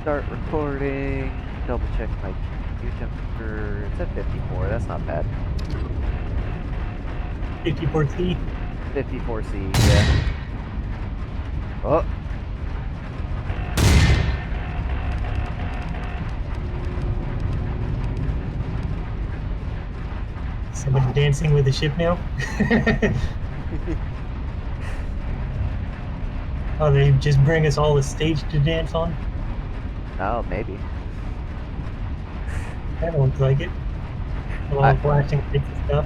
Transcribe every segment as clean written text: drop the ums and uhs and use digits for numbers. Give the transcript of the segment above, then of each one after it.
Start recording. Double check my GPU temperature. It's at 54. That's not bad. 54C. 54C, yeah. Oh. Somebody dancing with a ship now? Oh, they just bring us all a stage to dance on? Oh, maybe. That looks like it. All flashing lights and stuff.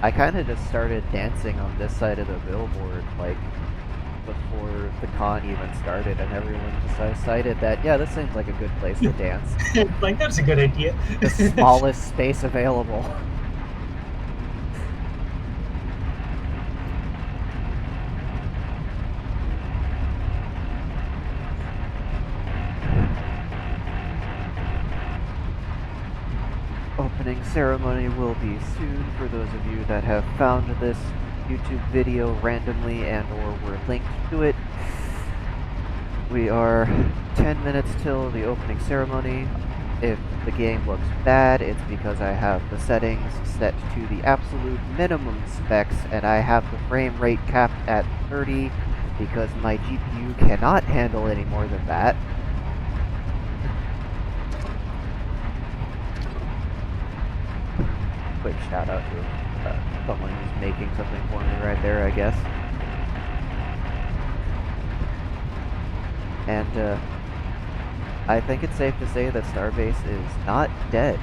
I kind of just started dancing on this side of the billboard, like, before the con even started, and everyone just decided that, yeah, this seems like a good place to dance. Like, that's a good idea. The smallest space available. Opening ceremony will be soon for those of you that have found this YouTube video randomly and or were linked to it. We are 10 minutes till the opening ceremony. If the game looks bad, it's because I have the settings set to the absolute minimum specs and I have the frame rate capped at 30 because my GPU cannot handle any more than that. Quick shout out to someone who's making something for me right there, I guess. And I think it's safe to say that Starbase is not dead.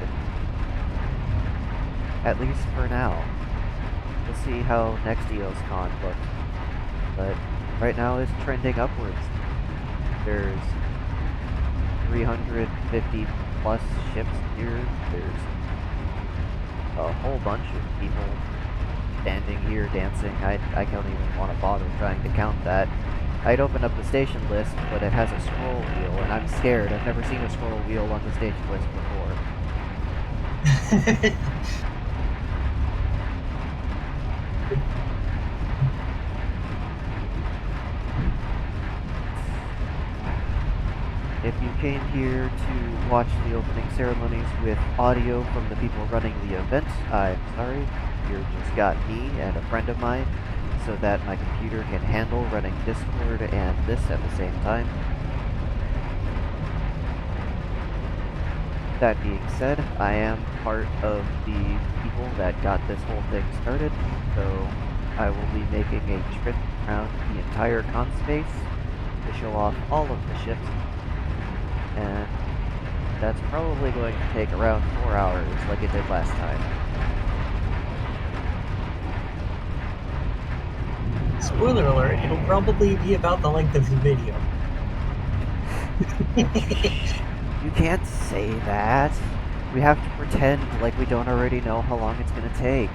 At least for now. We'll see how next EOS CON looks. But right now it's trending upwards. There's 350 plus ships here. There's a whole bunch of people standing here dancing. I don't even want to bother trying to count that. I'd open up the station list, but it has a scroll wheel, and I'm scared. I've never seen a scroll wheel on the station list before. If you came here to watch the opening ceremonies with audio from the people running the event, I'm sorry. You just got me and a friend of mine, so that my computer can handle running Discord and this at the same time. That being said, I am part of the people that got this whole thing started, so I will be making a trip around the entire con space to show off all of the ships, and that's probably going to take around 4 hours like it did last time. Spoiler alert, it'll probably be about the length of the video. You can't say that. We have to pretend like we don't already know how long it's gonna take.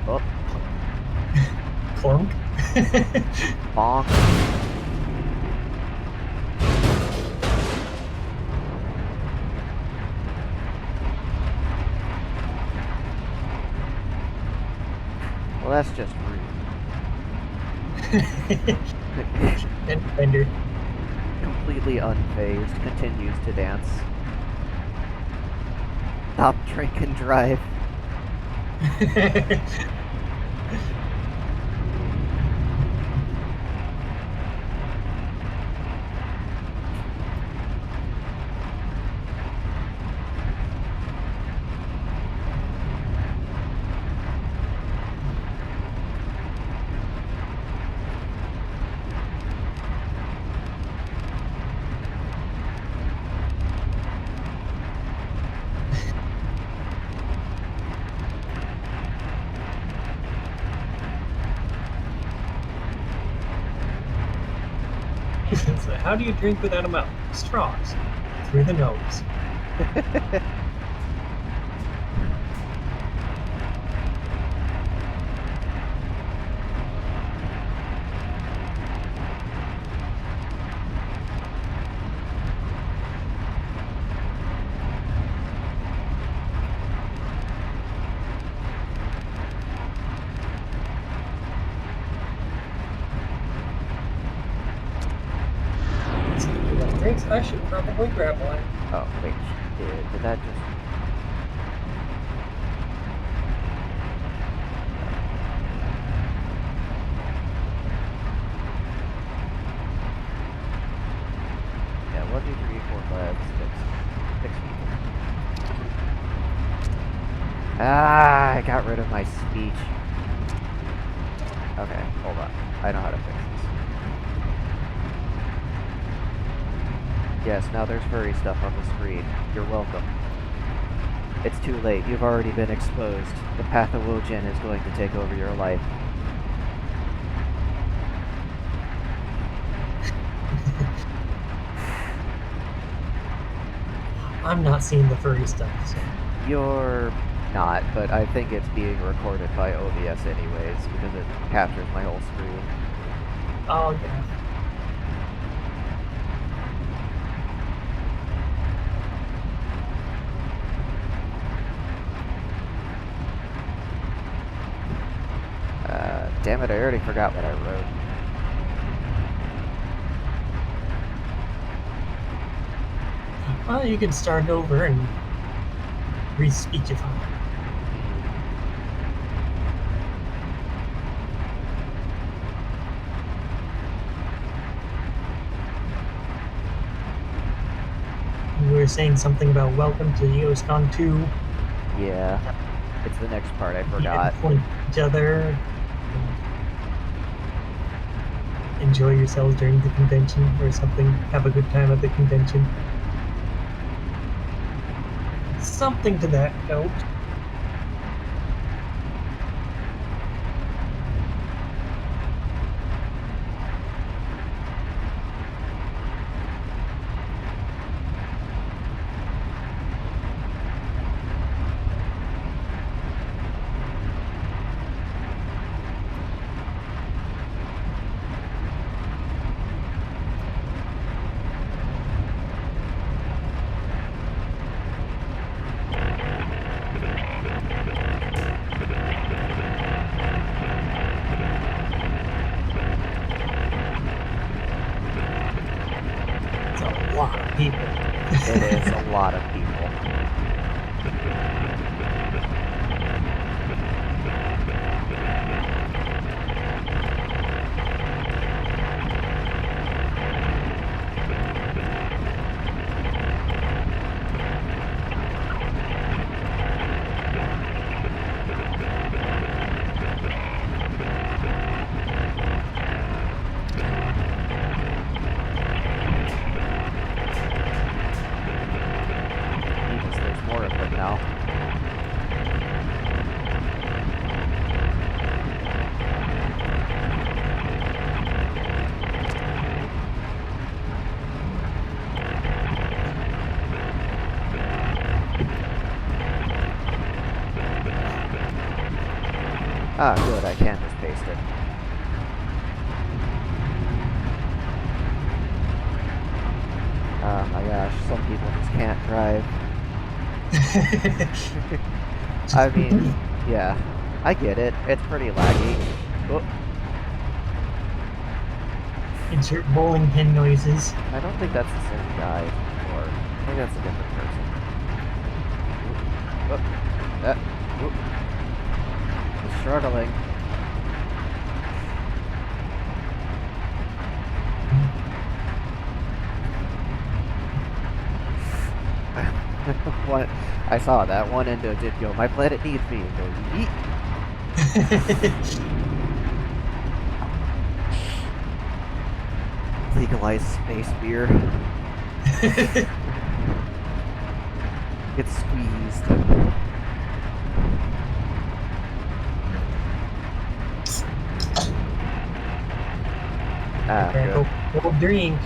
Oh. Clunk. Bonk. Well, that's just rude. And Fender. Completely unfazed, continues to dance. Stop, drink, and drive. So how do you drink without a mouth? Straws. Through the nose. Speaking of drinks, I should probably grab one. Oh, wait, did that just... Yeah, 1, 2, 3, 4, 5, 6 people. Ah, I got rid of my speech. Okay, hold on. I know how to fix this. Yes, now there's furry stuff on the screen. You're welcome. It's too late. You've already been exposed. The pathogen is going to take over your life. I'm not seeing the furry stuff. So. You're not, but I think it's being recorded by OBS anyways, because it captures my whole screen. Oh, yeah. Damn it, I already forgot what I wrote. Well, you can start over and re-speechify. You were saying something about welcome to EOS CON 2. Yeah, it's the next part I forgot. Point each other. Enjoy yourselves during the convention or something. Have a good time at the convention. Something to that note. People. It is a lot of people. Ah, good, I can just paste it. Oh my gosh, some people just can't drive. I mean, yeah, I get it. It's pretty laggy. Oh. Insert bowling pin noises. I don't think that's the same guy, or I think that's a different person. I'm struggling. What? I saw that one endo did go, my planet needs me, and go, yeet. Legalize space beer. Get squeezed. Ah, Okay, good. go drink.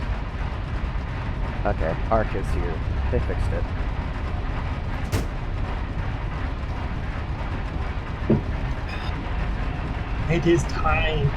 Okay, Ark is here. They fixed it. It is time.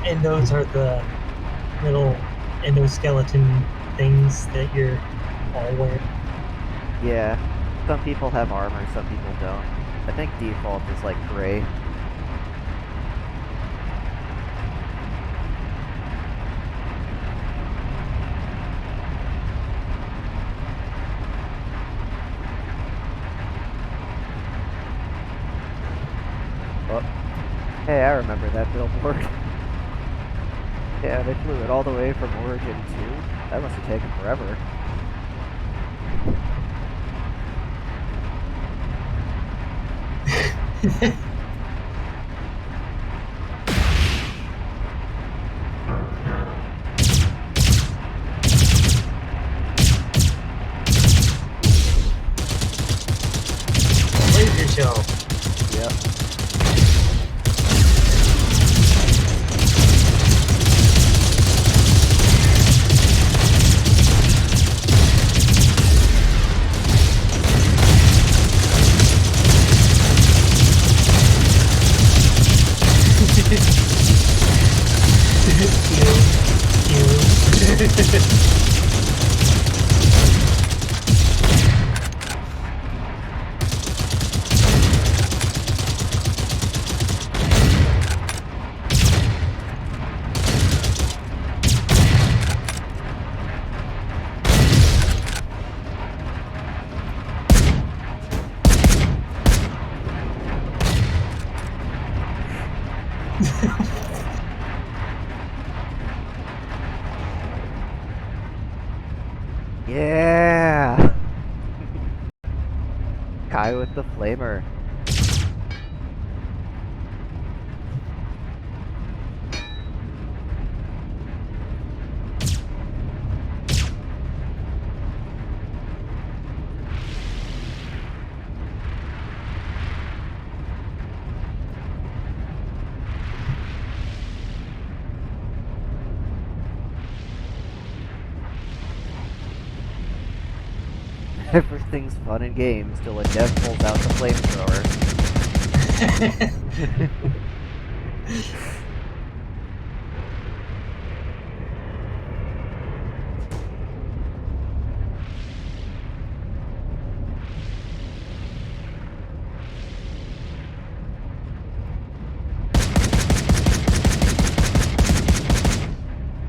And those are the little endoskeleton things that you're all wearing. Yeah, some people have armor, some people don't. I think default is like gray. Oh, hey, I remember that billboard. Yeah, they flew it all the way from Origin 2. That must have taken forever. Where's your show? Yep. Yeah! Kai with the flamer. Everything's fun and games till a dev pulls out the flamethrower.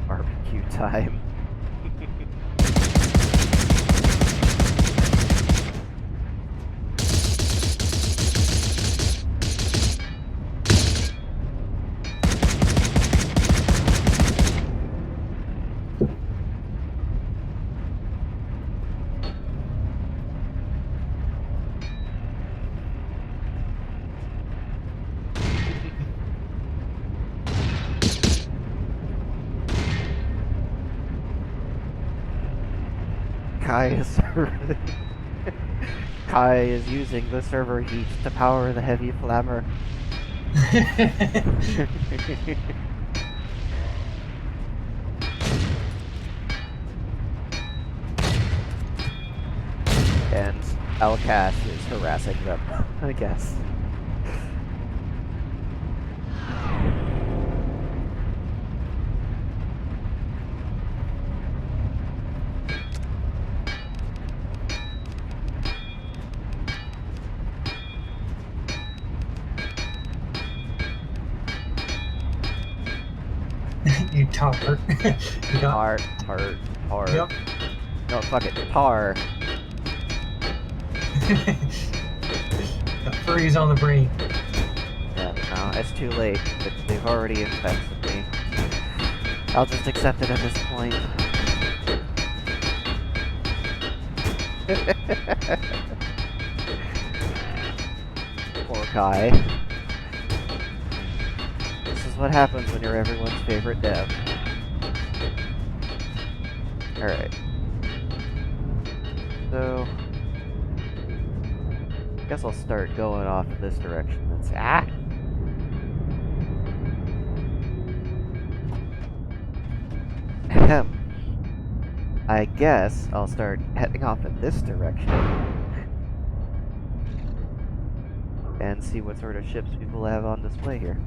Barbecue time. Kai is using the server heat to power the heavy flammer. And Alcash is harassing them, I guess. You topper. You got. Tar. Yep. No, fuck it. Tar. The furry's on the brain. Yeah, no, it's too late. They've already infested me. I'll just accept it at this point. Poor Kai. This is what happens when you're everyone's favorite dev. Alright. So... I guess I'll start going off in this direction and say, ah! Ahem. I guess I'll start heading off in this direction and see what sort of ships people have on display here.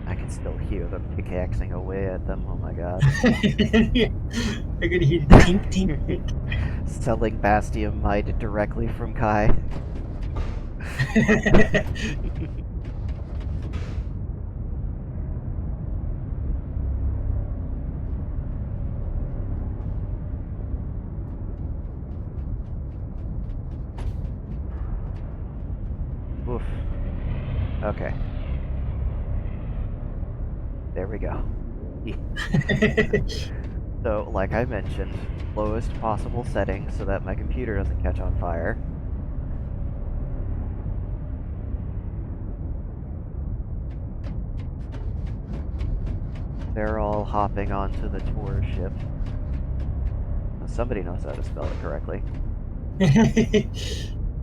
I can still hear them pickaxing away at them, oh my god. I could hear tink, tink, tink. Selling Bastiumite directly from Kai. Oof. Okay. There we go. So, like I mentioned, lowest possible setting so that my computer doesn't catch on fire. They're all hopping onto the tour ship. Somebody knows how to spell it correctly.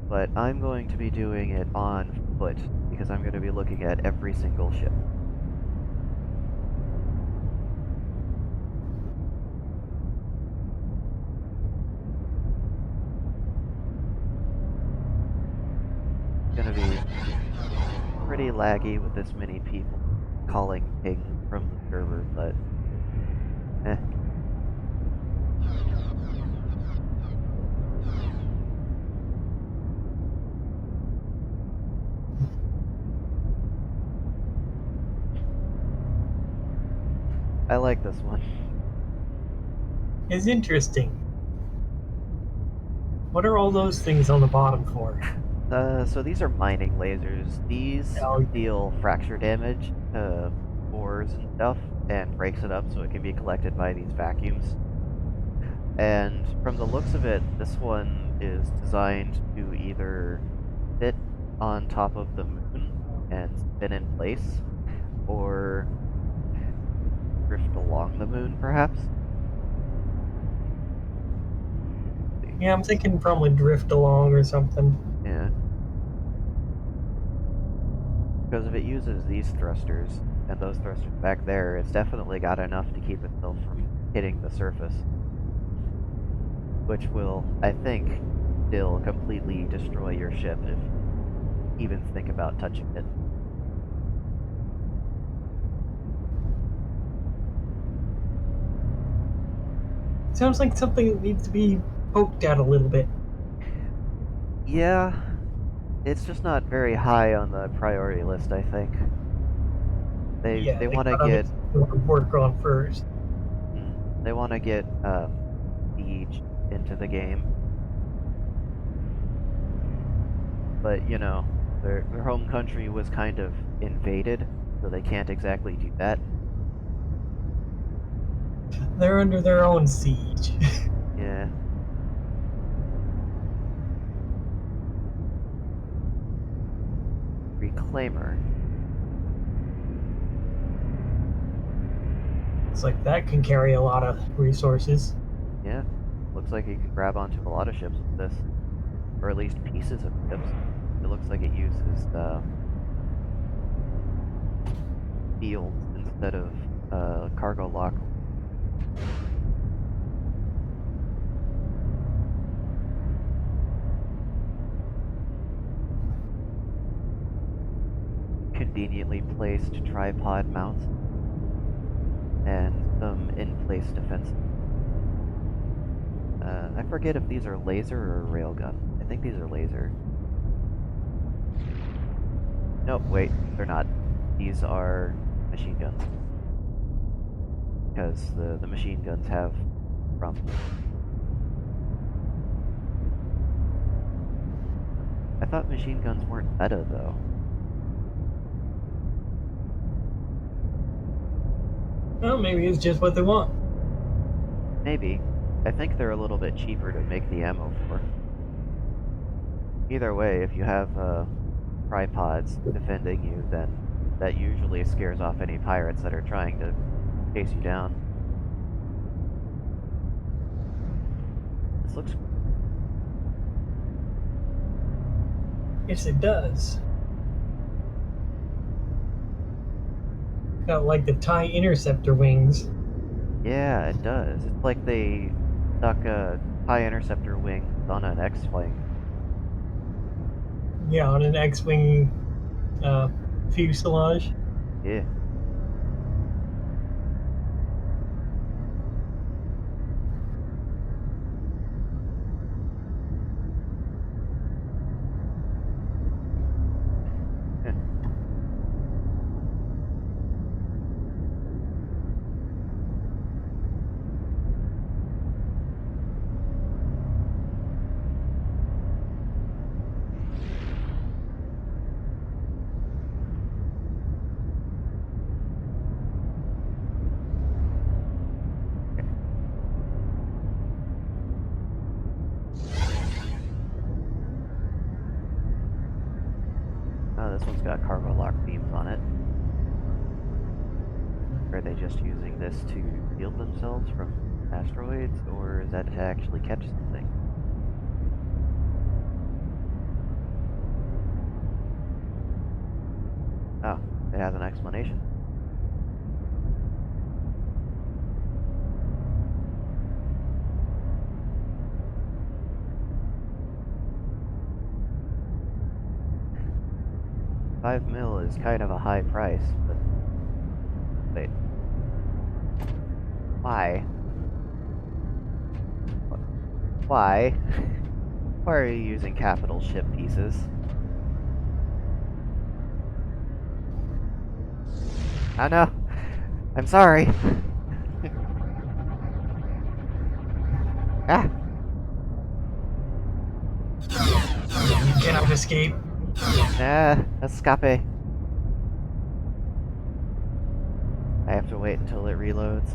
But I'm going to be doing it on foot, because I'm going to be looking at every single ship. It's going to be pretty laggy with this many people calling ping from the server, but eh. I like this one. It's interesting. What are all those things on the bottom for? So these are mining lasers. These deal fracture damage to ores and stuff, and breaks it up so it can be collected by these vacuums. And from the looks of it, this one is designed to either sit on top of the moon and spin in place, or drift along the moon, perhaps? Yeah, I'm thinking probably drift along or something. Yeah. Because if it uses these thrusters, and those thrusters back there, it's definitely got enough to keep itself from hitting the surface. Which will, I think, still completely destroy your ship if you even think about touching it. Sounds like something that needs to be poked at a little bit. Yeah, it's just not very high on the priority list, I think. They want to get work on first. They want to get Siege into the game, but you know, their home country was kind of invaded, so they can't exactly do that. They're under their own siege. Yeah. Reclaimer. It's like that can carry a lot of resources. Yeah. Looks like you can grab onto a lot of ships with this. Or at least pieces of ships. It looks like it uses fields instead of cargo lock. Conveniently placed tripod mounts and some in-place defense. I forget if these are laser or railgun. I think these are laser. Nope, wait, they're not. These are machine guns. Because the machine guns have from. I thought machine guns weren't meta, though. Well, maybe it's just what they want. Maybe. I think they're a little bit cheaper to make the ammo for. Either way, if you have tripods defending you, then that usually scares off any pirates that are trying to chase you down. This looks... Yes, it does. Got like the TIE Interceptor wings. Yeah, it does. It's like they stuck a TIE Interceptor wing on an X-Wing. Yeah, on an X-Wing fuselage. Yeah. Oh, this one's got cargo lock beams on it. Are they just using this to shield themselves from asteroids, or is that to actually catch something? Oh, it has an explanation. $5 mil is kind of a high price, but... Wait. Why? Why? Why are you using capital ship pieces? Oh no! I'm sorry! Ah! You cannot escape. Ah, escape. I have to wait until it reloads.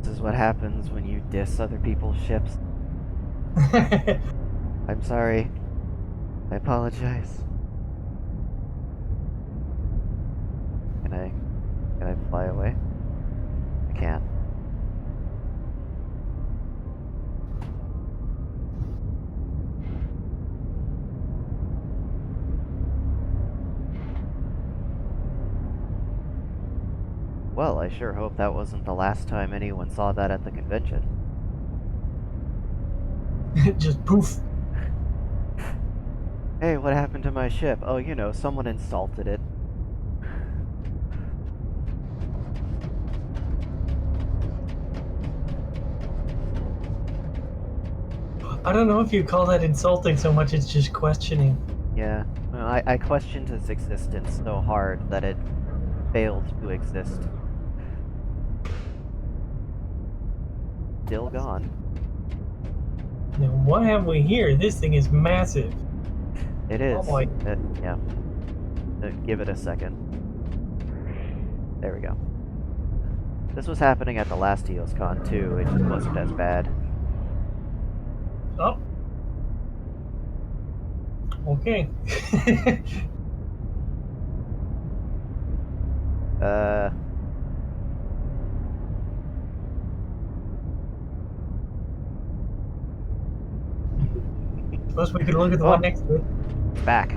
This is what happens when you diss other people's ships. I'm sorry. I apologize. Can I fly away? I can't. Well, I sure hope that wasn't the last time anyone saw that at the convention. Just poof. Hey, what happened to my ship? Oh, you know, someone insulted it. I don't know if you call that insulting so much, it's just questioning. Yeah, well, I questioned its existence so hard that it failed to exist. Still gone. Now, what have we here? This thing is massive. It is. Oh boy. Yeah. Give it a second. There we go. This was happening at the last EOS CON too, it just wasn't as bad. Oh. Okay. Suppose we could look at the one next to it. Back.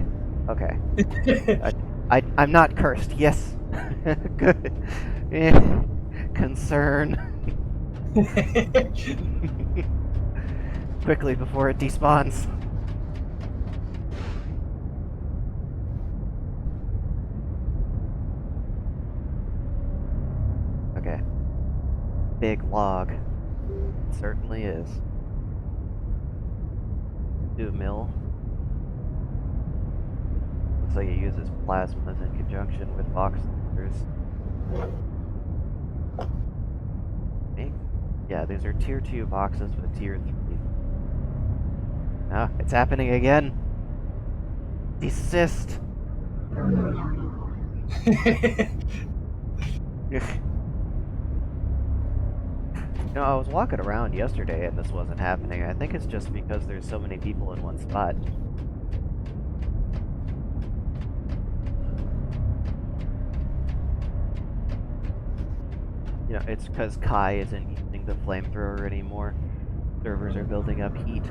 Okay. I'm not cursed. Yes. Good. Concern. Quickly before it despawns. Okay. Big log. It certainly is. 2 mil. Looks like it uses plasmas in conjunction with box sensors. Yeah, these are tier 2 boxes with tier 3. Ah, it's happening again. Desist. You know, I was walking around yesterday and this wasn't happening. I think it's just because there's so many people in one spot. You know, it's because Kai isn't using the flamethrower anymore. Servers are building up heat.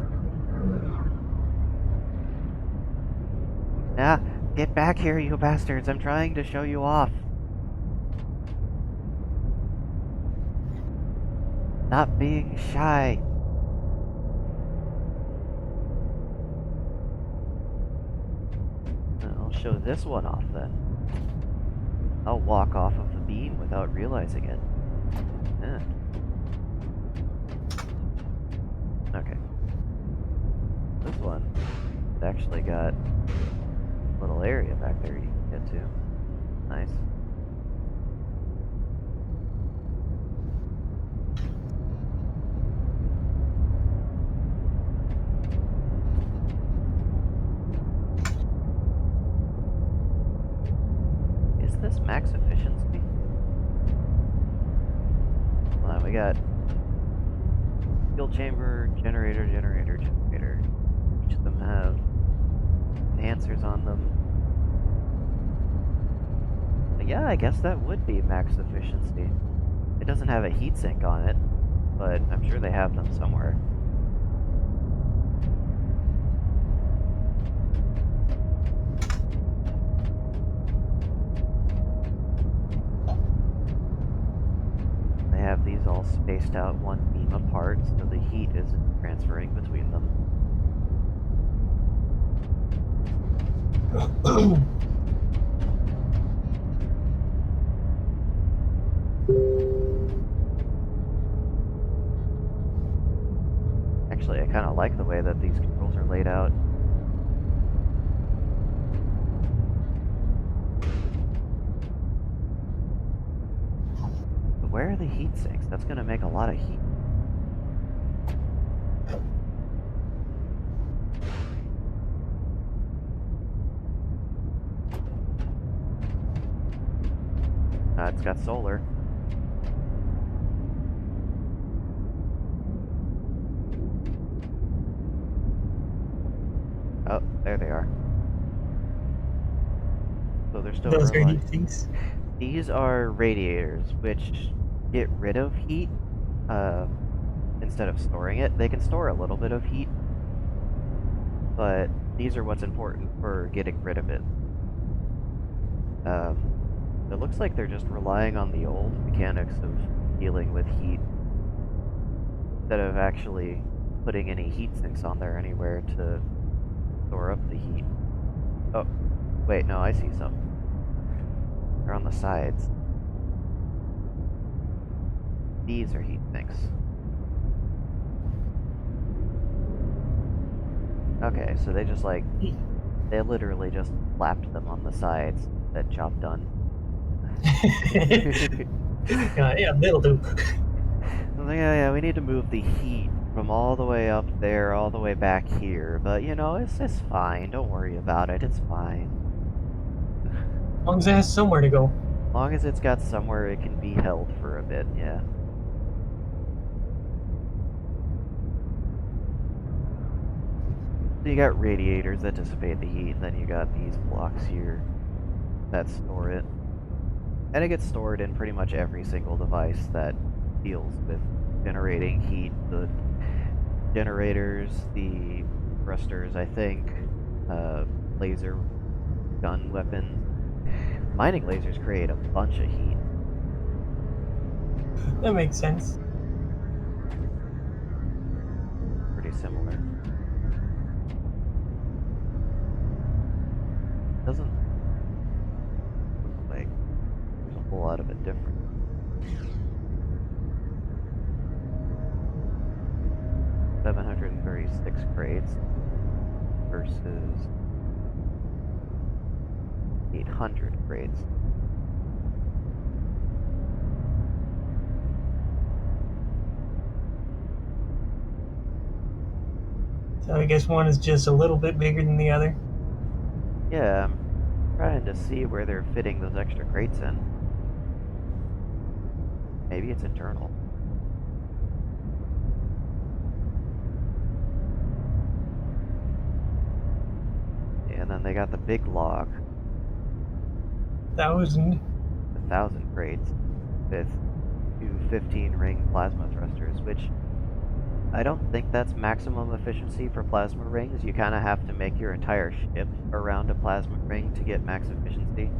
Ah, get back here, you bastards. I'm trying to show you off. Stop being shy. I'll show this one off then. I'll walk off of the beam without realizing it. Eh. Okay. This one, it's actually got a little area back there you can get to. Nice. Is this max efficiency? Hold on, we got fuel chamber, generator. Each of them have enhancers on them. But yeah, I guess that would be max efficiency. It doesn't have a heatsink on it, but I'm sure they have them somewhere. They have these all spaced out one beam apart, so the heat isn't transferring between them. Actually, I kind of like the way that these controls are laid out. But where are the heat sinks? That's going to make a lot of heat. It's got solar. Oh, there they are. So they're still Those are relying. heat sinks. These are radiators, which get rid of heat instead of storing it. They can store a little bit of heat, but these are what's important for getting rid of it. It looks like they're just relying on the old mechanics of dealing with heat instead of actually putting any heat sinks on there anywhere to store up the heat. Oh, wait, no, I see some. They're on the sides. These are heat sinks. Okay, so they just they literally just slapped them on the sides. That job done. Yeah, that'll do. Yeah, we need to move the heat from all the way up there, all the way back here. But, you know, it's fine. Don't worry about it. It's fine. As long as it has somewhere to go. As long as it's got somewhere it can be held for a bit, yeah. So you got radiators that dissipate the heat, and then you got these blocks here that store it. And it gets stored in pretty much every single device that deals with generating heat. The generators, the thrusters, I think, laser gun weapons. Mining lasers create a bunch of heat. That makes sense. Pretty similar. Doesn't look like there's a whole lot of it different. $736 crates versus 800 crates. So I guess one is just a little bit bigger than the other. Yeah, I'm trying to see where they're fitting those extra crates in. Maybe it's internal. And then they got the big log, 1,000. 1,000 crates, with two 15-ring plasma thrusters, which I don't think that's maximum efficiency for plasma rings. You kind of have to make your entire ship around a plasma ring to get max efficiency.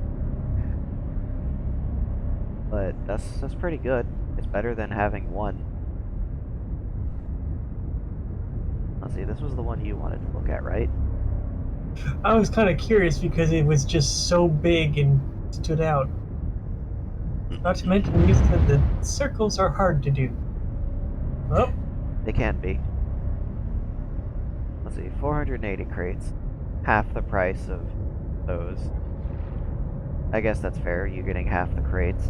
But that's pretty good. It's better than having one. Let's see, this was the one you wanted to look at, right? I was kind of curious because it was just so big and stood out. Not to mention, you said the circles are hard to do. Oh, They can be. Let's see, 480 crates. Half the price of those. I guess that's fair, you getting half the crates.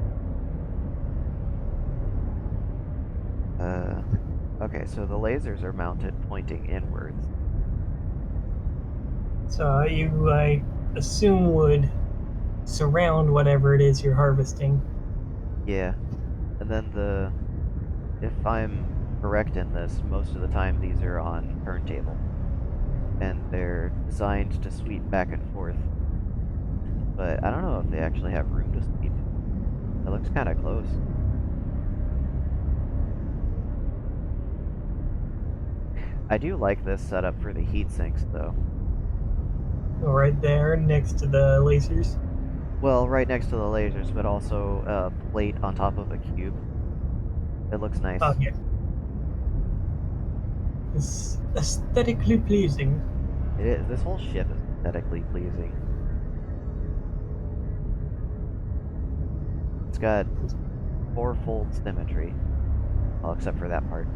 Okay, so the lasers are mounted pointing inwards. so you, I assume, would surround whatever it is you're harvesting. Yeah, and then if I'm correct in this, most of the time these are on turntable. And they're designed to sweep back and forth. But I don't know if they actually have room to sweep. It looks kind of close. I do like this setup for the heat sinks, though. Right there next to the lasers. Well, right next to the lasers, but also a plate on top of a cube. It looks nice. Oh, yeah. It's aesthetically pleasing. It is. This whole ship is aesthetically pleasing. It's got fourfold symmetry. Well, except for that part.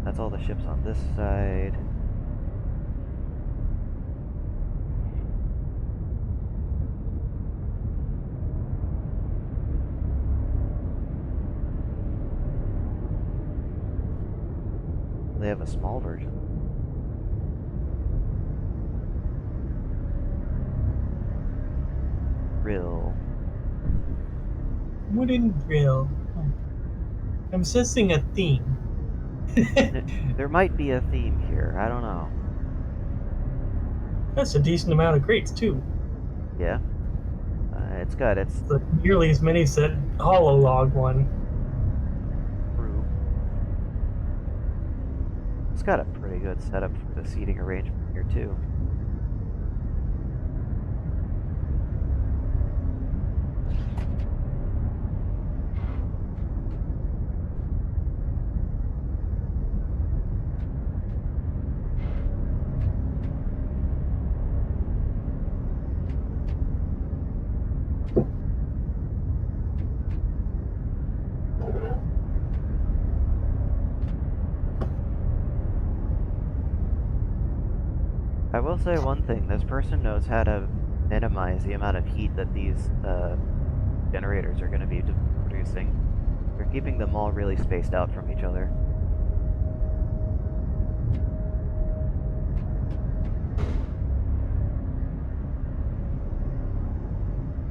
That's all the ships on this side. They have a small version. Drill. Wooden drill. I'm sensing a theme. There might be a theme here. I don't know. That's a decent amount of crates, too. Yeah. It's got its It's nearly as many as that hollow log one. crew. It's got a pretty good setup for the seating arrangement here, too. I will say one thing, this person knows how to minimize the amount of heat that these generators are going to be producing. They're keeping them all really spaced out from each other.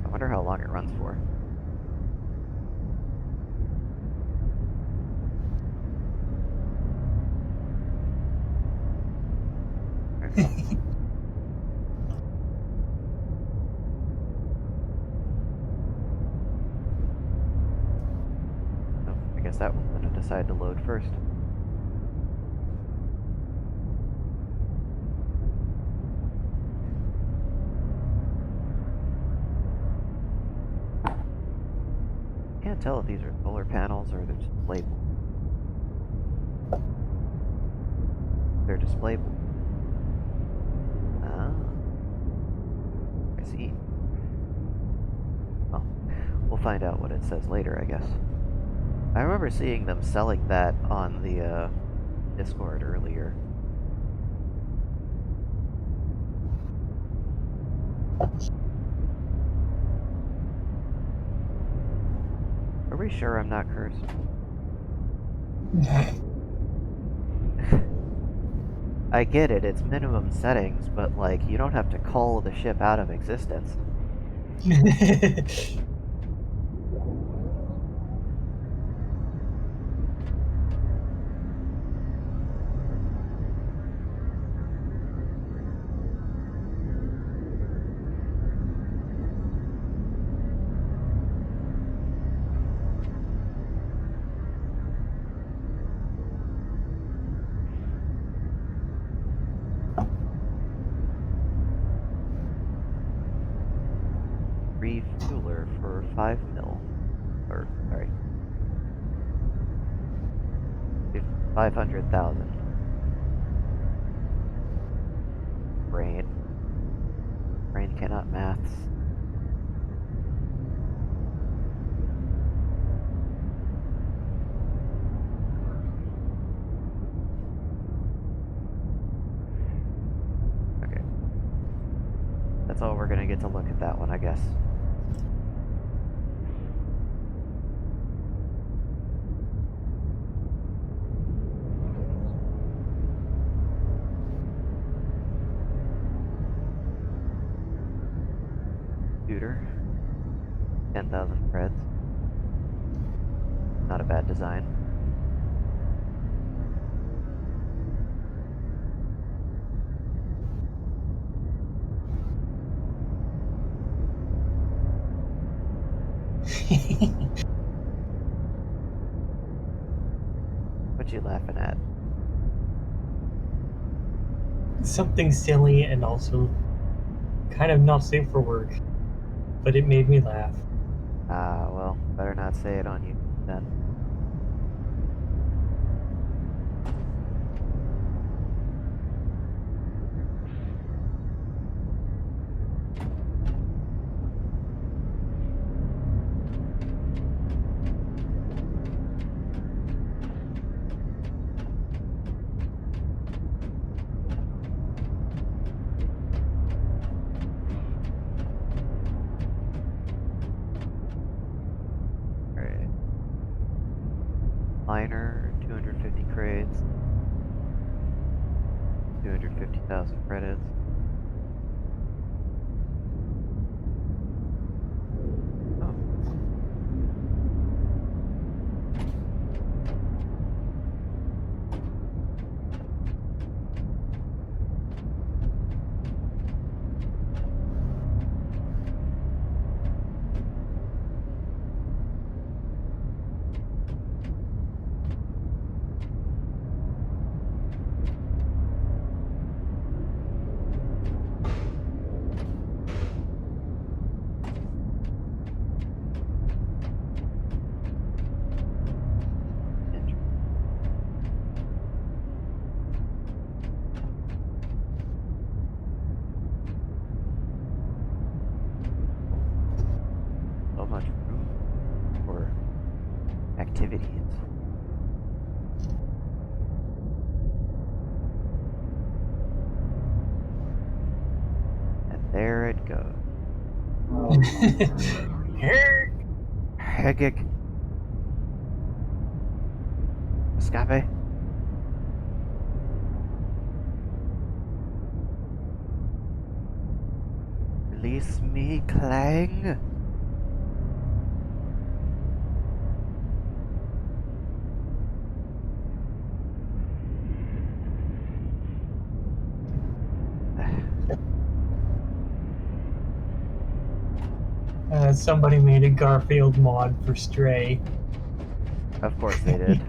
I wonder how long it runs for. Oh, I guess that one's going to decide to load first. Can't tell if these are solar panels or they're display boards. They're display boards. Ah, I see. Well, we'll find out what it says later, I guess. I remember seeing them selling that on the Discord earlier. Are we sure I'm not cursed? I get it, it's minimum settings, but like, you don't have to call the ship out of existence. Refueler for 5 mil. Or, sorry. 500,000. Brain. Brain cannot maths. Okay. That's all we're gonna get to look at that one, I guess. Computer. 10,000 creds. Not a bad design. What you laughing at? Something silly and also kind of not safe for work, but it made me laugh. Ah, well, better not say it on you then. Alright. Liner, 250 crates. 250,000 credits. Oh. So much room for activities. And there it goes. Hegig. Escape. Release me, Clang. Somebody made a Garfield mod for Stray. Of course they did.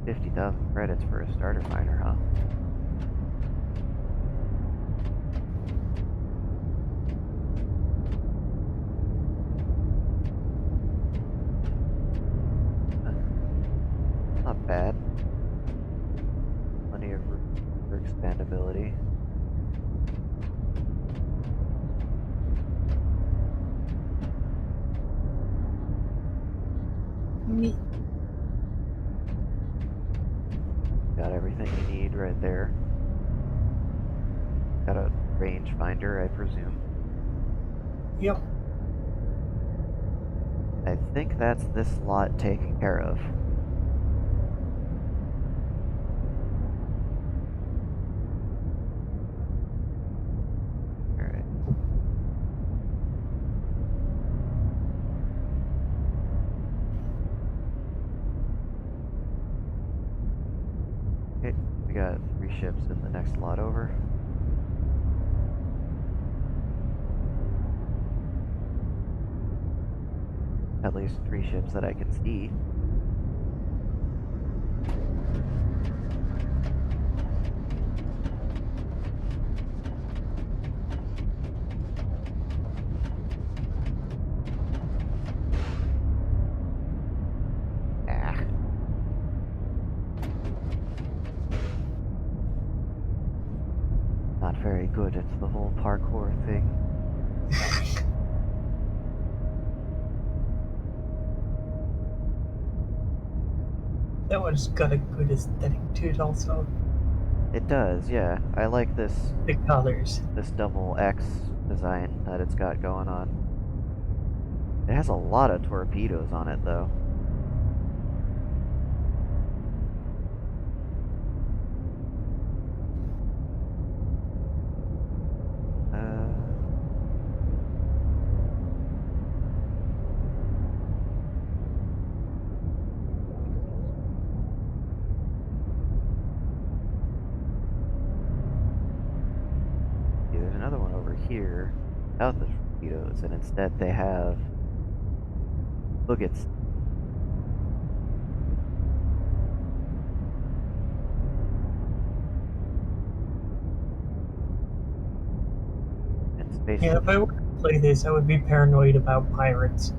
$50,000 credits for a starter miner, huh? Not bad. Plenty of room for expandability. Got everything you need right there. Got a rangefinder, I presume. Yep. I think that's this lot taken care of. Alright. Okay, we got 3 ships in the next lot over. At least 3 ships that I can see. Ah. Not very good at the whole parkour thing. That one's got a good aesthetic to it also. It does, yeah. I like this The colors. double X design that it's got going on. It has a lot of torpedoes on it, though. See, there's another one over here without the torpedoes, and instead they have buggets. And space. Yeah, if I were to play this, I would be paranoid about pirates.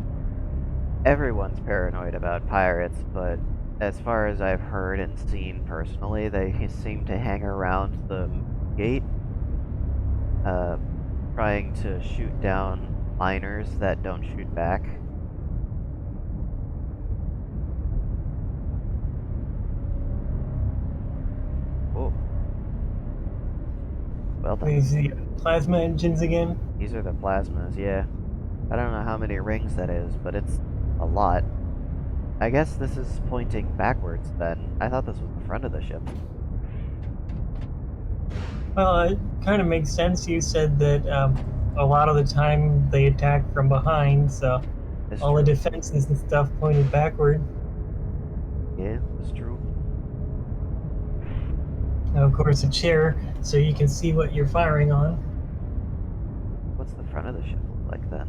Everyone's paranoid about pirates, but as far as I've heard and seen personally, they seem to hang around the gate, trying to shoot down miners that don't shoot back. Oh. Well done. These the plasma engines again. These are the plasmas, yeah. I don't know how many rings that is, but it's a lot. I guess this is pointing backwards then. I thought this was the front of the ship. Well, it kind of makes sense. You said that a lot of the time they attack from behind, so It's all true. the defenses and stuff pointed backward. Yeah, it's true. And of course, a chair so you can see what you're firing on. What's the front of the ship look like then?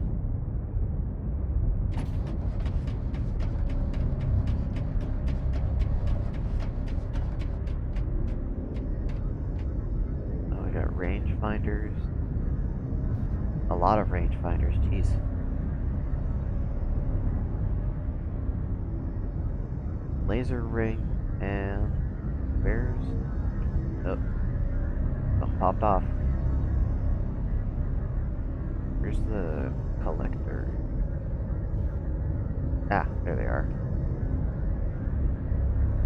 Oh, we got rangefinders. A lot of rangefinders, jeez. Laser ring, and where's... Oh, something popped off. Where's the collector? Ah, there they are.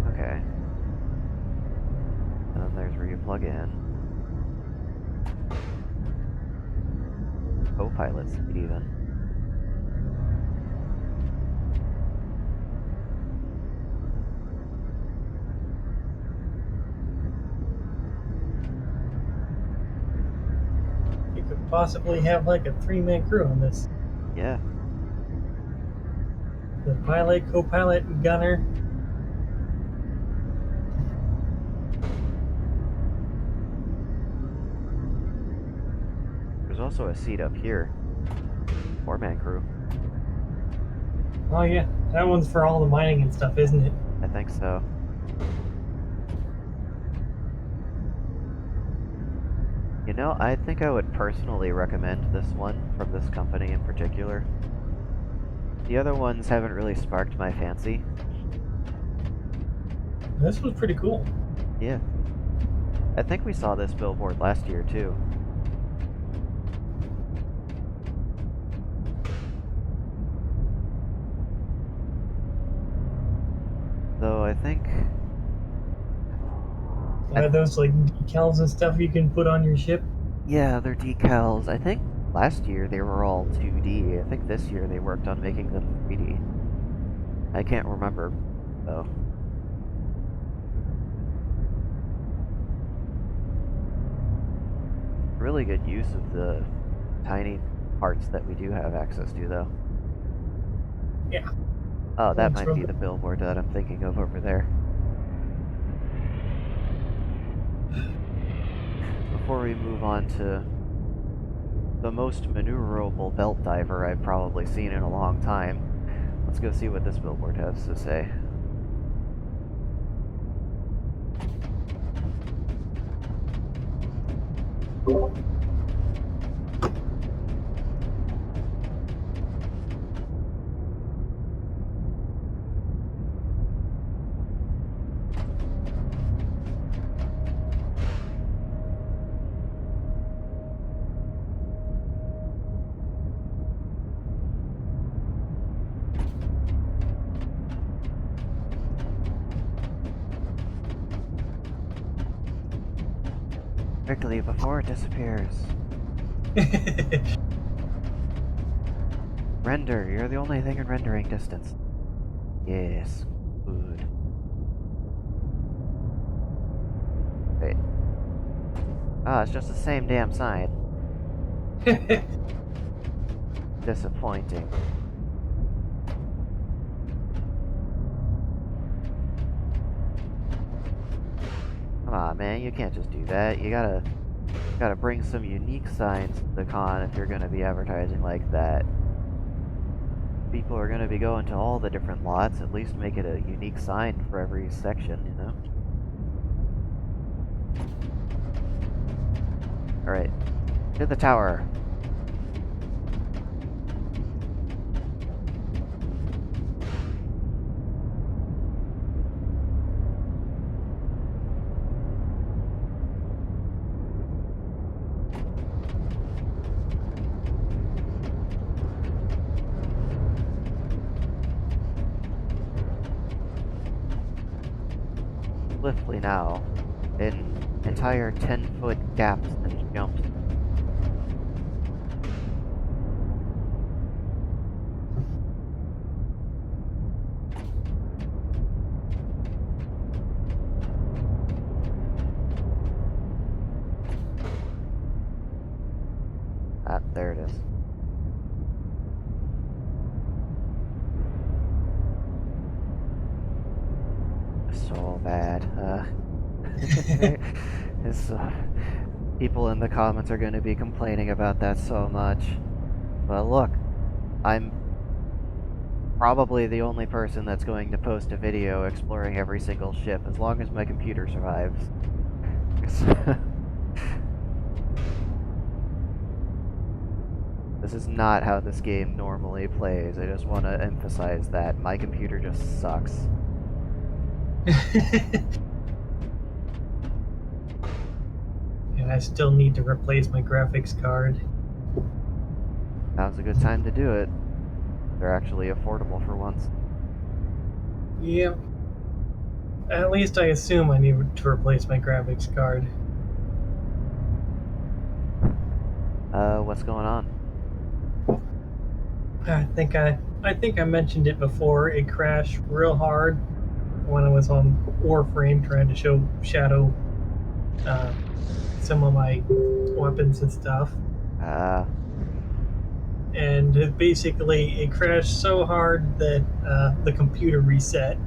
Okay. And then there's where you plug in. Co-pilot seat even. You could possibly have like a 3-man crew on this. Yeah. The pilot, co-pilot, and gunner. There's also a seat up here. 4-man crew. Oh yeah, that one's for all the mining and stuff, isn't it? I think so. You know, I think I would personally recommend this one from this company in particular. The other ones haven't really sparked my fancy. This was pretty cool. Yeah. I think we saw this billboard last year too. Though I think... Are those like decals and stuff you can put on your ship? Yeah, they're decals. I think last year they were all 2D. I think this year they worked on making them 3D. I can't remember, though. Really good use of the tiny parts that we do have access to, though. Yeah. Oh, that Looks might real be the good. billboard that I'm thinking of over there. Before we move on to the most maneuverable belt diver I've probably seen in a long time, let's go see what this billboard has to say. Quickly, before it disappears. Render, you're the only thing in rendering distance. Yes, good. Wait. Ah, it's just the same damn sign. Disappointing. Come on, man, you can't just do that. You gotta bring some unique signs to the con if you're gonna be advertising like that. People are gonna be going to all the different lots, at least make it a unique sign for every section, you know? Alright, to the tower. Swiftly now, in entire 10-foot gaps and jumps. Ah, there it is. So bad. It's, people in the comments are going to be complaining about that so much. But look, I'm probably the only person that's going to post a video exploring every single ship, as long as my computer survives. This is not how this game normally plays. I just want to emphasize that. My computer just sucks. And I still need to replace my graphics card. Now's a good time to do it. They're actually affordable for once. Yep. At least I assume I need to replace my graphics card. What's going on? I think I mentioned it before. It crashed real hard when I was on Warframe trying to show Shadow some of my weapons and stuff. And basically, it crashed so hard that the computer reset.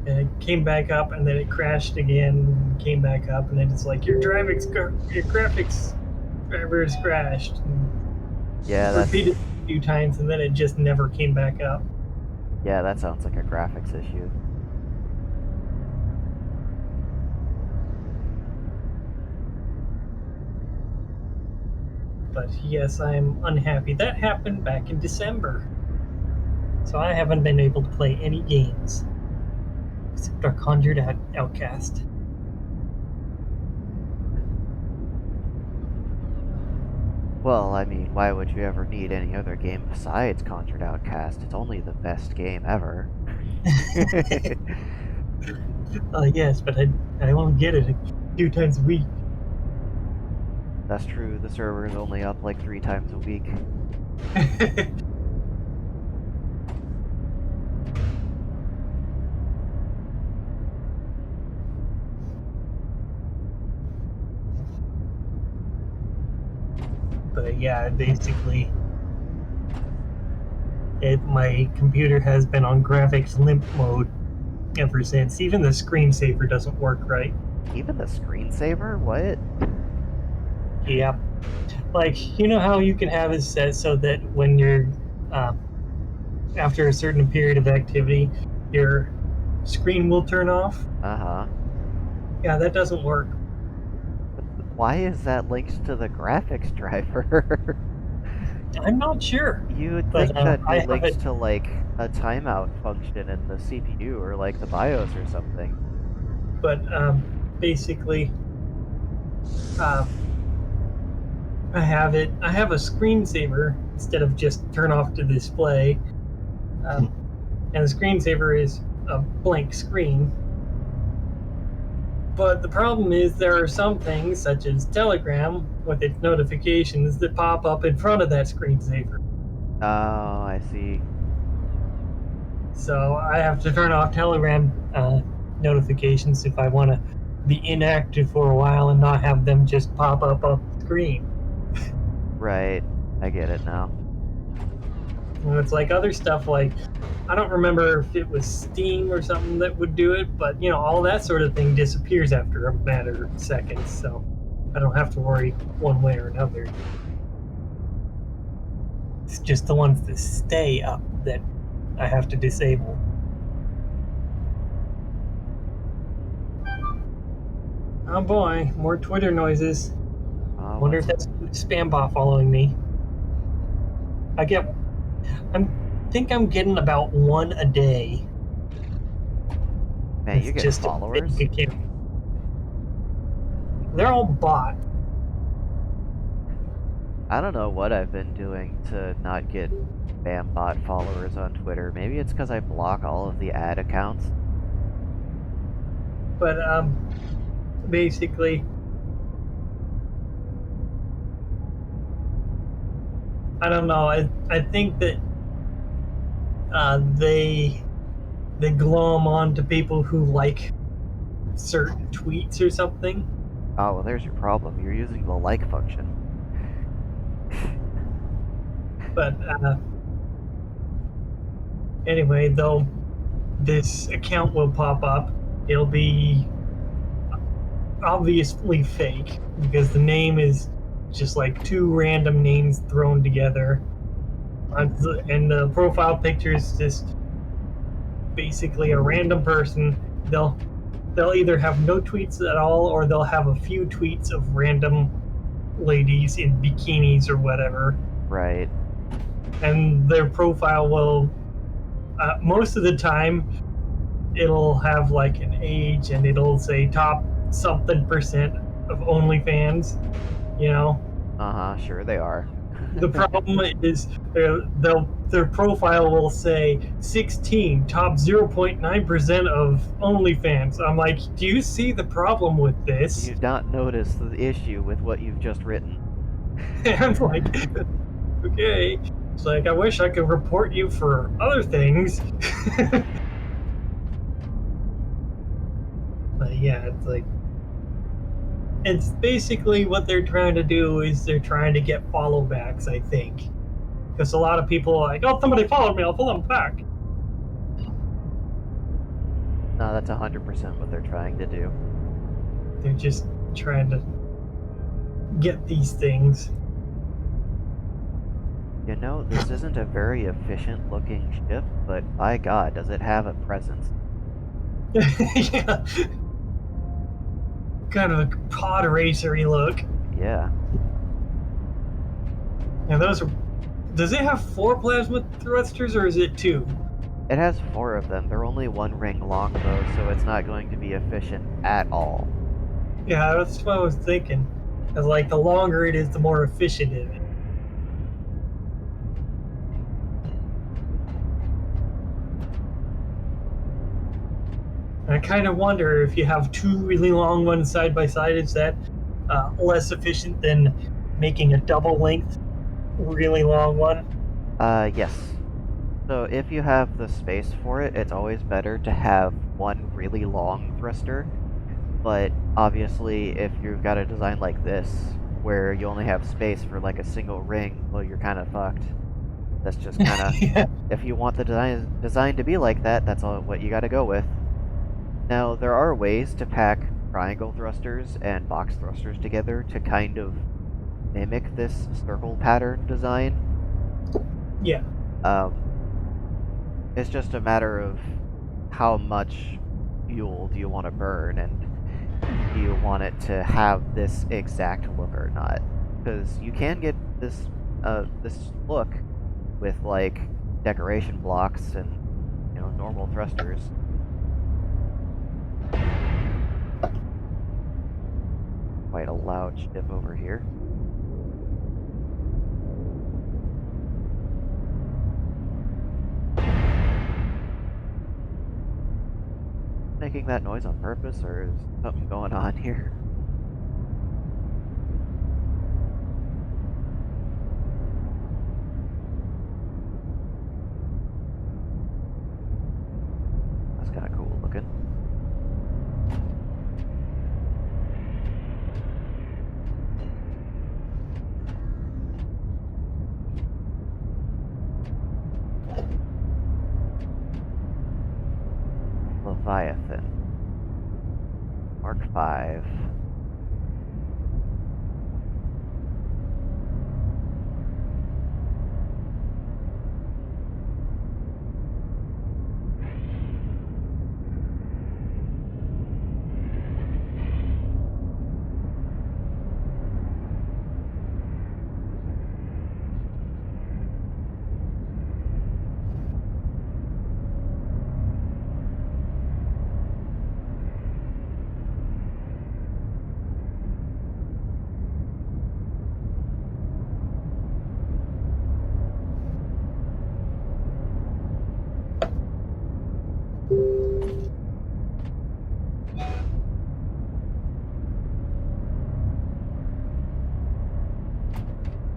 And it came back up, and then it crashed again, came back up, and then it's like your graphics driver is crashed. And Yeah, that's... repeated a few times, and then it just never came back up. Yeah, that sounds like a graphics issue. But yes, I'm unhappy. That happened back in December. So I haven't been able to play any games. Except our Conjured Outcast. Well, I mean, why would you ever need any other game besides Conjured Outcast? It's only the best game ever. Yes, but I only get it a few times a week. That's true. The server is only up like 3 times a week. But yeah, basically, my computer has been on graphics limp mode ever since. Even the screensaver doesn't work right. Even the screensaver? What? Yeah, like you know how you can have it set so that when you're uh, after a certain period of activity, your screen will turn off. Uh-huh. Yeah, that doesn't work. Why is that linked to the graphics driver? I'm not sure, You would but think that'd be I have linked it. to like a timeout function in the CPU or like the BIOS or something. But basically, uh, I have it. I have a screensaver instead of just turn off the display, um, and the screensaver is a blank screen. But the problem is there are some things, such as Telegram, with its notifications that pop up in front of that screensaver. Oh, I see. So I have to turn off Telegram notifications if I want to be inactive for a while and not have them just pop up on the screen. Right. I get it now. And it's like other stuff like I don't remember if it was Steam or something that would do it, but you know, all that sort of thing disappears after a matter of seconds, so I don't have to worry one way or another. It's just the ones that stay up that I have to disable. Oh boy, more Twitter noises. Wonder if What's... that's spam bot following me. I think I'm getting about one a day. Man, It's you get just a followers? big account. They're all bot. I don't know what I've been doing to not get spam bot followers on Twitter. Maybe it's because I block all of the ad accounts. But basically, I don't know. I think that they glom on to people who like certain tweets or something. Oh, well, there's your problem. You're using the like function. But anyway, though, this account will pop up. It'll be obviously fake because the name is just like two random names thrown together. And the profile picture is just basically a random person. They'll either have no tweets at all or they'll have a few tweets of random ladies in bikinis or whatever. Right. And their profile will most of the time it'll have like an age and it'll say top something percent of OnlyFans, you know. Uh-huh, sure they are. The problem is their profile will say 16 top 0.9% of OnlyFans. I'm like, do you see the problem with this? Do you not notice the issue with what you've just written? And I'm like, okay. It's like, I wish I could report you for other things. But yeah, it's like, it's basically what they're trying to do is they're trying to get follow backs, I think. Because a lot of people are like, oh, somebody followed me, I'll follow them back. No, that's 100% what they're trying to do. They're just trying to get these things. You know, this isn't a very efficient looking ship, but by God, does it have a presence. Yeah. Kind of a pod racery look. Yeah. And those are. Does it have 4 plasma thrusters or is it 2? It has 4 of them. They're only 1 ring long, though, so it's not going to be efficient at all. Yeah, that's what I was thinking. Because, like, the longer it is, the more efficient it is. I kind of wonder if you have 2 really long ones side by side, is that less efficient than making a double length, really long one? Yes. So if you have the space for it, it's always better to have one really long thruster. But obviously, if you've got a design like this, where you only have space for like a single ring, well, you're kind of fucked. That's just kind of, Yeah. if you want the design to be like that, that's all what you got to go with. Now, there are ways to pack triangle thrusters and box thrusters together to kind of mimic this circle pattern design. Yeah. Um, it's just a matter of how much fuel do you want to burn, and do you want it to have this exact look or not? Because you can get this look with like decoration blocks and normal thrusters. Quite a loud ship over here. Making that noise on purpose, or is something going on here? That's kind of cool looking. Leviathan. Mark 5.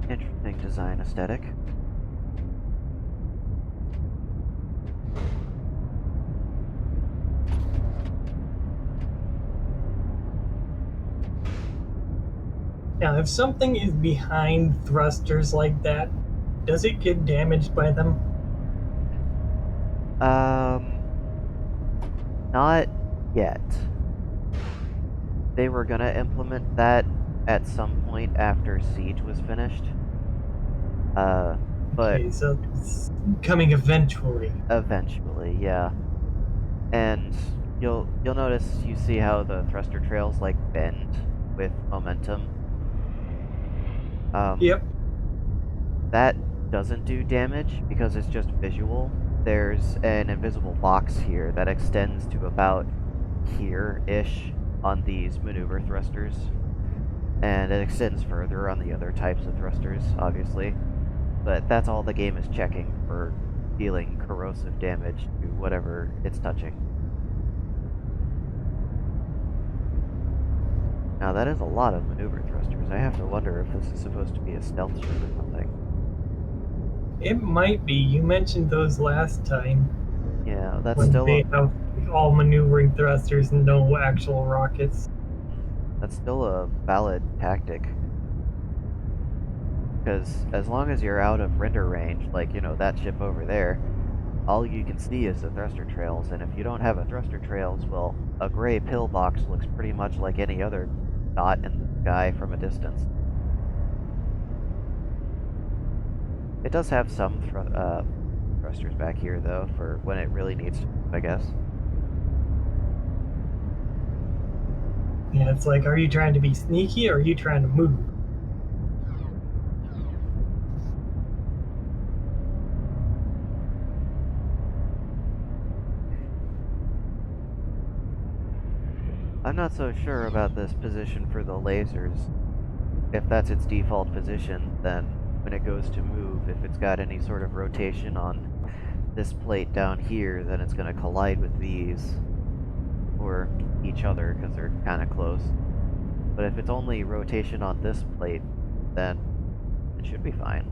Interesting design aesthetic. Now, if something is behind thrusters like that, does it get damaged by them? Um, not yet. They were gonna implement that at some point after Siege was finished. But Okay, so it's coming eventually. eventually, yeah. And you'll notice you see how the thruster trails like bend with momentum. Um, Yep. that doesn't do damage because it's just visual. There's an invisible box here that extends to about here-ish on these maneuver thrusters, and it extends further on the other types of thrusters, obviously. But that's all the game is checking for dealing corrosive damage to whatever it's touching. Now that is a lot of maneuver thrusters. I have to wonder if this is supposed to be a stealth ship or something. It might be. You mentioned those last time Yeah, when they have all maneuvering thrusters and no actual rockets. that's still a valid tactic. Because as long as you're out of render range, like, that ship over there, all you can see is the thruster trails, and if you don't have a thruster trails, well, a gray pillbox looks pretty much like any other dot in the sky from a distance. It does have some thrusters back here, though, for when it really needs to, I guess. Yeah, it's like, are you trying to be sneaky or are you trying to move? I'm not so sure about this position for the lasers. If that's its default position, then when it goes to move, if it's got any sort of rotation on this plate down here, then it's going to collide with these, or each other, because they're kind of close. But if it's only rotation on this plate, then it should be fine.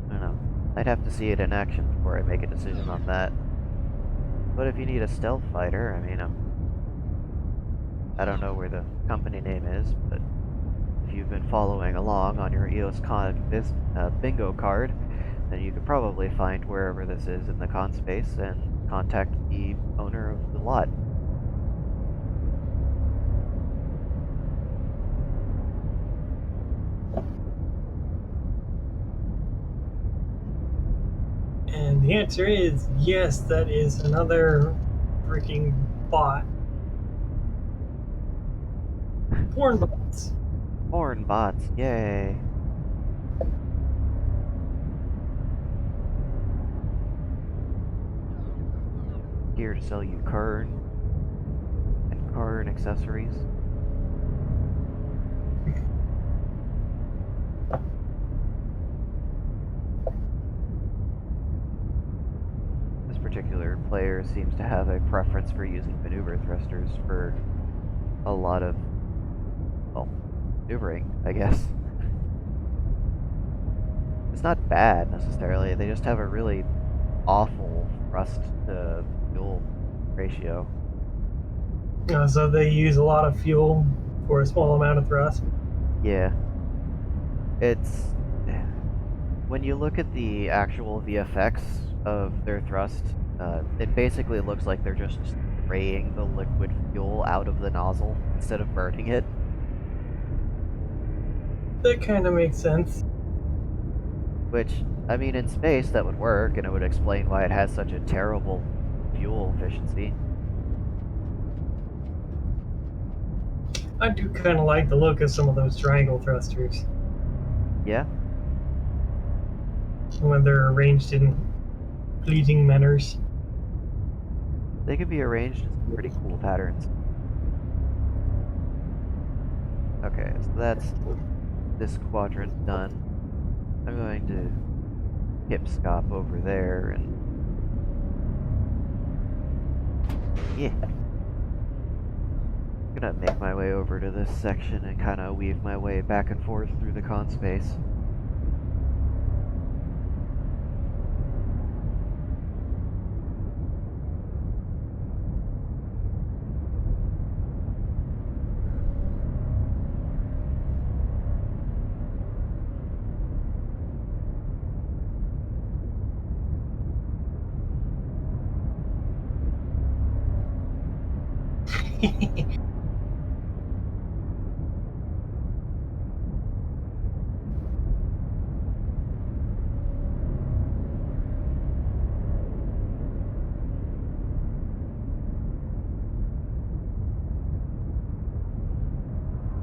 I don't know. I'd have to see it in action before I make a decision on that. But if you need a stealth fighter, I mean, I don't know where the company name is, but if you've been following along on your EOS CON bingo card, then you could probably find wherever this is in the con space and contact the owner of the lot. And the answer is yes, that is another freaking bot. Porn bots. Porn bots, yay! Here to sell you Kern and Kern accessories. This particular player seems to have a preference for using maneuver thrusters for a lot of, well, maneuvering, I guess. It's not bad necessarily, they just have a really awful thrust to fuel ratio. So they use a lot of fuel for a small amount of thrust. Yeah. It's... When you look at the actual VFX of their thrust, it basically looks like they're just spraying the liquid fuel out of the nozzle instead of burning it. That kind of makes sense. Which, I mean, in space that would work, and it would explain why it has such a terrible fuel efficiency. I do kind of like the look of some of those triangle thrusters Yeah, when they're arranged in pleasing manners. they could be arranged in some pretty cool patterns. Okay, so that's this quadrant done. I'm going to hip-scop over there and... yeah. I'm gonna make my way over to this section and kind of weave my way back and forth through the con space.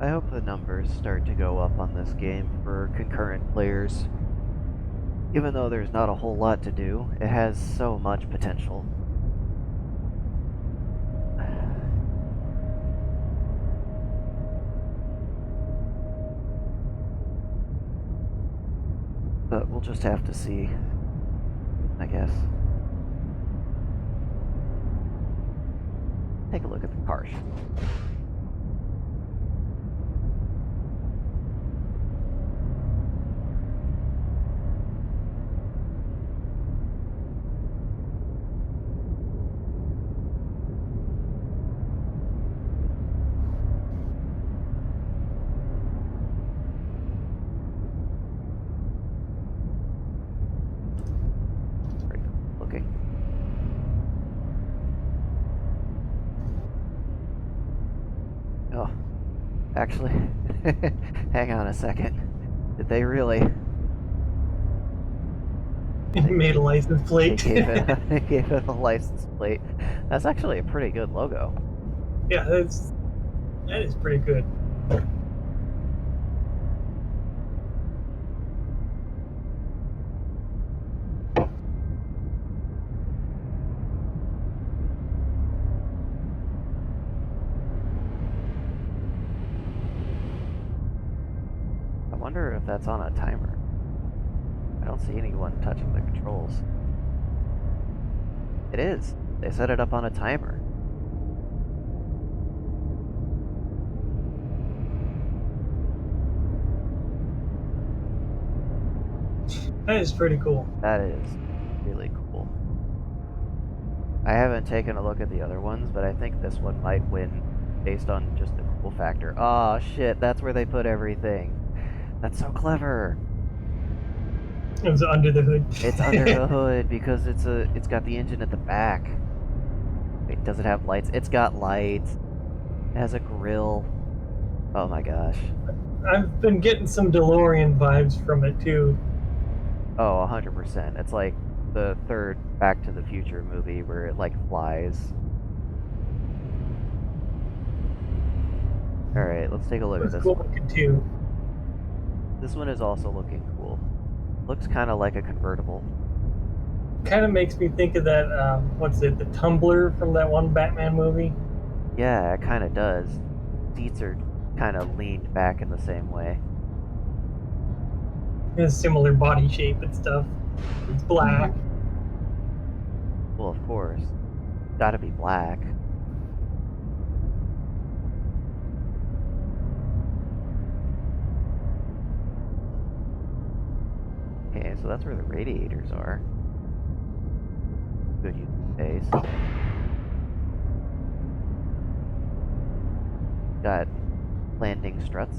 I hope the numbers start to go up on this game for concurrent players. Even though there's not a whole lot to do, it has so much potential. But we'll just have to see, I guess. Take a look at the cars. Pretty cool looking. Oh, actually, hang on a second. Did they really? Made a license plate. They gave it a license plate. That's actually a pretty good logo. Yeah, that is pretty good. I wonder if that's on a timer. I don't see anyone touching the controls. It is. They set it up on a timer. That is pretty cool. That is really cool. I haven't taken a look at the other ones, but I think this one might win based on just the cool factor. Oh shit, that's where they put everything. That's so clever. It was under the hood. It's under the hood because it's got the engine at the back. Wait, does it have lights? It's got lights. It has a grill. Oh my gosh. I've been getting some DeLorean vibes from it too. Oh, 100%. It's like the third Back to the Future movie where it like flies. Alright, let's take a look at It's this cool one. looking too. This one is also looking cool. Looks kind of like a convertible. Kind of makes me think of that. What's it? The tumbler from that one Batman movie. Yeah, it kind of does. Seats are kind of leaned back in the same way. It has similar body shape and stuff. It's black. Well, of course. Gotta be black. Okay, so that's where the radiators are. Good use of space. Got landing struts.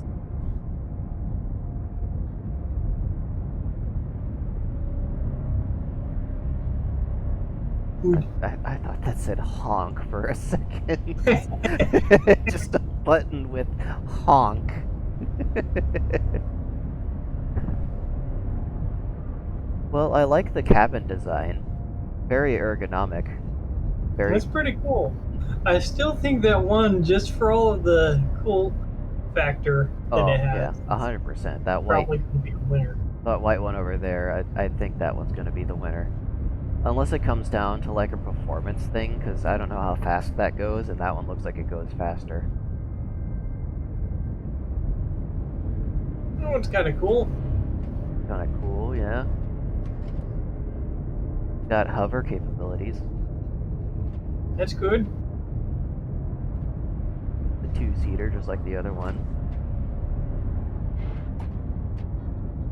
I thought that said honk for a second. Just a button with honk. Well, I like the cabin design. Very ergonomic. Very. That's pretty cool. I still think that one, just for all of the cool factor that it has, yeah, 100%. That probably going to be a winner. white one over there, I think that one's going to be the winner. Unless it comes down to like a performance thing, because I don't know how fast that goes, and that one looks like it goes faster. That one's kind of cool. Kind of cool, yeah. Got hover capabilities. That's good. The two-seater, just like the other one.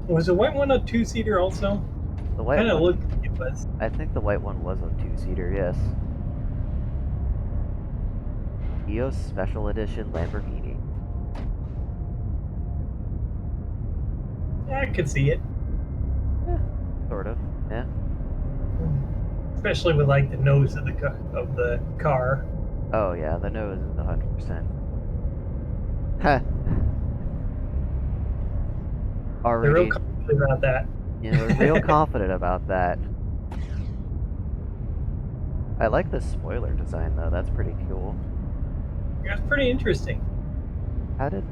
Was the white one a two-seater also? The white Kind of one, looked like it was. I think the white one was a two-seater, yes. EOS Special Edition Lamborghini. Yeah, I could see it. Yeah, sort of, yeah. Especially with like the nose of the car. Oh yeah, the nose is 100%. Ha! They're Already, real confident about that. you know, they're real confident about that. I like the spoiler design though, that's pretty cool. That's pretty interesting. How did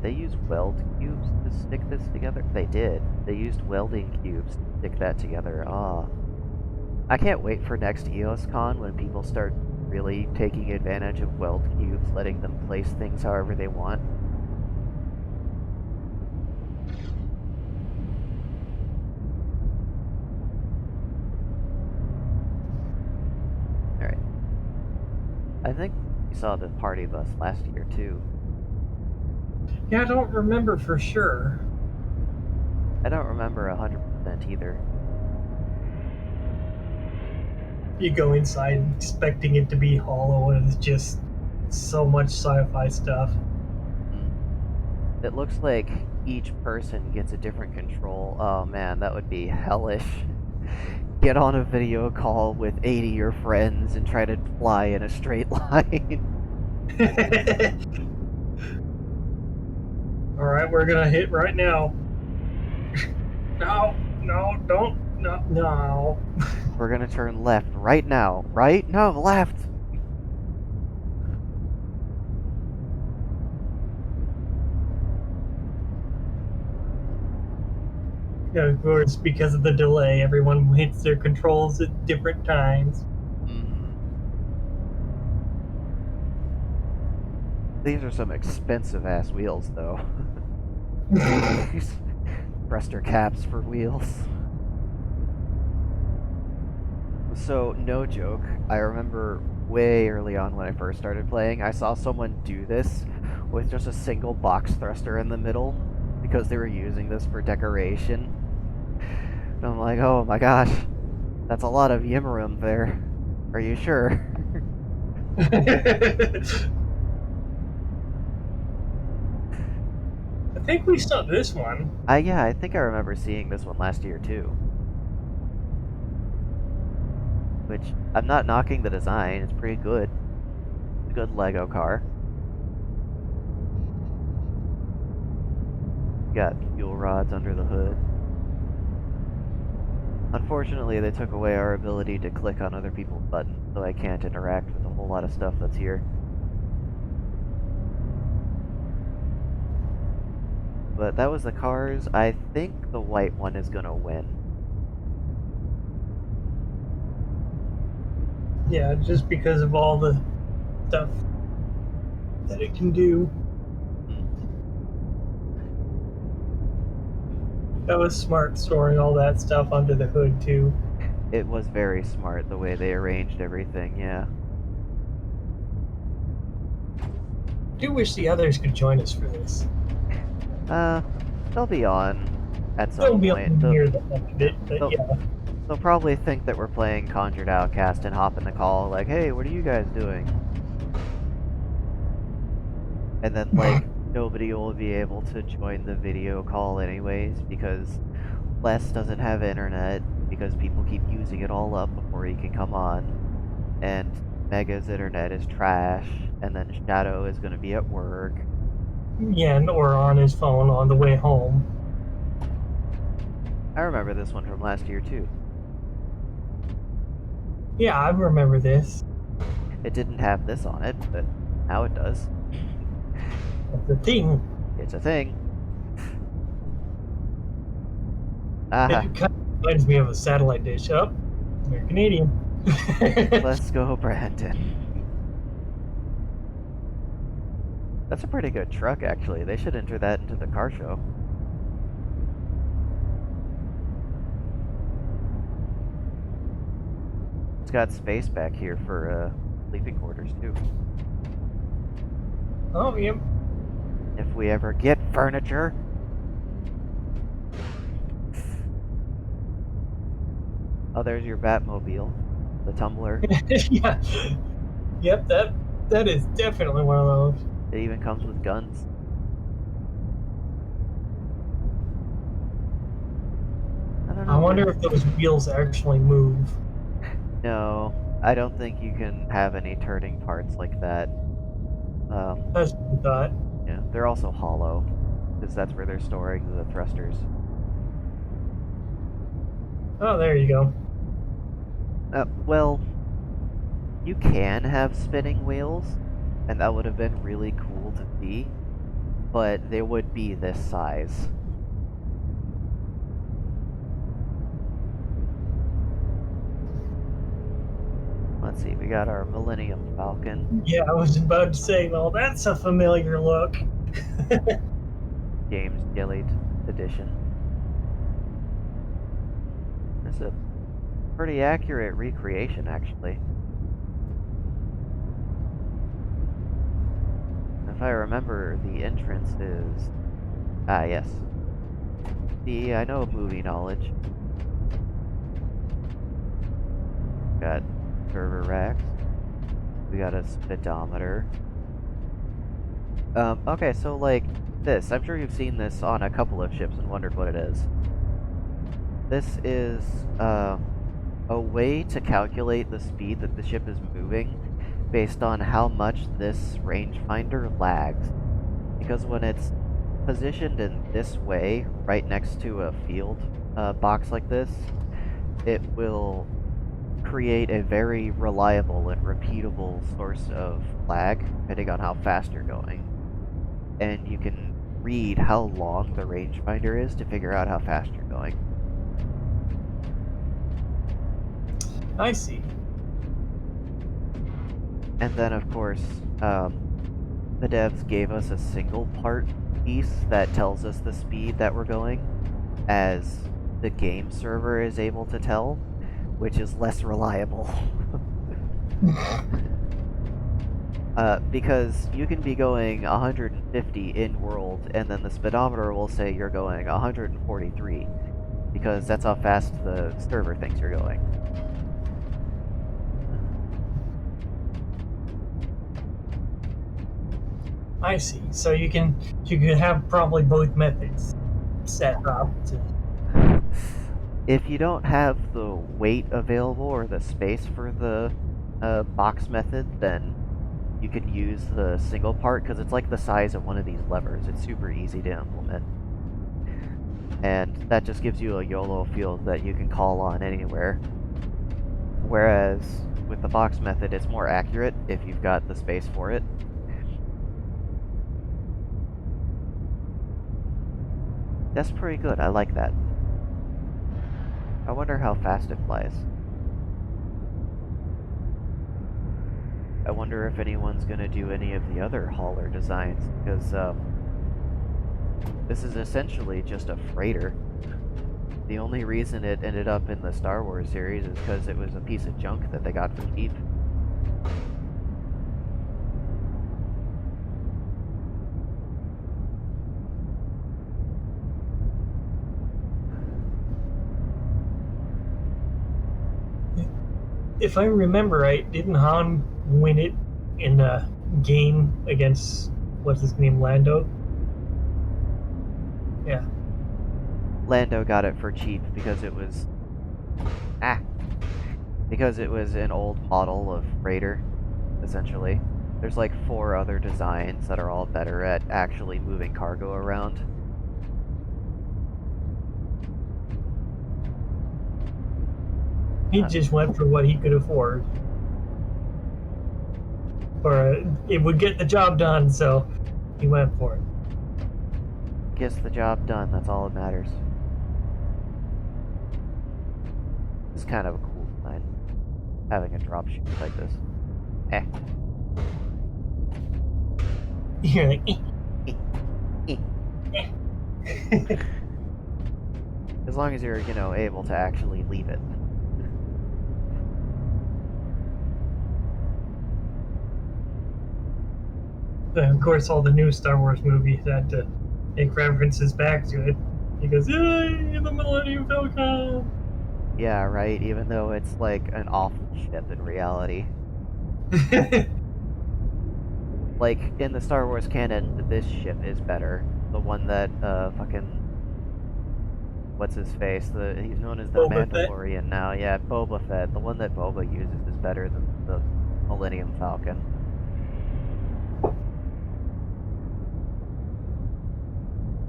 they use weld cubes to stick this together? They did. They used welding cubes to stick that together. Ah. I can't wait for next EOS CON when people start really taking advantage of weld cubes, letting them place things however they want. Alright. I think we saw the party bus last year too. Yeah, I don't remember for sure. I don't remember 100% either. You go inside expecting it to be hollow, and it's just so much sci-fi stuff. It looks like each person gets a different control. Oh man, that would be hellish. Get on a video call with 80 of your friends and try to fly in a straight line. Alright, we're gonna hit right now. No, don't, no. We're gonna turn left right now. Right? No, left! Yeah, of course, because of the delay, everyone hits their controls at different times. These are some expensive ass wheels, though. Thruster caps for wheels. So, no joke, I remember way early on when I first started playing, I saw someone do this with just a single box thruster in the middle because they were using this for decoration. And I'm like, oh my gosh, that's a lot of Yimmerum there. Are you sure? I think we saw this one. Yeah, I think I remember seeing this one last year too. Which, I'm not knocking the design, it's pretty good. It's a good Lego car. Got fuel rods under the hood. Unfortunately, they took away our ability to click on other people's buttons, so I can't interact with a whole lot of stuff that's here. But that was the cars. I think the white one is gonna win. Yeah, just because of all the stuff that it can do. That was smart storing all that stuff under the hood too. It was very smart the way they arranged everything, yeah. I do wish the others could join us for this. They'll be on at some They'll be point. on near the end of it, but yeah. They'll probably think that we're playing Conjured Outcast and hop in the call like, hey, what are you guys doing? And then, like, nobody will be able to join the video call anyways because Les doesn't have internet because people keep using it all up before he can come on. And Mega's internet is trash, and then Shadow is going to be at work. Yeah, or on his phone on the way home. I remember this one from last year too. Yeah, I remember this. It didn't have this on it, but now it does. That's the thing. It's a thing. Aha. It kind of reminds me of a satellite dish. Up, they're Canadian. Let's go, Brandon. That's a pretty good truck, actually. They should enter that into the car show. It's got space back here for sleeping quarters, too. Oh, yep. If we ever get furniture. Oh, there's your Batmobile. The tumbler. Yeah. Yep, that is definitely one of those. It even comes with guns. I don't know. I wonder if those wheels actually move. No, I don't think you can have any turning parts like that. That's what I thought. Yeah, they're also hollow, because that's where they're storing the thrusters. Oh, there you go. Well, you can have spinning wheels, and that would have been really cool to see, but they would be this size. Let's see, we got our Millennium Falcon. Yeah, I was about to say, well, that's a familiar look. James Gillett edition. It's a pretty accurate recreation, actually. If I remember, the entrance is... Ah, yes. See, I know movie knowledge. Got server racks. We got a speedometer. Okay, so like this. I'm sure you've seen this on a couple of ships and wondered what it is. This is a way to calculate the speed that the ship is moving based on how much this rangefinder lags. Because when it's positioned in this way, right next to a field box like this, it will create a very reliable and repeatable source of lag, depending on how fast you're going. And you can read how long the rangefinder is to figure out how fast you're going. I see. And then, of course, the devs gave us a single part piece that tells us the speed that we're going, as the game server is able to tell, which is less reliable. Because you can be going 150 in-world, and then the speedometer will say you're going 143, because that's how fast the server thinks you're going. I see. So you could have probably both methods set up to. If you don't have the weight available or the space for the box method, then you can use the single part, because it's like the size of one of these levers. It's super easy to implement. And that just gives you a YOLO field that you can call on anywhere. Whereas with the box method, it's more accurate if you've got the space for it. That's pretty good. I like that. I wonder how fast it flies. I wonder if anyone's going to do any of the other hauler designs, because this is essentially just a freighter. The only reason it ended up in the Star Wars series is because it was a piece of junk that they got for cheap. If I remember right, didn't Han win it in a game against what's his name, Lando? Yeah. Lando got it for cheap because it was because it was an old model of freighter, essentially. There's like 4 other designs that are all better at actually moving cargo around. He just went for what he could afford. Or it would get the job done, so he went for it. Gets the job done, that's all that matters. It's kind of a cool design, having a dropship like this. You're like, As long as you're, able to actually leave it. Of course, all the new Star Wars movies had to make references back to it. He goes, "Yay, the Millennium Falcon!" Yeah, right, even though it's like an awful ship in reality. Like, in the Star Wars canon, this ship is better. The one that, what's his face? He's known as the Boba Mandalorian Fett. now. Yeah, Boba Fett. The one that Boba uses is better than the Millennium Falcon.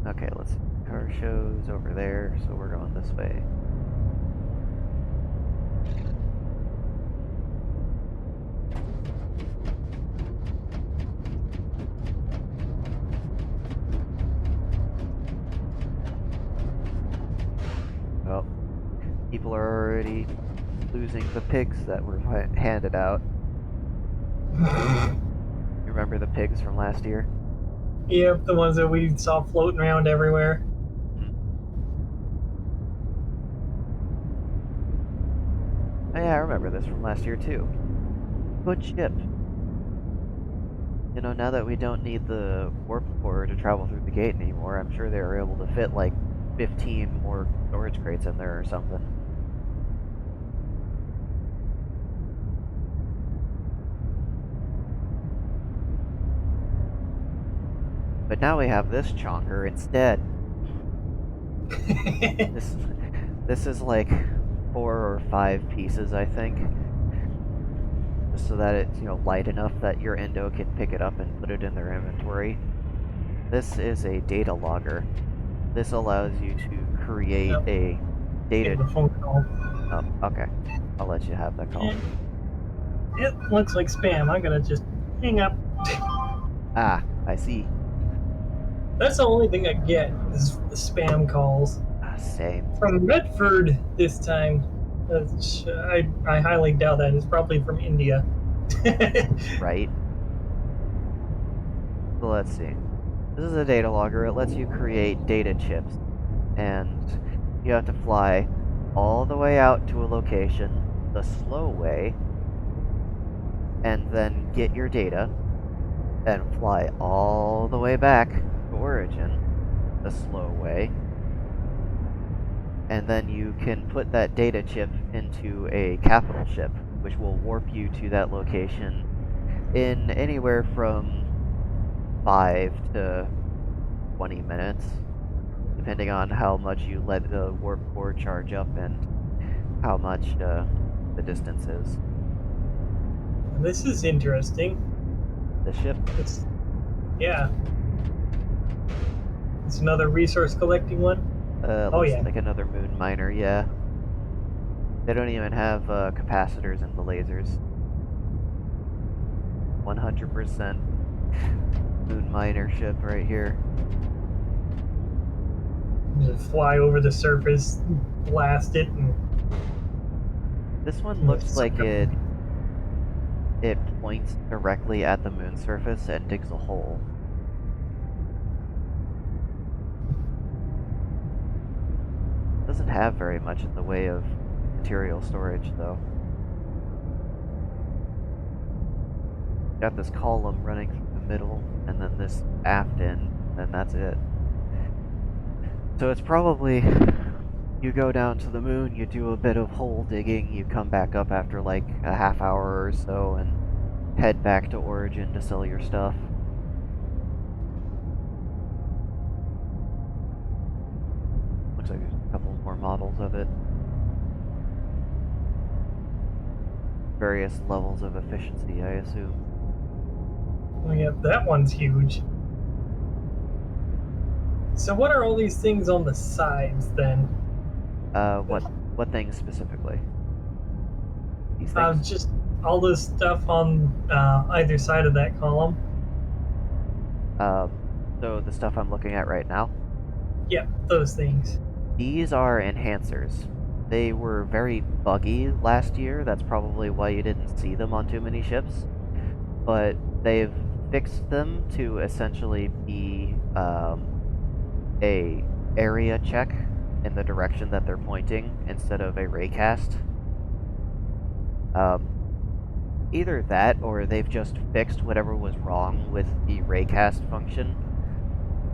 Okay, let's see. Car shows over there, so we're going this way. Well, people are already losing the pigs that were handed out. You remember the pigs from last year? Yep, the ones that we saw floating around everywhere. Oh yeah, I remember this from last year too. Good ship. Now that we don't need the warp core to travel through the gate anymore, I'm sure they were able to fit like 15 more storage crates in there or something. But now we have this chonker instead. This is like 4 or 5 pieces, I think. Just so that it's, light enough that your endo can pick it up and put it in their inventory. This is a data logger. This allows you to create a data... The phone call. Oh, okay. I'll let you have that call. It looks like spam. I'm gonna just hang up. Ah, I see. That's the only thing I get is the spam calls. Same. From Medford this time. I highly doubt that. It's probably from India. Right. So let's see. This is a data logger. It lets you create data chips. And you have to fly all the way out to a location the slow way, and then get your data, then fly all the way back to origin, the slow way, and then you can put that data chip into a capital ship, which will warp you to that location in anywhere from 5 to 20 minutes, depending on how much you let the warp core charge up and how much the distance is. This is interesting. The ship, Yeah. It's another resource collecting one. Oh looks yeah. like another moon miner, yeah. They don't even have capacitors in the lasers. 100% moon miner ship right here. Just fly over the surface, blast it, and This one looks suck like up the- it points directly at the moon surface and digs a hole. Doesn't have very much in the way of material storage, though. Got this column running through the middle, and then this aft end, and that's it. So it's probably, you go down to the moon, you do a bit of hole digging, you come back up after like a half hour or so, and head back to Origin to sell your stuff. Looks like there's a couple more models of it. Various levels of efficiency, I assume. Oh yeah, that one's huge. So what are all these things on the sides then? What things specifically? These things? Just all this stuff on either side of that column. So the stuff I'm looking at right now, Yep, those things. these are enhancers. They were very buggy last year, that's probably why you didn't see them on too many ships. But they've fixed them to essentially be a area check in the direction that they're pointing instead of a raycast. Either that, or they've just fixed whatever was wrong with the raycast function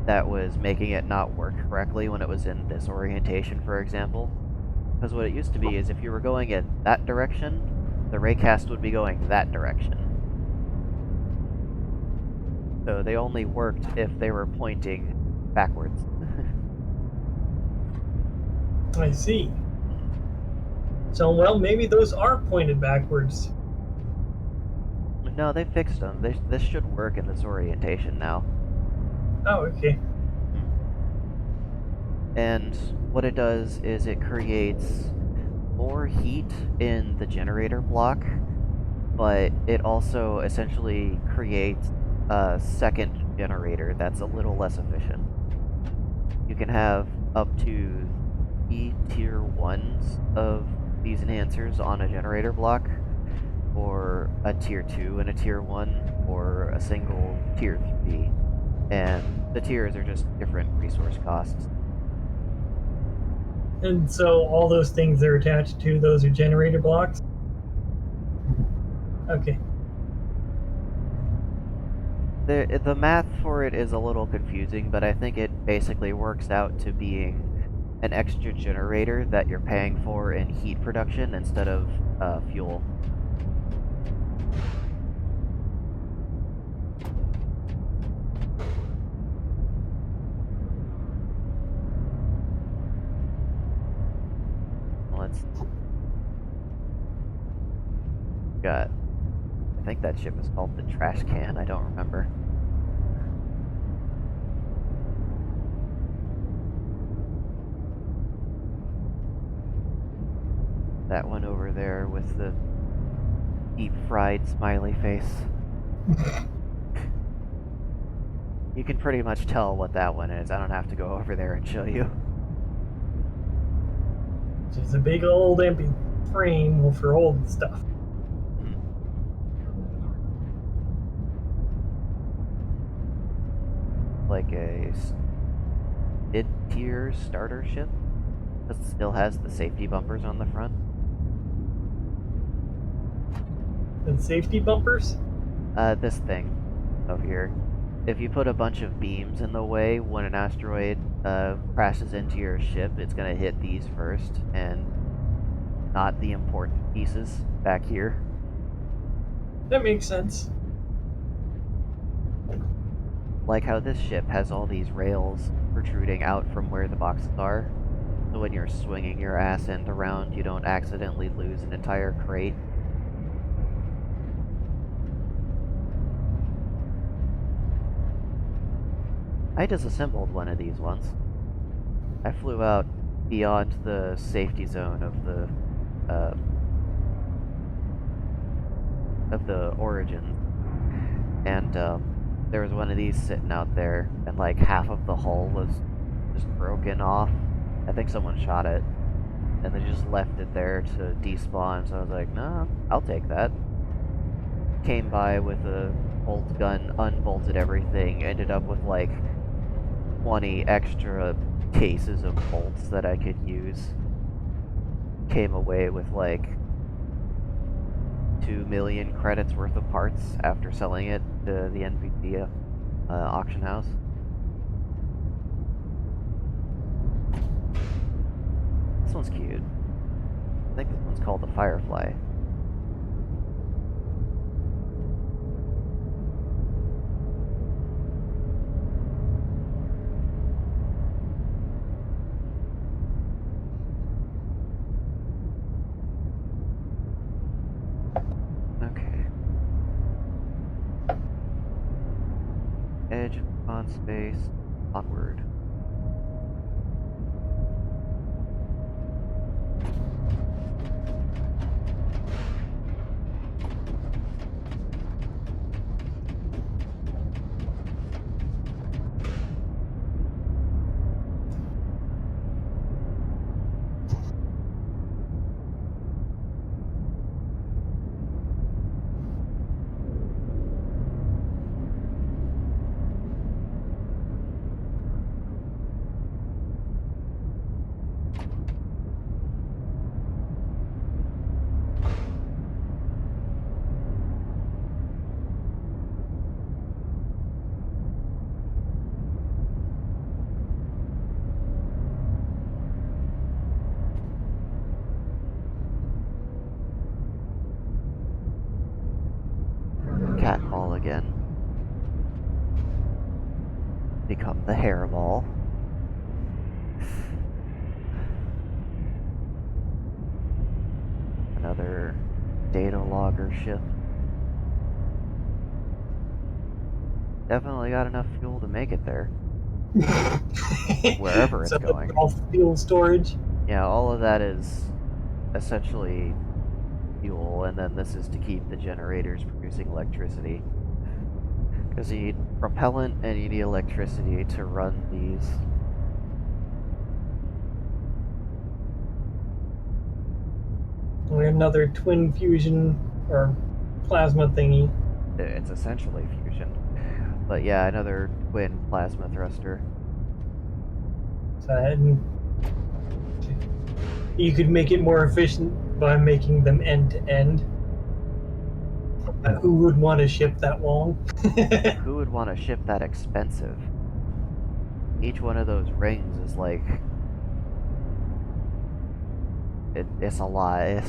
that was making it not work correctly when it was in this orientation, for example. Because what it used to be is if you were going in that direction, the raycast would be going that direction. So they only worked if they were pointing backwards. I see. So well, maybe those are pointed backwards. No, they fixed them. This should work in this orientation now. Oh, okay. And what it does is it creates more heat in the generator block, but it also essentially creates a second generator that's a little less efficient. You can have up to tier 1s of these enhancers on a generator block, or a tier 2 and a tier 1, or a single tier 3. And the tiers are just different resource costs. And so all those things they're attached to, those are generator blocks? Okay. The math for it is a little confusing, but I think it basically works out to being an extra generator that you're paying for in heat production instead of fuel. Let's got. I think that ship is called the Trash Can. I don't remember. That one over there with the deep fried smiley face. You can pretty much tell what that one is. I don't have to go over there and show you. Just a big old empty frame for old stuff. Like a mid-tier starter ship. It still has the safety bumpers on the front. And safety bumpers? This thing. of here. If you put a bunch of beams in the way when an asteroid crashes into your ship, it's gonna hit these first, and not the important pieces back here. That makes sense. Like how this ship has all these rails protruding out from where the boxes are, so when you're swinging your ass end around, you don't accidentally lose an entire crate. I disassembled one of these once. I flew out beyond the safety zone of the origin, and there was one of these sitting out there, and like half of the hull was just broken off. I think someone shot it, and they just left it there to despawn. So I was like, no, I'll take that. Came by with a bolt gun, unbolted everything, ended up with like 20 extra cases of bolts that I could use. Came away with like 2 million credits worth of parts after selling it to the NPC auction house. This one's cute. I think this one's called the Firefly. Okay. Edge on space, onward. Cat ball again. Become the hairball. Another data logger ship. Definitely got enough fuel to make it there. Wherever it's going. All fuel storage. Yeah, all of that is essentially fuel, and then this is to keep the generators producing electricity. Because you need propellant and you need electricity to run these. Or another twin fusion or plasma thingy. It's essentially fusion. But yeah, another twin plasma thruster. So you could make it more efficient by making them end to end. Who would want to ship that long? Who would want a ship that expensive? Each one of those rings is like... It's a lot.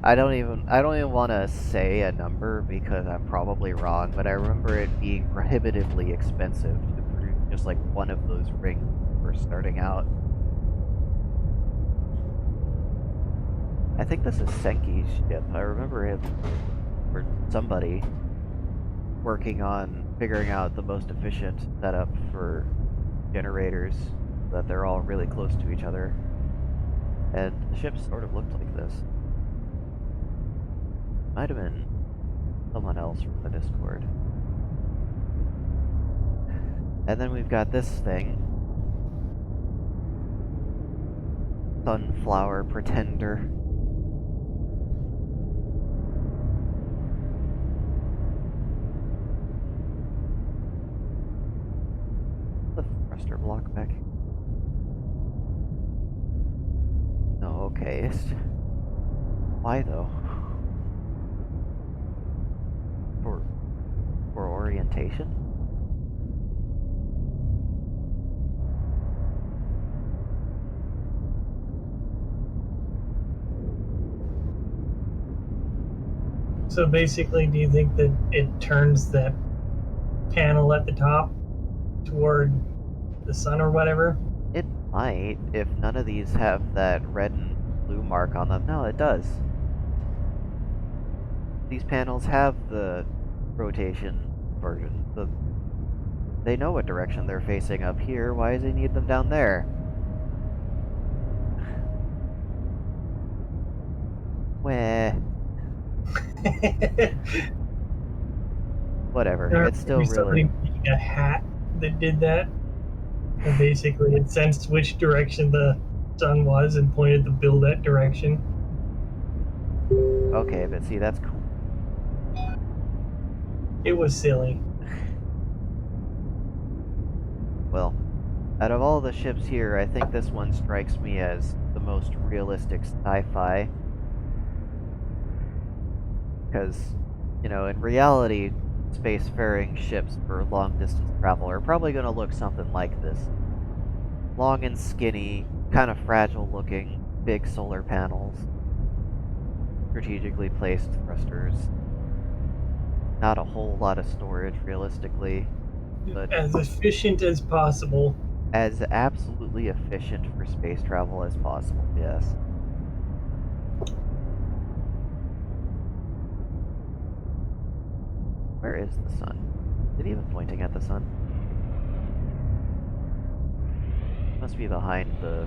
I don't even want to say a number because I'm probably wrong, but I remember it being prohibitively expensive to produce just like one of those rings for starting out. I think this is Senki's ship. I remember him, or somebody, working on figuring out the most efficient setup for generators so that they're all really close to each other. And the ship sort of looked like this. Might have been someone else from the Discord. And then we've got this thing. Sunflower Pretender. The thruster block back. No, okay. Why though? For orientation? So basically, do you think that it turns that panel at the top toward the sun or whatever? It might, if none of these have that red and blue mark on them. No, it does. These panels have the rotation version. They know what direction they're facing up here. Why does he need them down there? Weh. Whatever. There It's still maybe somebody really... making a hat that did that, and basically it sensed which direction the sun was and pointed the bill that direction. Okay, but see, that's cool. It was silly. Well, out of all the ships here, I think this one strikes me as the most realistic sci-fi. Because, you know, in reality, spacefaring ships for long-distance travel are probably going to look something like this. Long and skinny, kind of fragile-looking, big solar panels, strategically placed thrusters. Not a whole lot of storage, realistically, but As efficient as possible. as absolutely efficient for space travel as possible, yes. Where is the sun? Is it even pointing at the sun? Must be behind the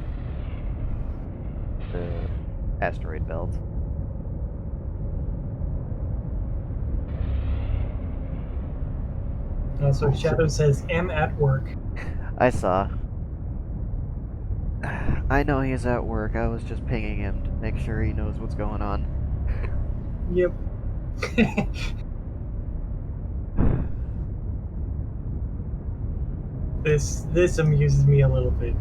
asteroid belt. Also, Shadow says, "Am at work." I saw. I know he's at work. I was just pinging him to make sure he knows what's going on. Yep. This amuses me a little bit.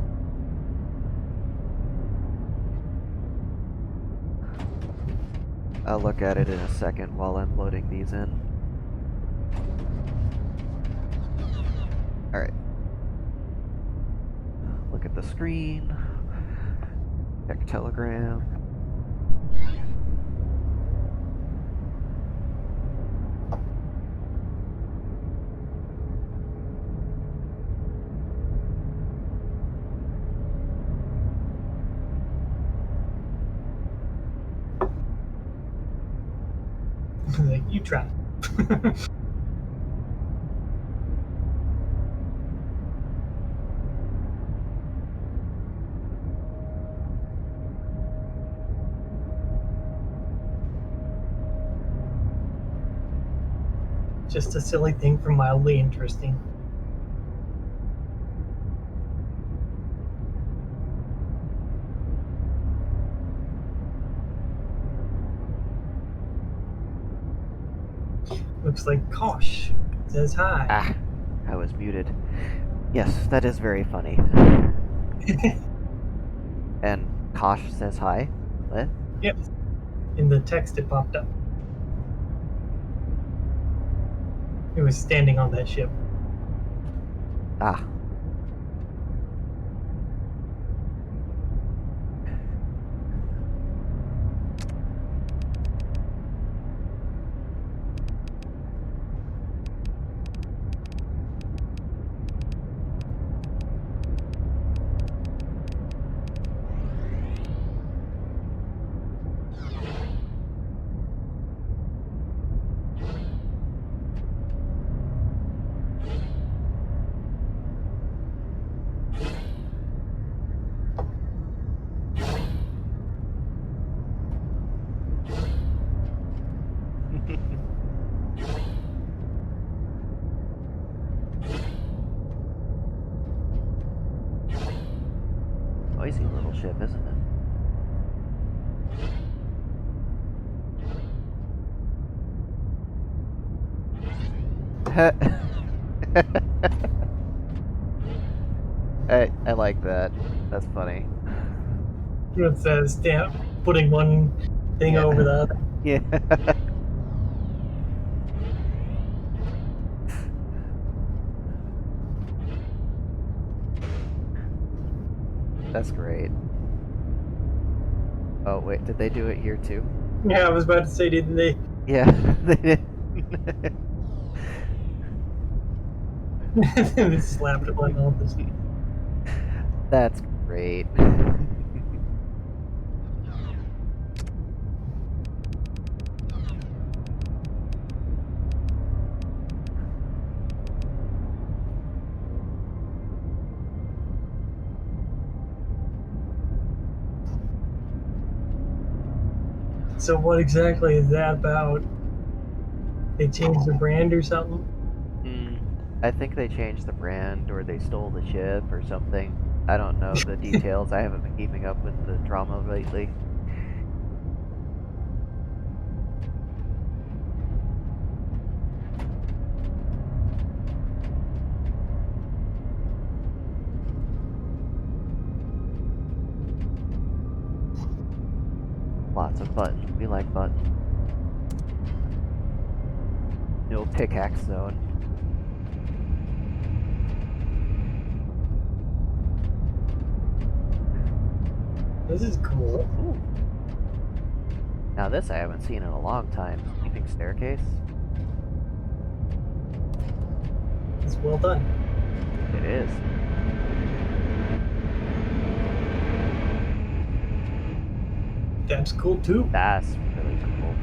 I'll look at it in a second while I'm loading these in. Alright. Look at the screen. Check Telegram. Like, you try. Just a silly thing for mildly interesting. Looks like Kosh says hi. Ah, I was muted. Yes, that is very funny. And Kosh says hi? What? Yep. In the text it popped up. It was standing on that ship. Ah. Noisy little ship, isn't it? I like that. That's funny. It says stamp putting one thing Yeah. over the other. Yeah. That's great. Oh, wait, did they do it here too? Yeah, I was about to say, didn't they? Yeah, they did. They slapped it like all this. That's great. So what exactly is that about? They changed the brand or something? I think they changed the brand or they stole the chip or something. I don't know the details. I haven't been keeping up with the drama lately. Lots of buttons. We like buttons. No pickaxe zone. This is cool. Ooh. Now this I haven't seen in a long time. Sleeping staircase? It's well done. It is. That's cool too. That's really cool.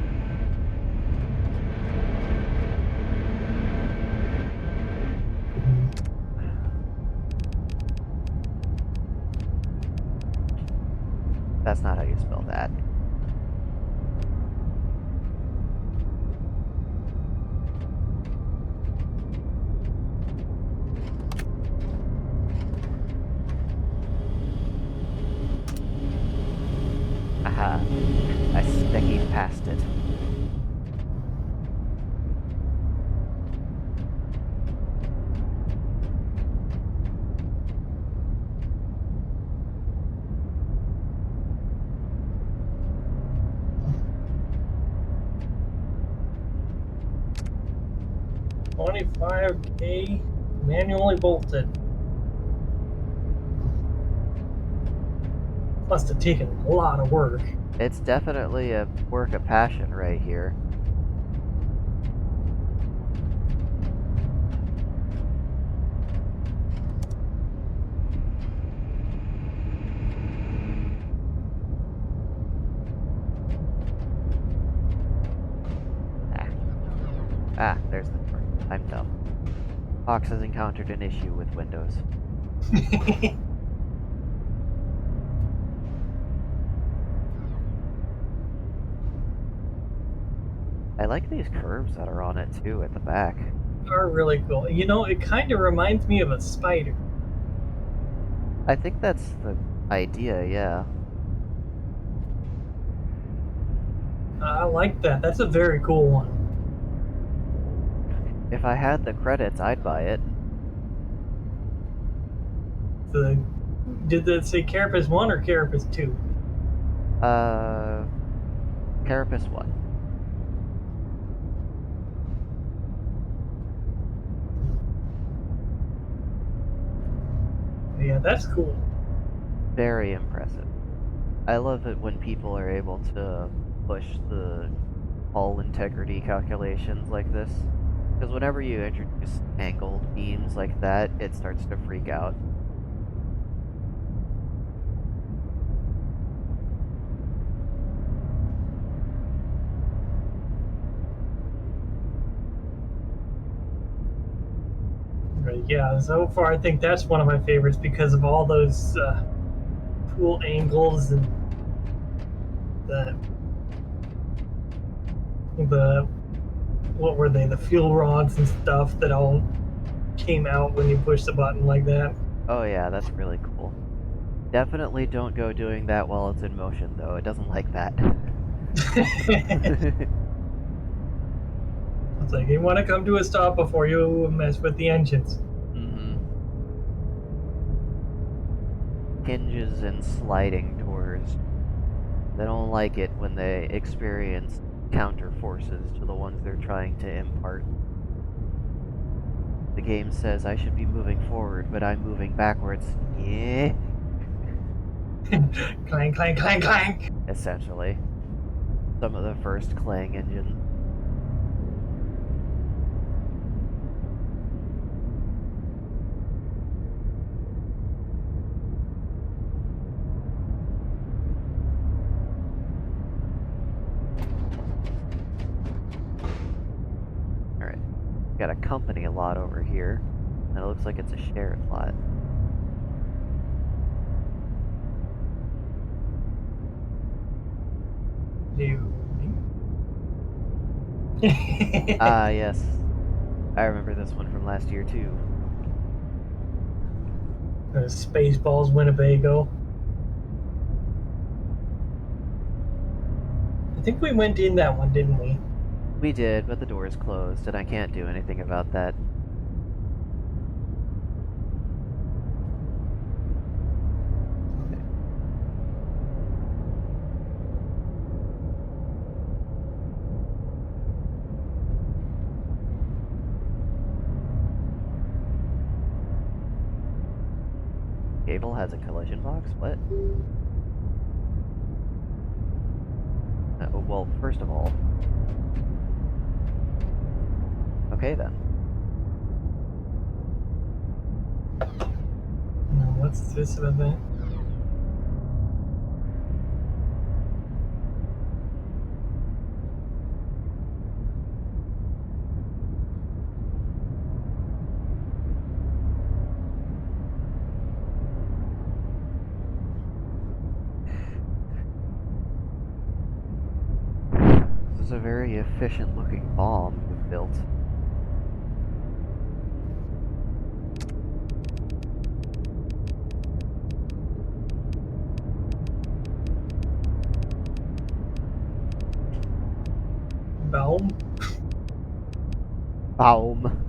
That's not how you spell that. Aha. I speckied past it. $25K manually bolted. Must have taken a lot of work. It's definitely a work of passion right here. Ah, there's the door. I'm dumb. Fox has encountered an issue with Windows. I like these curves that are on it too at the back. Are really cool. You know, it kind of reminds me of a spider. I think that's the idea, yeah. I like that. That's a very cool one. If I had the credits, I'd buy it. Did that say Carapace 1 or Carapace 2? Carapace 1. Yeah, that's cool. Very impressive. I love it when people are able to push the hull integrity calculations like this. Because whenever you introduce angled beams like that, it starts to freak out. Right, yeah, so far I think that's one of my favorites because of all those cool angles and the what were they, the fuel rods and stuff that all came out when you push the button like that. Oh yeah, that's really cool. Definitely don't go doing that while it's in motion, though. It doesn't like that. It's like you want to come to a stop before you mess with the engines. Mm-hmm. Hinges and sliding doors. They don't like it when they experience counter forces to the ones they're trying to impart. The game says I should be moving forward, but I'm moving backwards. Yeah. Clang, clang, clang, clang. essentially. Some of the first Clang engine. Alright. Got a company lot over here. And it looks like it's a shared lot. Ah, yes. I remember this one from last year, too. Spaceballs, Winnebago. I think we went in that one, didn't we? We did, but the door is closed, and I can't do anything about that. Gable has a collision box? What? Well, first of all... Okay, then. What's this event? This is a very efficient-looking bomb you've built. Baum? Baum.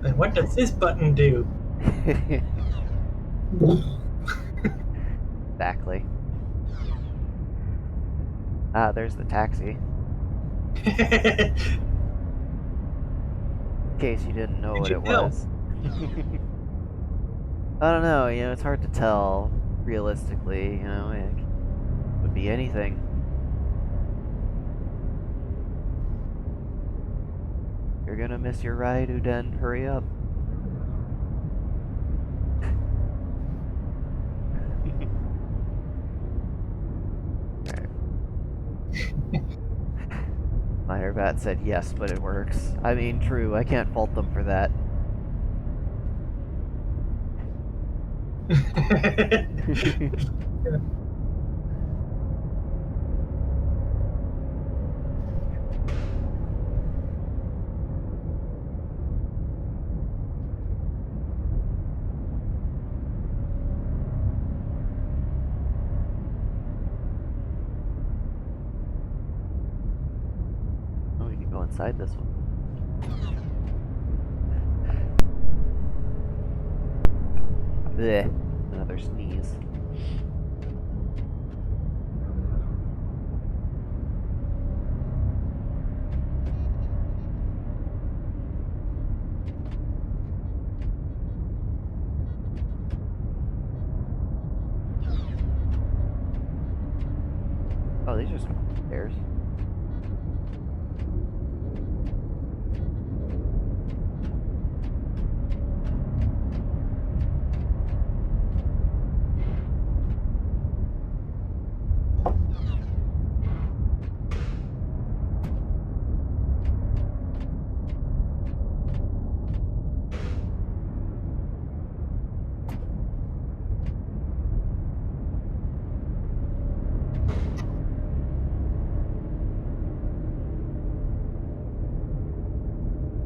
And what does this button do? Exactly. Ah, there's the taxi. In case you didn't know what Did it you know? was. I don't know, it's hard to tell, realistically, it could be anything. You're gonna miss your ride, Uden, hurry up. Firebat said yes, but it works. I mean, true, I can't fault them for that. Oh, we can go inside this one. Blech. Another sneeze. Oh, these are some stairs.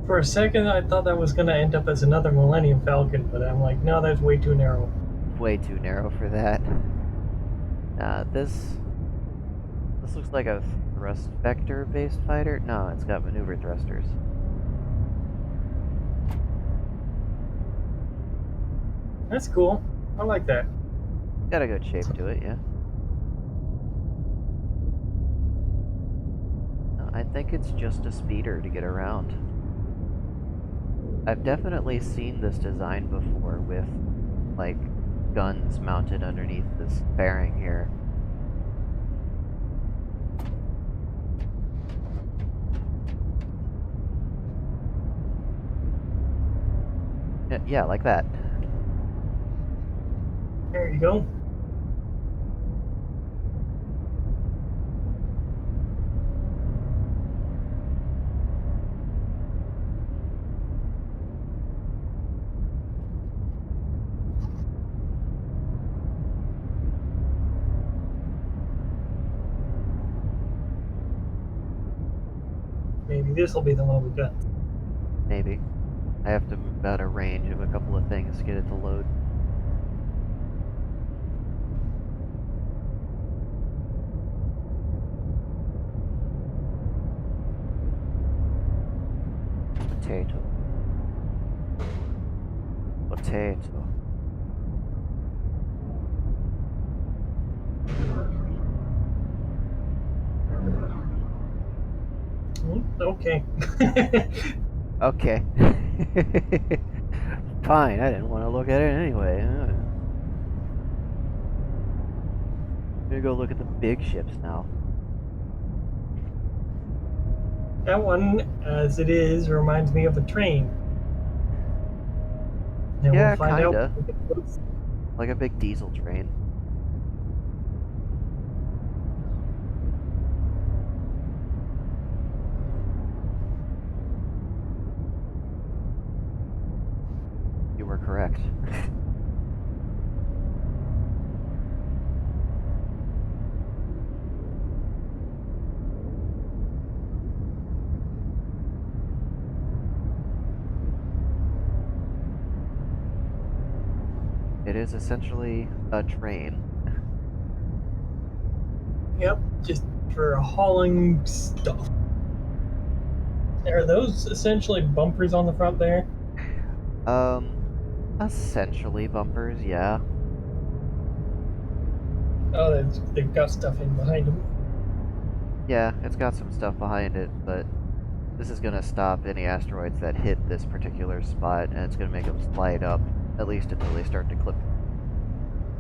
For a second, I thought that was going to end up as another Millennium Falcon, but I'm like, no, that's way too narrow. Way too narrow for that. This looks like a thrust vector based fighter. No, it's got maneuver thrusters. That's cool. I like that. Got a good shape to it, yeah. No, I think it's just a speeder to get around. I've definitely seen this design before with, like, guns mounted underneath this fairing here. Yeah, like that. There you go. Maybe this will be the one we got. Maybe. I have to move out of range of a couple of things to get it to load. Potato. Potato. Okay. Okay. Fine, I didn't want to look at it anyway. Gonna go look at the big ships now. That one, as it is, reminds me of a train. And we'll Yeah, find out. kinda. Like a big diesel train. You were correct. It is essentially a train. Yep, just for hauling stuff. Are those essentially bumpers on the front there? Essentially bumpers, yeah. Oh, they've got stuff in behind them. Yeah, it's got some stuff behind it, but this is gonna stop any asteroids that hit this particular spot, and it's gonna make them slide up, at least until they start to clip.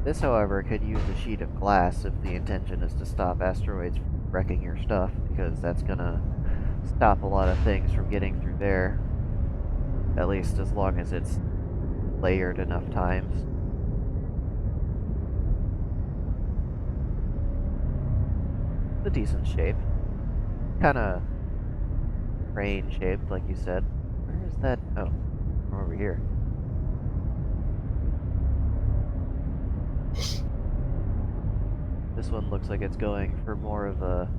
This, however, could use a sheet of glass if the intention is to stop asteroids from wrecking your stuff, because that's gonna stop a lot of things from getting through there, at least as long as it's layered enough times. It's a decent shape. Kinda crane shaped, like you said. Where is that? Oh, from over here. This one looks like it's going for more of a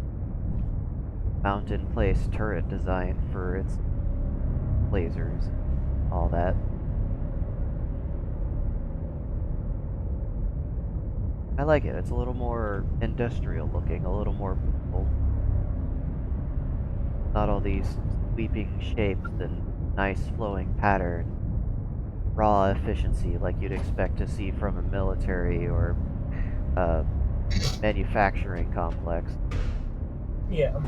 mountain place turret design for its lasers and all that. I like it. It's a little more industrial looking, a little more brutal. Not all these sweeping shapes and nice flowing pattern. Raw efficiency like you'd expect to see from a military or a manufacturing complex. Yeah.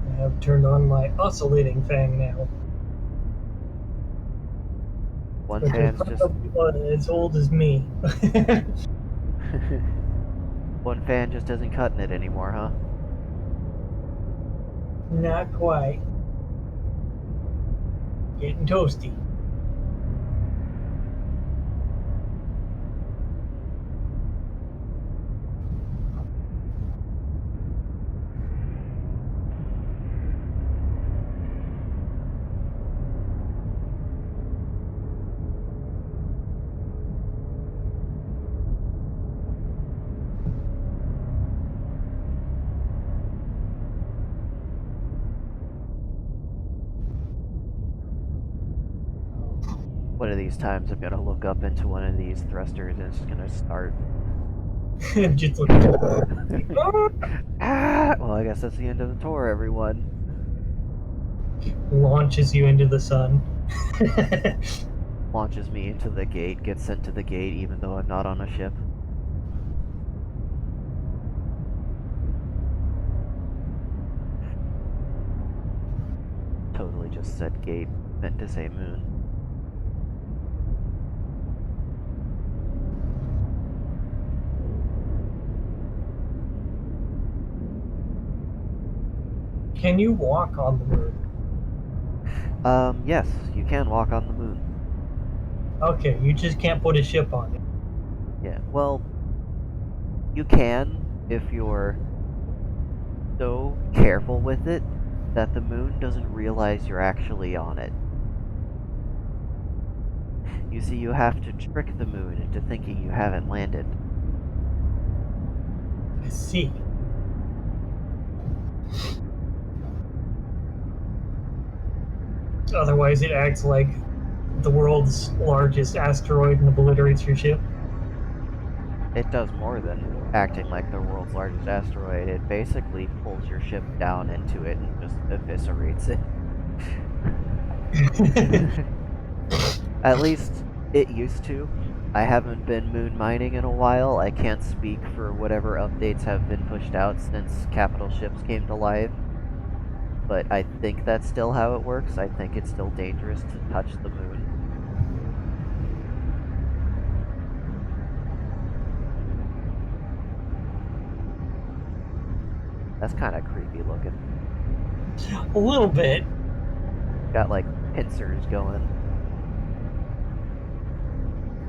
I have turned on my oscillating fan now. One Which is fan's just as old as me. one fan just isn't cutting it anymore, huh? Not quite. Getting toasty. One of these times I'm gonna look up into one of these thrusters and it's just gonna start. Just like, Ah! Well, I guess that's the end of the tour, everyone. launches you into the sun. Launches me into the gate, gets sent to the gate even though I'm not on a ship. Totally just said gate, meant to say moon. Can you walk on the moon? Yes, you can walk on the moon. Okay, you just can't put a ship on it. Yeah, well, you can if you're so careful with it that the moon doesn't realize you're actually on it. You see, you have to trick the moon into thinking you haven't landed. I see. Otherwise, it acts like the world's largest asteroid and obliterates your ship. It does more than acting like the world's largest asteroid. It basically pulls your ship down into it and just eviscerates it. At least it used to. I haven't been moon mining in a while. I can't speak for whatever updates have been pushed out since capital ships came to life. But I think that's still how it works. I think it's still dangerous to touch the moon. That's kind of creepy looking. A little bit. Got like pincers going.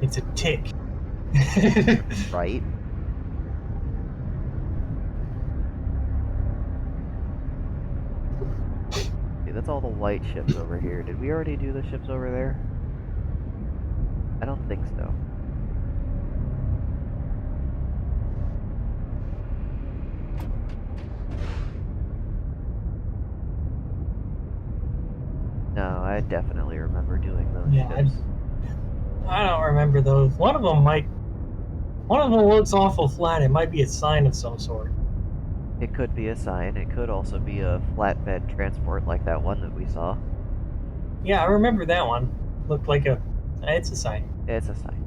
It's a tick. Right? See, that's all the white ships over here. Did we already do the ships over there? I don't think so. No, I definitely remember doing those Yeah, ships. I don't remember those. One of them looks awful flat. It might be a sign of some sort. It could be a sign. It could also be a flatbed transport like that one that we saw. Yeah, I remember that one. Looked like it's a sign. It's a sign.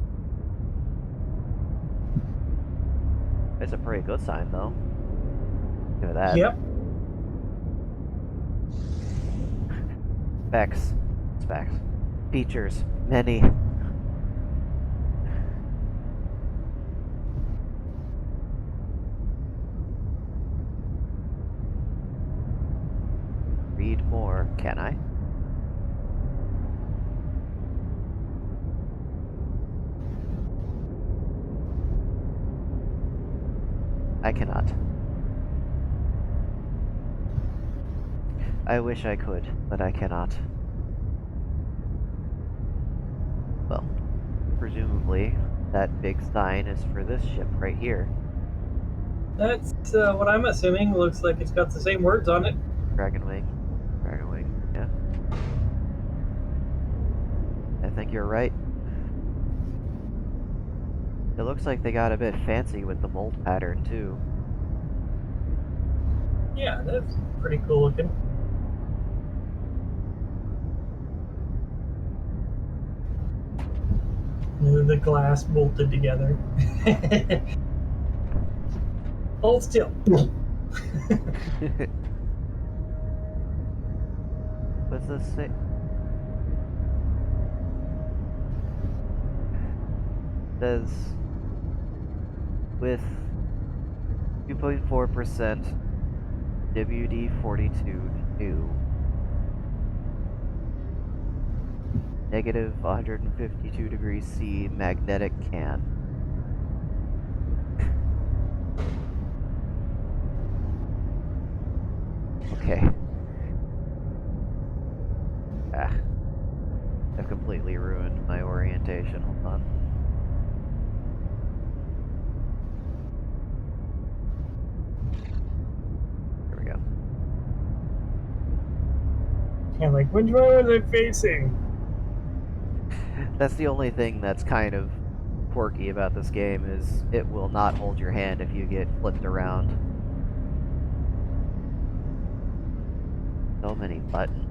It's a pretty good sign, though. Look at that. Yep. Specs. Specs. Features. Many. Read more. Can I? I cannot. I wish I could, but I cannot. Well, presumably, that big sign is for this ship right here. That's what I'm assuming. Looks like it's got the same words on it. Dragonwing. Dragonwing, yeah. I think you're right. It looks like they got a bit fancy with the mold pattern, too. Yeah, that's pretty cool looking. The glass bolted together. Hold still. What's this say? Says with 2.4% WD-42 new. Negative 152 degrees C magnetic can. Okay. Ah. I've completely ruined my orientation. Hold on. There we go. Yeah, like which way are they facing? That's the only thing that's kind of quirky about this game is it will not hold your hand if you get flipped around. So many buttons.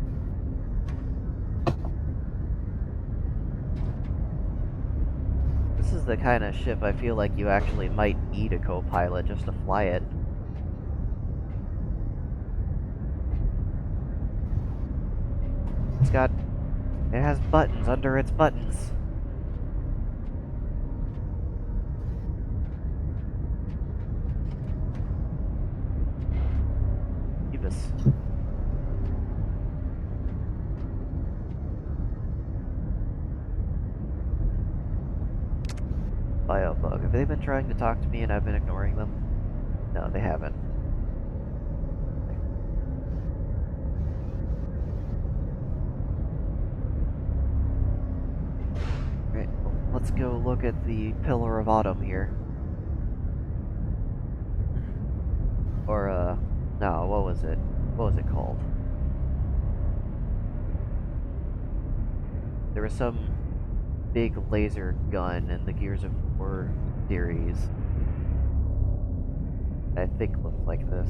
This is the kind of ship I feel like you actually might need a co-pilot just to fly it. It has buttons under its buttons. Jeebus. Biobug. Have they been trying to talk to me and I've been ignoring them? No, they haven't. Right, let's go look at the Pillar of Autumn here. Or, no, what was it? What was it called? There was some big laser gun in the Gears of War series. I think looks like this.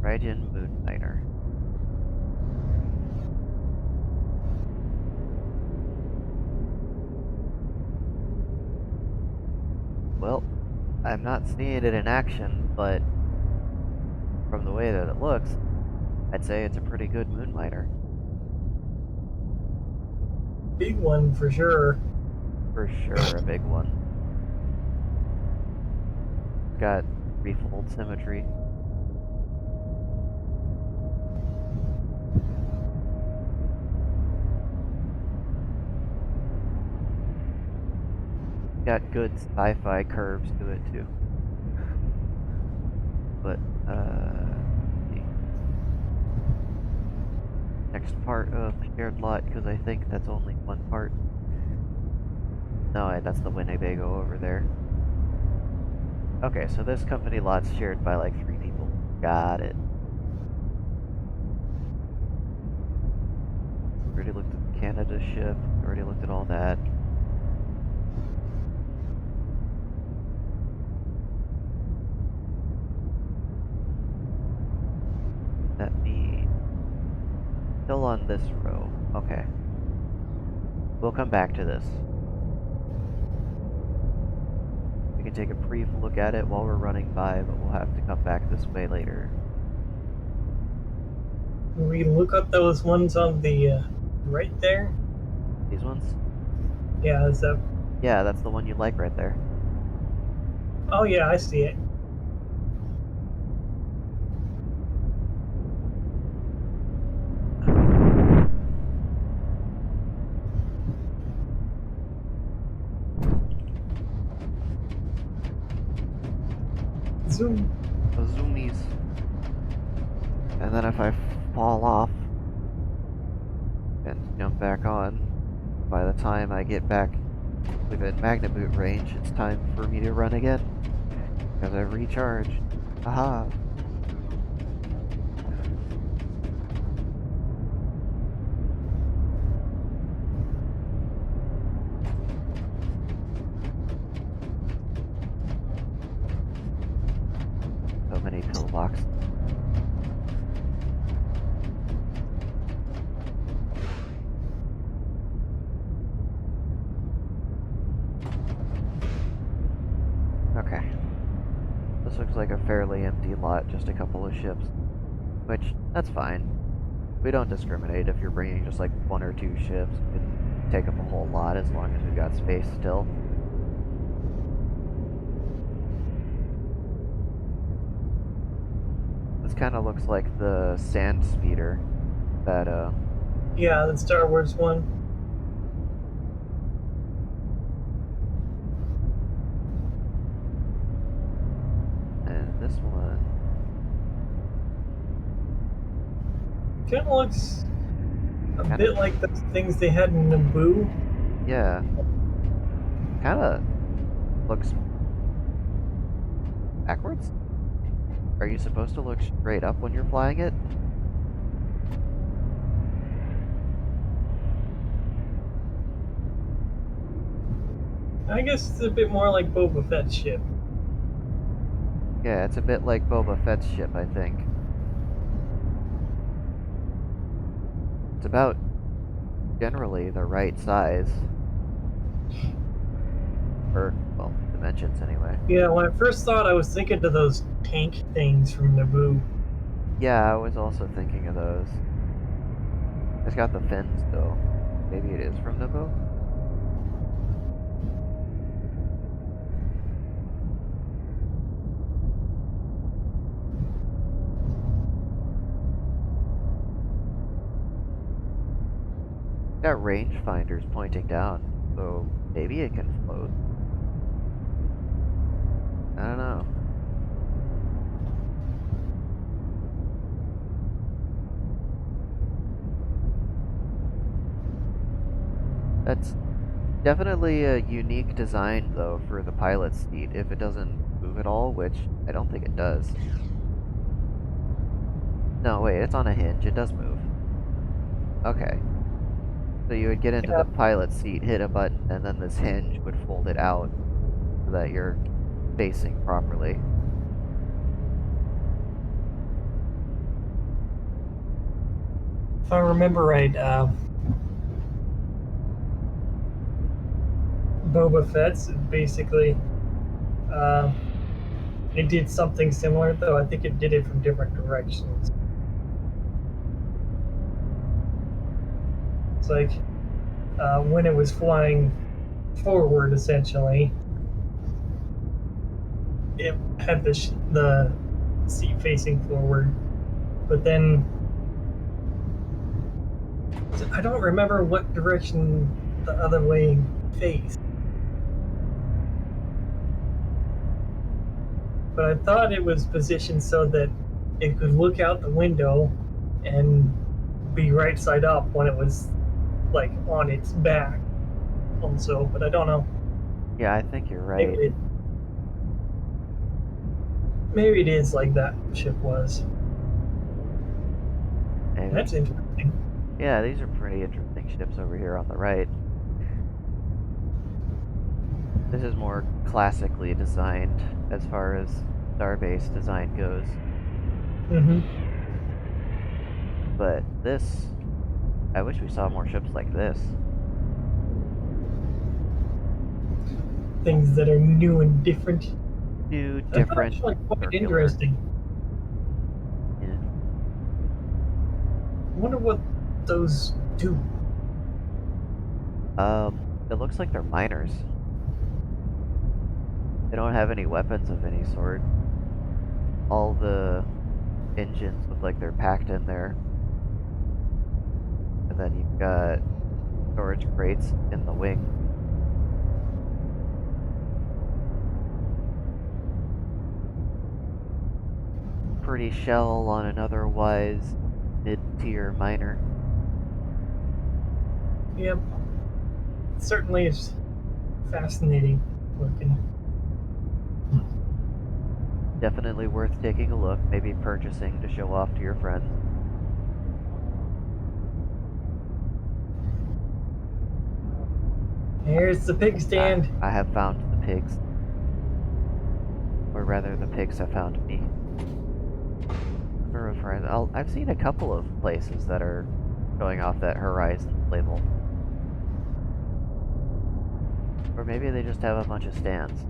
Raijin Moonlighter. Well, I'm not seeing it in action, but from the way that it looks, I'd say it's a pretty good Moonlighter. Big one for sure. For sure, a big one. Got threefold symmetry. Got good sci-fi curves to it too. But the next part of shared lot, because I think that's only one part. No, that's the Winnebago over there. Okay, so this company lot's shared by like 3 people. Got it. Already looked at the Canada ship. Already looked at all that. Let me... Still on this row. Okay. We'll come back to this. We can take a brief look at it while we're running by, but we'll have to come back this way later. We look up those ones on the right there. These ones? Yeah, is that? Yeah, that's the one you like right there. Oh yeah, I see it. Zoom. The zoomies. And then if I fall off and jump back on, by the time I get back within magnet boot range, it's time for me to run again. Because I've recharged. Aha! So many pillboxes. Okay. This looks like a fairly empty lot, just a couple of ships. Which, that's fine. We don't discriminate if you're bringing just like 1 or 2 ships. We can take up a whole lot as long as we've got space still. This kind of looks like the sand speeder that, Yeah, the Star Wars one. Kind of looks a Kind bit of, like those things they had in Naboo. yeah. Kind of looks backwards. Are you supposed to look straight up when you're flying it? I guess it's a bit more like Boba Fett's ship. Yeah, it's a bit like Boba Fett's ship, I think. It's about generally the right size. Or, well, dimensions anyway. Yeah, when I first thought, I was thinking of those tank things from Naboo. Yeah, I was also thinking of those. It's got the fins, though. Maybe it is from Naboo? Got rangefinders pointing down, so maybe it can float. I don't know. That's definitely a unique design, though, for the pilot's seat, if it doesn't move at all, which I don't think it does. No, wait, it's on a hinge. It does move. Okay. So you would get into Yeah, the pilot's seat, hit a button, and then this hinge would fold it out so that you're facing properly. if I remember right, Boba Fett's basically uh, it did something similar, though I think it did it from different directions. It's like when it was flying forward, essentially, it had the seat facing forward, but then I don't remember what direction the other way faced. But I thought it was positioned so that it could look out the window and be right side up when it was like on its back also, but I don't know. Yeah, I think you're Maybe right. it maybe it is like that ship was. Maybe. That's interesting. Yeah, these are pretty interesting ships over here on the right. This is more classically designed as far as Starbase design goes. Hmm. But this, I wish we saw more ships like this. Things that are new and different. New, That's different, actually quite circular. interesting. Yeah. I wonder what those do. It looks like they're miners. They don't have any weapons of any sort. All the engines look like they're packed in there. And then you've got storage crates in the wing. Pretty shell on an otherwise mid-tier miner. Yep, certainly is fascinating looking. Definitely worth taking a look, maybe purchasing to show off to your friends. Here's the pig stand. I have found the pigs. Or rather, the pigs have found me. Number of horizons. I've seen a couple of places that are showing off that horizons label. Or maybe they just have a bunch of stands.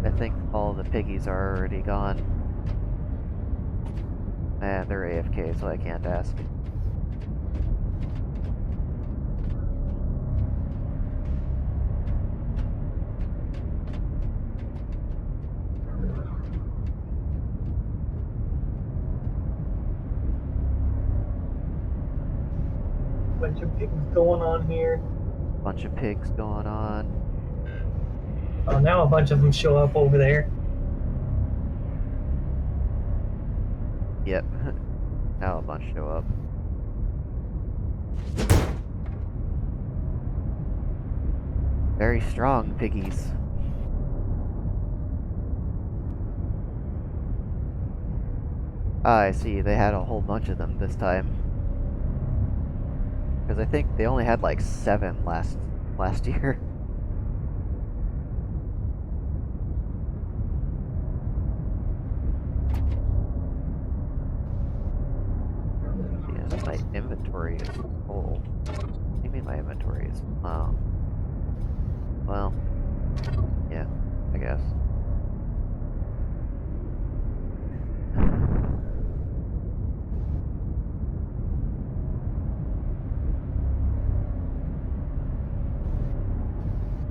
I think all the piggies are already gone. And they're AFK, so I can't ask. bunch of pigs going on here. Bunch of pigs going on. Oh, now a bunch of them show up over there. Yep. Now a bunch show up. Very strong piggies. Ah, I see. They had a whole bunch of them this time. Because I think they only had like 7 last year. Yeah, my inventory is full. What do you mean my inventory is full? Oh. Well, yeah, I guess.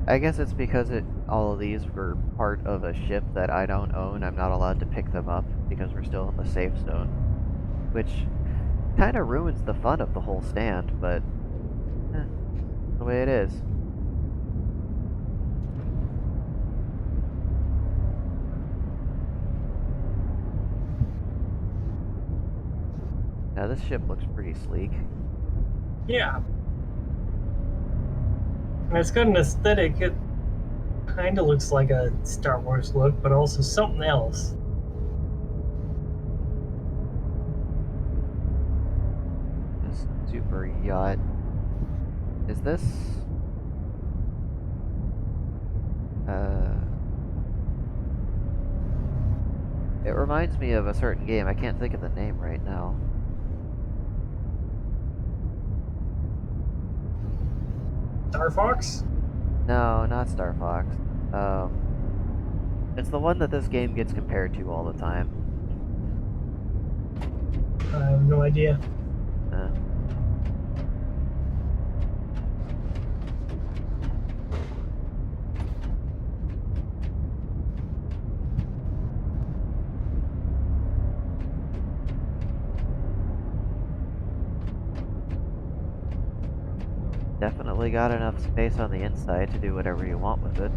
I guess it's because all of these were part of a ship that I don't own. I'm not allowed to pick them up because we're still in the safe zone. Which kind of ruins the fun of the whole stand, but the way it is. Now this ship looks pretty sleek. Yeah. And it's got an aesthetic. It kind of looks like a Star Wars look, but also something else. This super yacht. Is this... It reminds me of a certain game. I can't think of the name right now. Star Fox? No, not Star Fox. It's the one that this game gets compared to all the time. I have no idea. Definitely got enough space on the inside to do whatever you want with it.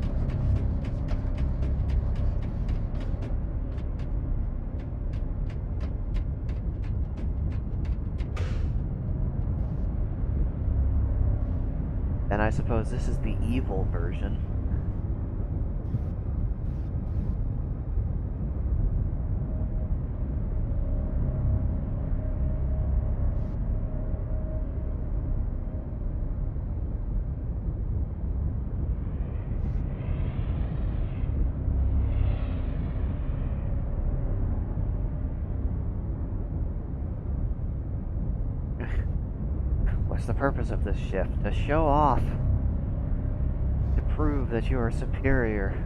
And I suppose this is the evil version. What's the purpose of this ship? To show off. To prove that you are superior.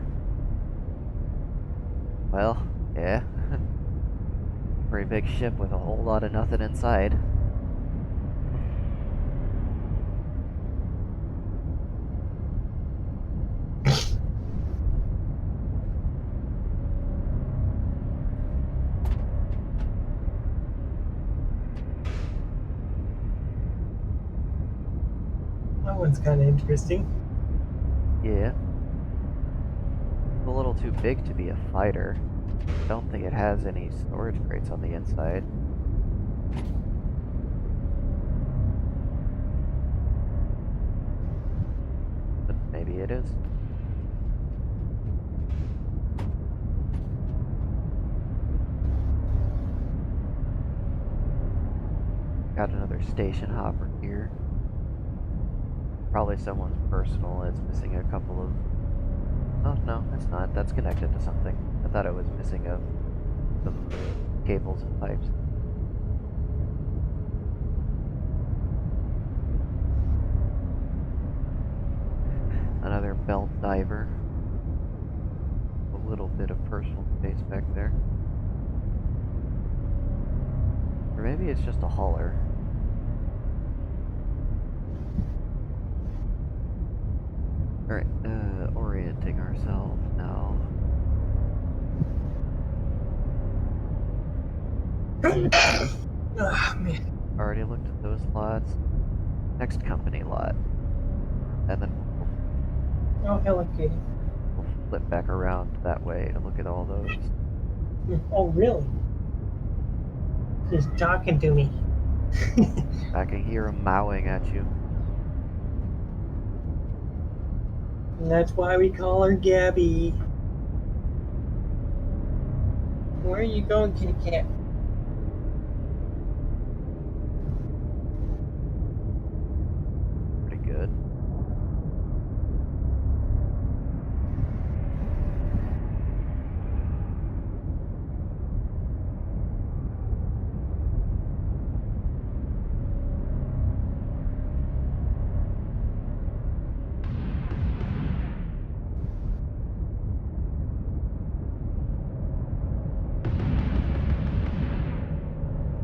Well, yeah. Pretty big ship with a whole lot of nothing inside. That one's kind of interesting. Yeah. A little too big to be a fighter. Don't think it has any storage crates on the inside. But maybe it is. Got another station hopper here. Probably someone's personal. It's missing a couple of... Oh, no, it's not. That's connected to something. I thought it was missing some cables and pipes. Another belt diver. A little bit of personal space back there. Or maybe it's just a hauler. Alright, orienting ourselves now. Ah, man. Already looked at those slots. next company lot. And then Oh, hello, kitty. we'll flip back around that way to look at all those. Oh, really? Just talking to me. I can hear him mowing at you. And that's why we call her Gabby. Where are you going, kitty cat? Pretty good.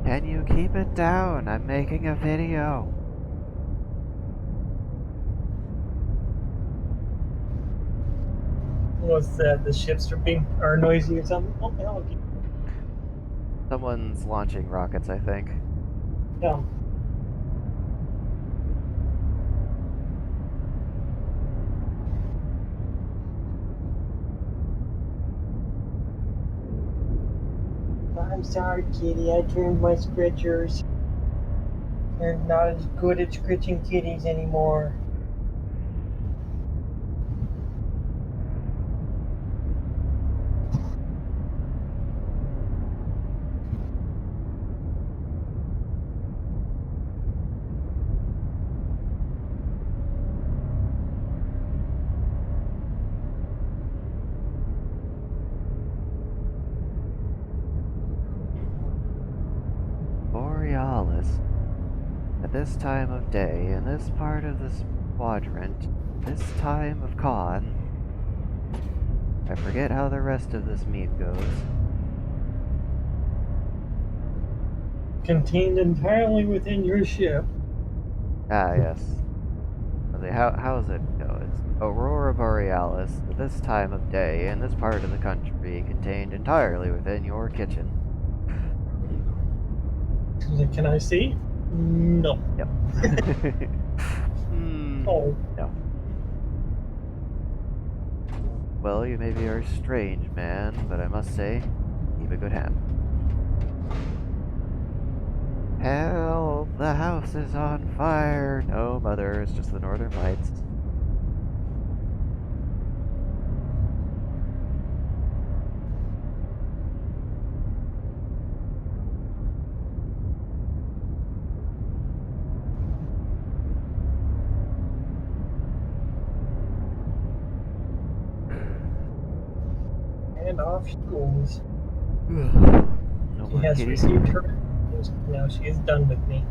Can you keep it down? I'm making a video. What's that? The ships are noisy or something? Oh, hello, kitty. Someone's launching rockets, I think. No. I'm sorry, kitty. I trimmed my scritchers. They're not as good at scritching kitties anymore. Borealis. At this time of day, in this part of this quadrant, this time of con, I forget how the rest of this meme goes. Contained entirely within your ship. Ah, yes. Okay, how's it go? It's Aurora Borealis, at this time of day, in this part of the country, contained entirely within your kitchen. Can I see? No. Yep. Oh. No. Well, you maybe are a strange man, but I must say, keep a good hand. Help! The house is on fire! No, mother, it's just the northern lights. And off she goes. No She more has kitty. received her. Now she is done with me.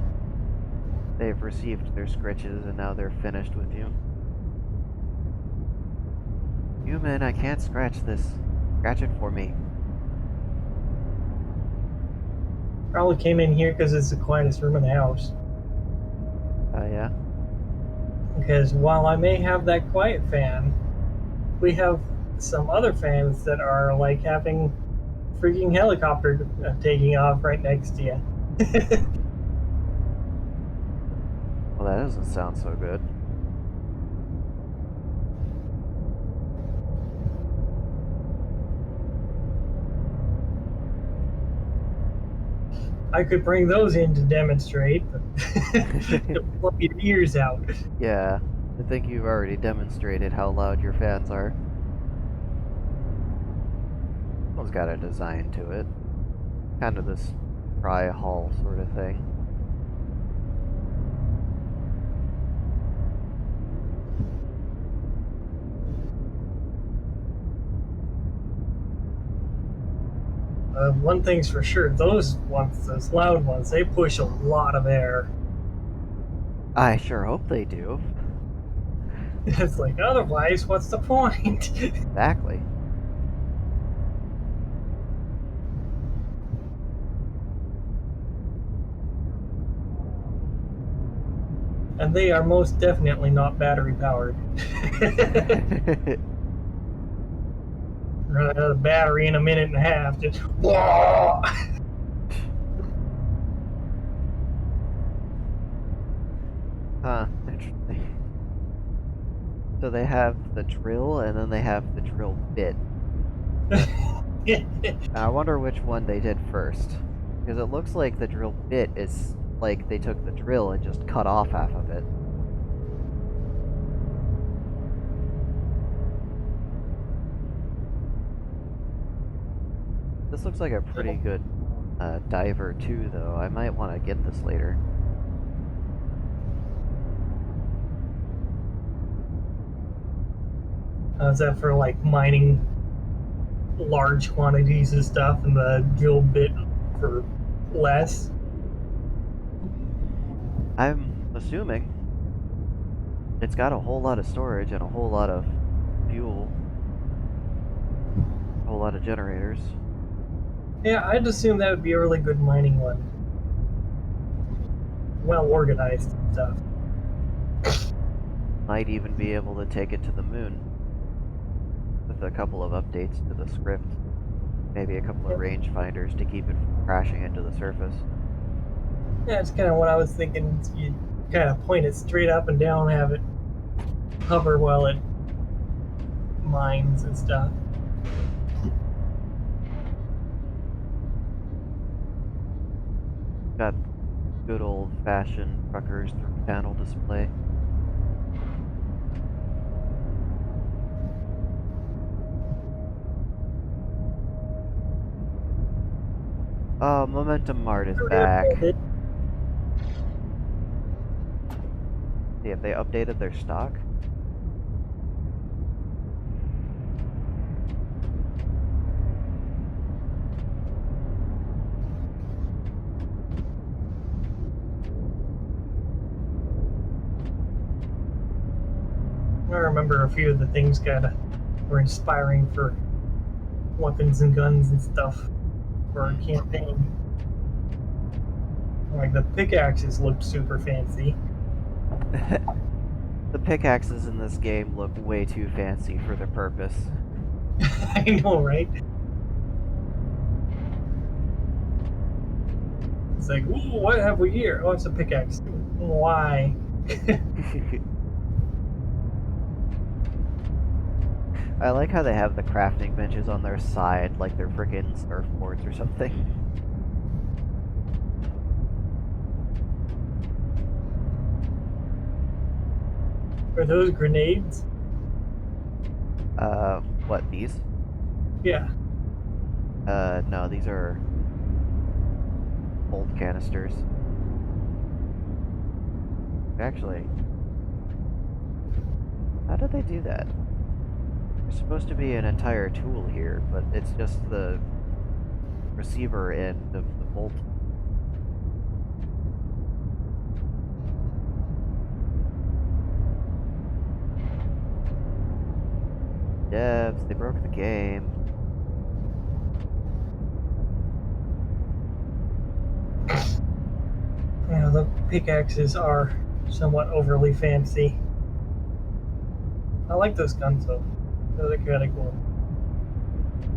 They've received their scritches and now they're finished with you. Human, I can't scratch this. Scratch it for me. Probably came in here because it's the quietest room in the house. Yeah? Because while I may have that quiet fan, we have some other fans that are like having freaking helicopter taking off right next to you. Well, that doesn't sound so good. I could bring those in to demonstrate, but to blow your ears out. Yeah, I think you've already demonstrated how loud your fans are. This one's got a design to it. Kind of this pry hall sort of thing. One thing's for sure, those loud ones, they push a lot of air. I sure hope they do. It's like, otherwise, what's the point? Exactly. And they are most definitely not battery powered. Run out of the battery in a minute and a half. Just whoa! Huh, interesting. So they have the drill, and then they have the drill bit. I wonder which one they did first. Because it looks like the drill bit is like they took the drill and just cut off half of it. This looks like a pretty good diver too, though. I might want to get this later. Is that for like mining large quantities of stuff, and the drill bit for less? I'm assuming it's got a whole lot of storage and a whole lot of fuel, a whole lot of generators. Yeah, I'd assume that would be a really good mining one. Well organized stuff. Might even be able to take it to the moon with a couple of updates to the script. Maybe a couple of rangefinders to keep it from crashing into the surface. Yeah, it's kind of what I was thinking. You kind of point it straight up and down, have it hover while it mines and stuff. Got good old-fashioned truckers through panel display. Oh, Momentum Mart is back. See if they updated their stock. I remember a few of the things kind of were inspiring for weapons and guns and stuff for a campaign. Like the pickaxes looked super fancy. The pickaxes in this game look way too fancy for their purpose. I know, right? It's like, ooh, what have we here? Oh, it's a pickaxe. Why? I like how they have the crafting benches on their side like they're freaking surfboards or something. Are those grenades? What, these? Yeah. No, these are old canisters. Actually, how did they do that? There's supposed to be an entire tool here, but it's just the receiver end of the bolt. Devs, they broke the game. Yeah, the pickaxes are somewhat overly fancy. I like those guns though. Those are kind of cool.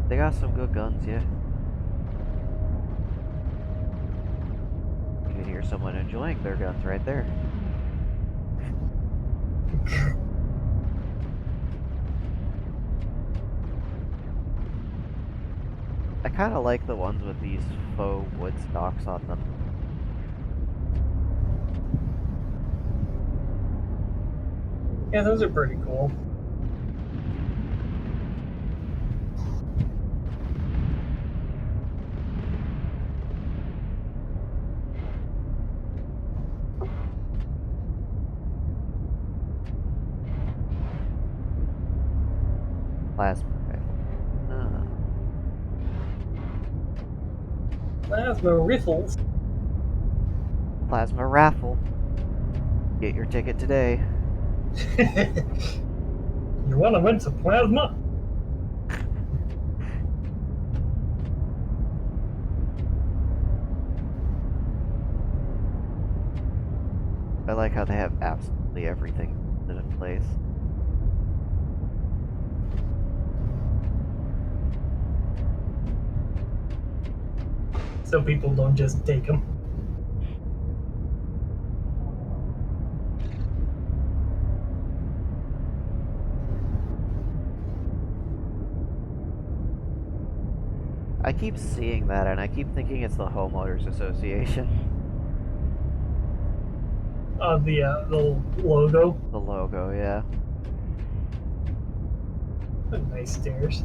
They got some good guns, yeah. You can hear someone enjoying their guns right there. I kind of like the ones with these faux wood stocks on them. Yeah, those are pretty cool. Plasma rifle. Plasma rifles. Plasma raffle. Get your ticket today. You want to win some plasma? I like how they have absolutely everything in place. So people don't just take them. I keep seeing that, and I keep thinking it's the Homeowners Association. The logo. The logo, yeah. Nice stairs.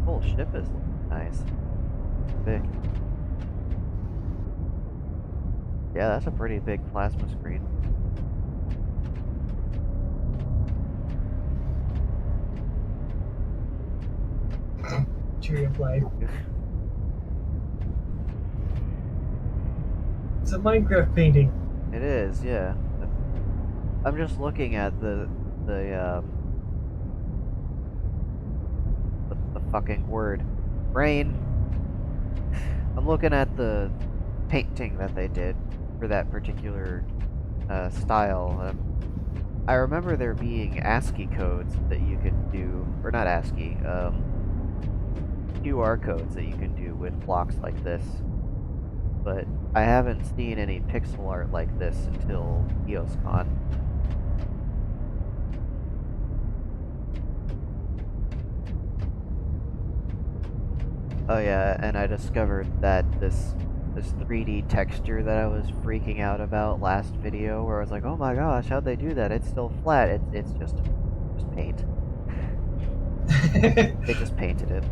Whole ship is nice. Big. Yeah, that's a pretty big plasma screen. Tree of life. It's a Minecraft painting. It is, yeah. I'm just looking at the fucking word. Brain. I'm looking at the painting that they did for that particular style. I remember there being ASCII codes that you could do, or not ASCII, QR codes that you can do with blocks like this. But I haven't seen any pixel art like this until EOS CON. Oh yeah, and I discovered that this 3D texture that I was freaking out about last video, where I was like, oh my gosh, how'd they do that? It's still flat. It's just paint. They just painted it.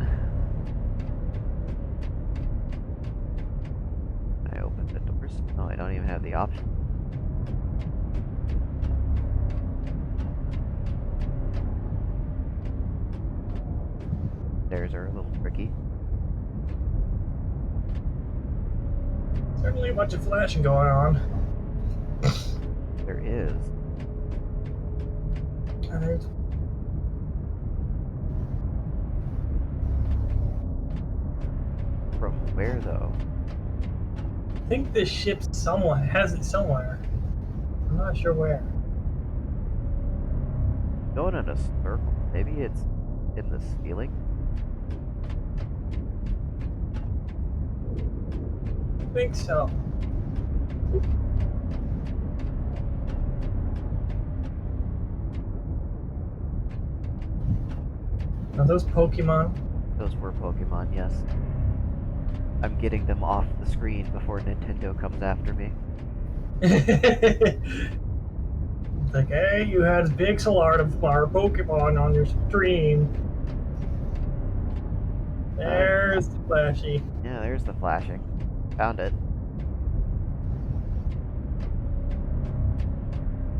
I opened the doors. No, I don't even have the option. Stairs are a little tricky. Certainly a bunch of flashing going on. There is. And there's From where though? I think this ship somewhere has it somewhere. I'm not sure where. Going in a circle. Maybe it's in the ceiling? I think so. Are those Pokemon? Those were Pokemon, yes. I'm getting them off the screen before Nintendo comes after me. It's like, hey, you had pixel art of our Pokemon on your stream. There's the flashy. Yeah, there's the flashing. Found it.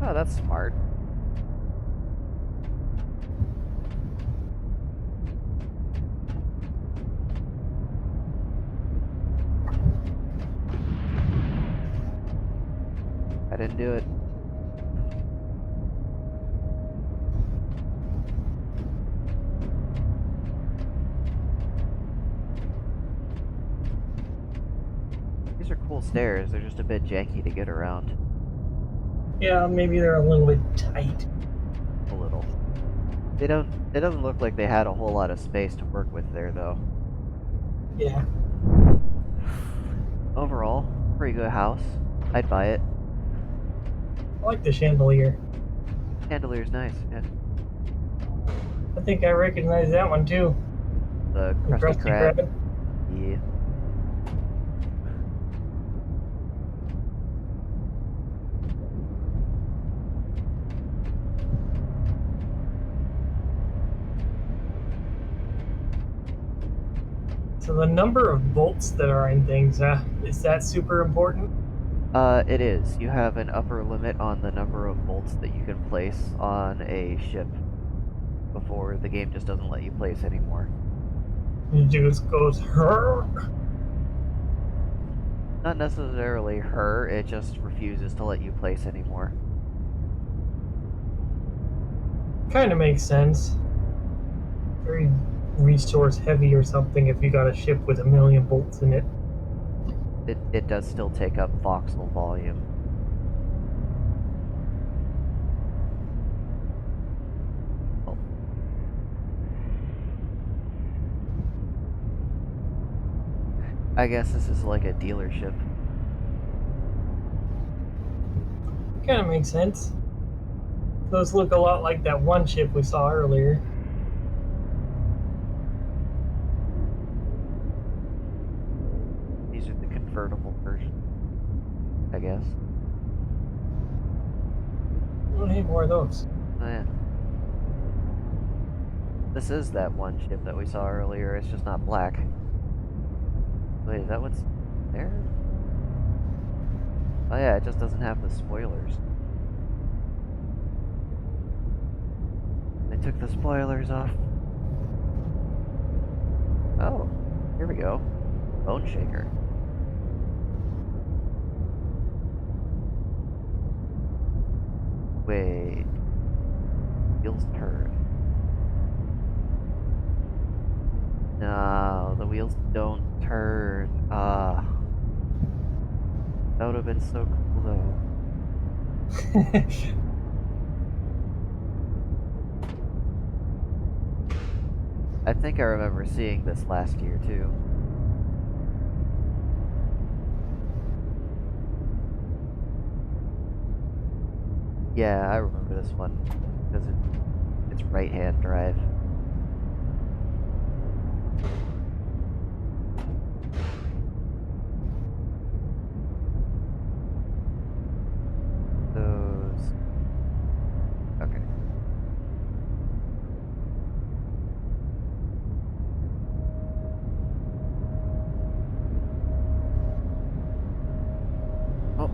Oh, that's smart. I didn't do it. These are cool stairs. They're just a bit janky to get around. Yeah, maybe they're a little bit tight. A little. It doesn't look like they had a whole lot of space to work with there, though. Yeah. Overall, pretty good house. I'd buy it. I like the chandelier. Chandelier's nice, yeah. I think I recognize that one too. The The Krusty Krab. Krab. Yeah. So the number of bolts that are in things, is that super important? It is. You have an upper limit on the number of bolts that you can place on a ship before the game just doesn't let you place anymore. It just goes her. Not necessarily her, it just refuses to let you place anymore. Kind of makes sense. Very resource heavy or something if you got a ship with 1,000,000 bolts in it. It does still take up voxel volume. Oh. I guess this is like a dealership. Kind of makes sense. Those look a lot like that one ship we saw earlier. guess. We don't need more of those. Oh, yeah. This is that one ship that we saw earlier, it's just not black. Wait, is that what's there? Oh yeah, it just doesn't have the spoilers. They took the spoilers off. Oh, here we go. Bone shaker. Wait. Wheels turn. No, the wheels don't turn. Ah. That would have been so cool though. I think I remember seeing this last year too. Yeah, I remember this one because it's right-hand drive. Those. Okay. Oh,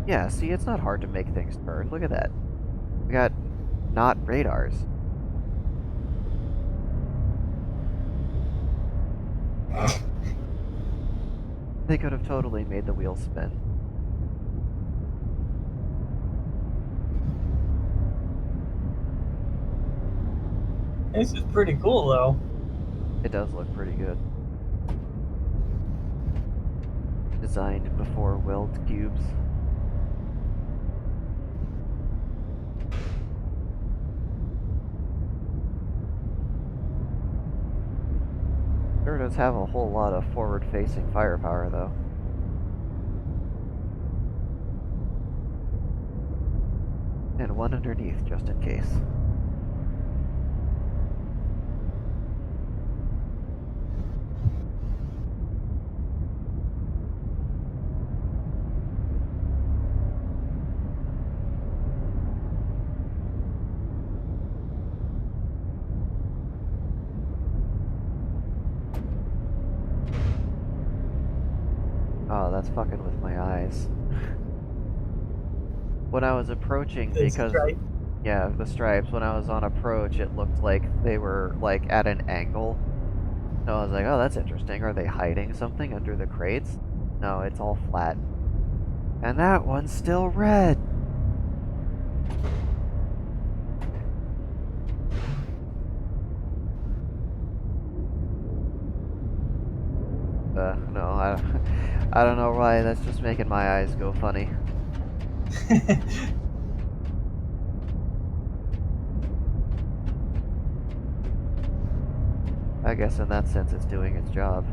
yeah, see, it's not hard to make things turn. Look at that. We got not radars. They could have totally made the wheels spin. This is pretty cool, though. It does look pretty good. Designed before weld cubes. Sure does have a whole lot of forward-facing firepower, though. And one underneath, just in case. Oh, that's fucking with my eyes. When I was approaching, This because stripe. yeah, the stripes, when I was on approach, it looked like they were, like, at an angle. So I was like, oh, that's interesting. Are they hiding something under the crates? No, it's all flat. And that one's still red! No, I don't know why, that's just making my eyes go funny. I guess in that sense it's doing its job.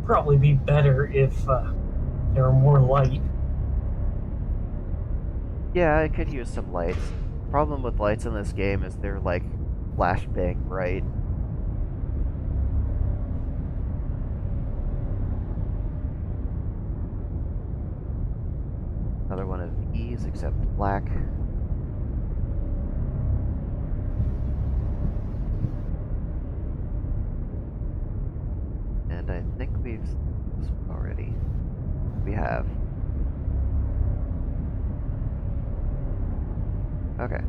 Probably be better if there were more light. Yeah, I could use some lights. Problem with lights in this game is they're like flashbang bright. Another one of these, except black. And I think we've seen this one already. We have. Okay.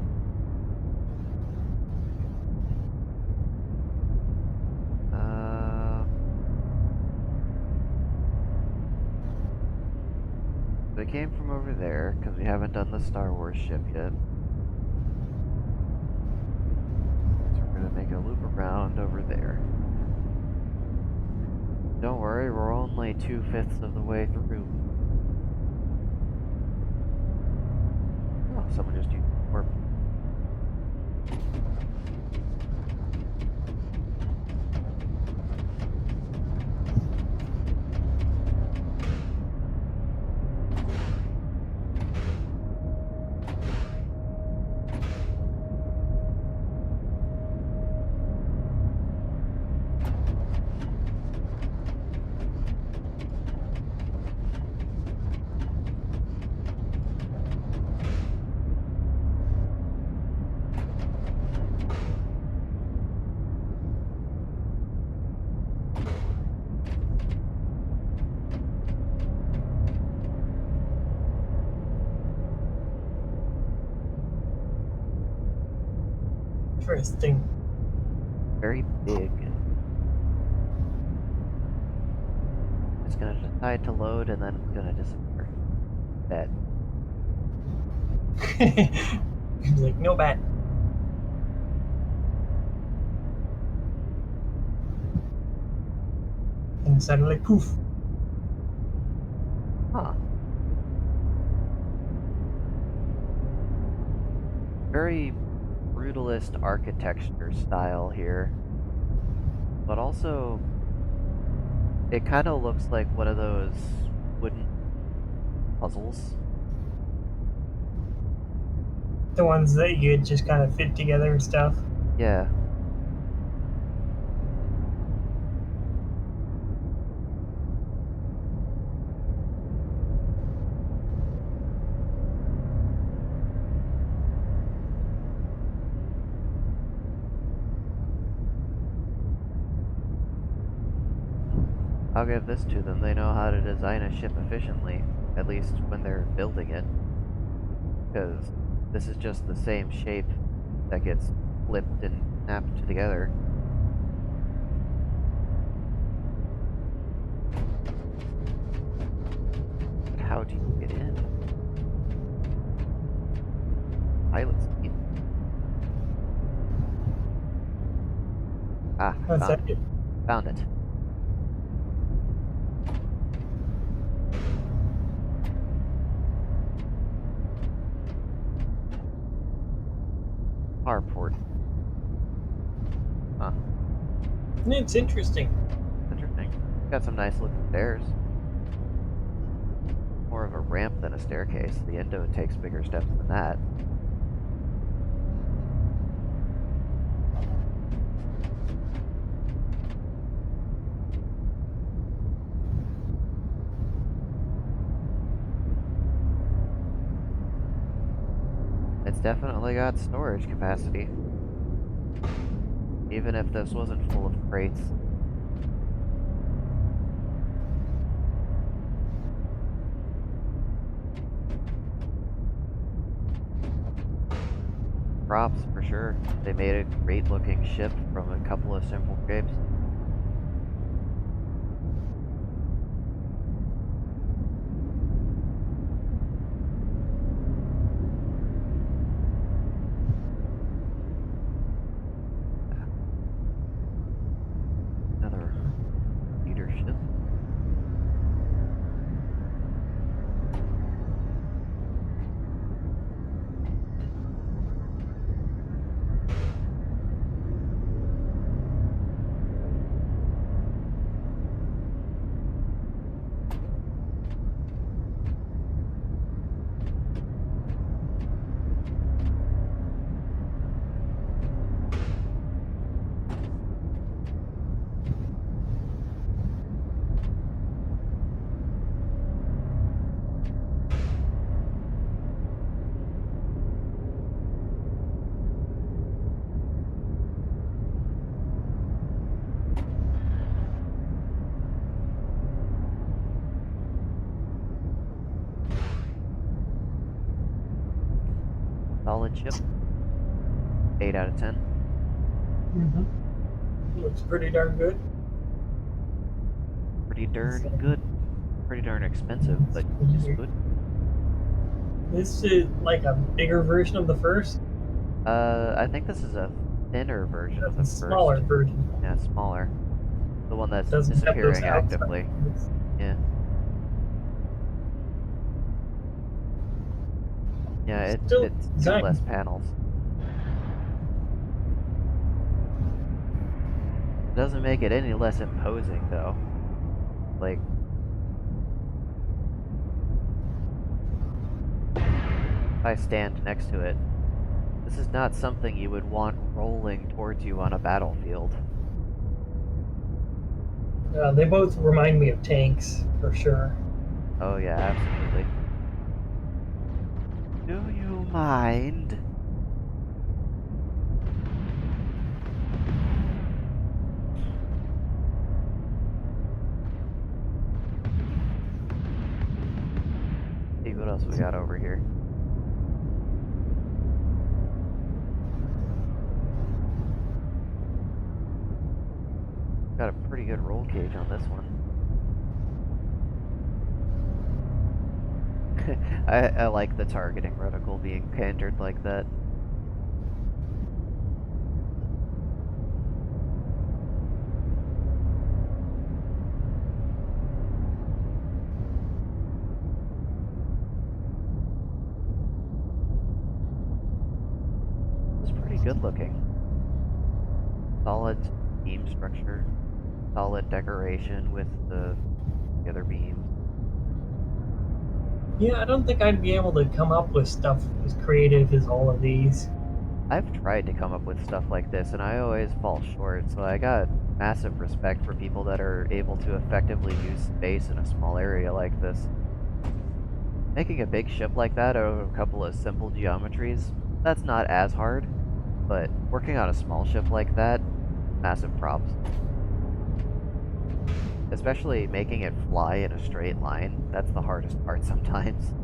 They came from over there, because we haven't done the Star Wars ship yet. So we're gonna make a loop around over there. Don't worry, we're only 2/5 of the way through. Oh, someone just used warp. Interesting. Very big. It's gonna decide to load and then it's gonna disappear. Dead. He's like, no bat. And suddenly, poof. Huh. Very brutalist architecture style here. But also, it kind of looks like one of those wooden puzzles. The ones that you just kind of fit together and stuff. Yeah. I'll give this to them. They know how to design a ship efficiently, at least when they're building it. Because this is just the same shape that gets flipped and snapped together. But how do you get in? Pilot seat. Ah, That's found it. it. Found it. Carport. Huh. It's interesting. Interesting. Got some nice looking stairs. More of a ramp than a staircase. The Endo takes bigger steps than that. It's definitely got storage capacity. Even if this wasn't full of crates. Props, for sure. They made a great looking ship from a couple of simple shapes. Another leadership. Solid ship. 8 out of 10. Mm-hmm. Looks pretty darn good. Pretty darn good. Pretty darn expensive, but just good. This is like a bigger version of the first. I think this is a thinner version of the That's a smaller first. version. Yeah, smaller. The one that's Doesn't have those disappearing outside actively. ones. Yeah. Yeah, it's Still two designed. less panels. Doesn't make it any less imposing, though. Like, if I stand next to it, this is not something you would want rolling towards you on a battlefield. They both remind me of tanks, for sure. Oh yeah, absolutely. Do you mind? See what else we got over here. pretty good roll cage on this one. I like the targeting reticle being cantered like that. It's pretty good looking. Solid beam structure, solid decoration with the other beams. Yeah, I don't think I'd be able to come up with stuff as creative as all of these. I've tried to come up with stuff like this and I always fall short, so I got massive respect for people that are able to effectively use space in a small area like this. Making a big ship like that out of a couple of simple geometries, that's not as hard, but working on a small ship like that, massive props. Especially making it fly in a straight line, that's the hardest part sometimes.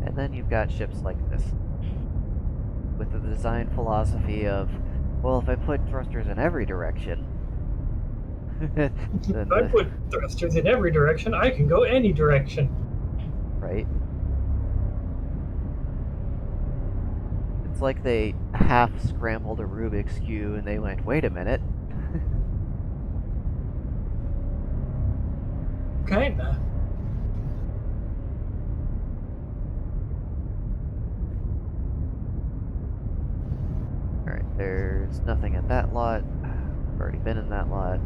And then you've got ships like this, with the design philosophy of, well, if I put thrusters in every direction, then If I put thrusters in every direction, I can go any direction. right? It's like they half scrambled a Rubik's Cube and they went, wait a minute. Kinda. Alright, there's nothing in that lot. I've already been in that lot.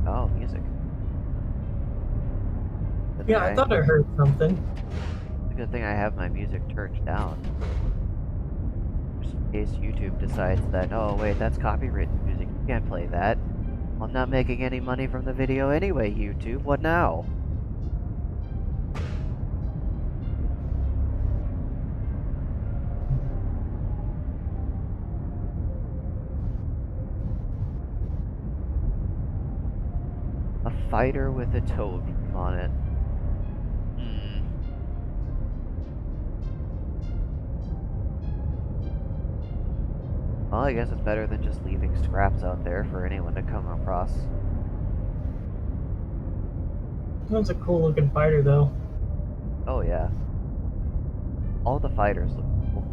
Oh, music. Yeah, I thought I heard something. It's a good thing I have my music turned down. Just in case YouTube decides that, oh wait, that's copywritten music, you can't play that. I'm not making any money from the video anyway, YouTube, what now? A fighter with a tow beam on it. Well, I guess it's better than just leaving scraps out there for anyone to come across. That's a cool looking fighter, though. Oh yeah. All the fighters look cool.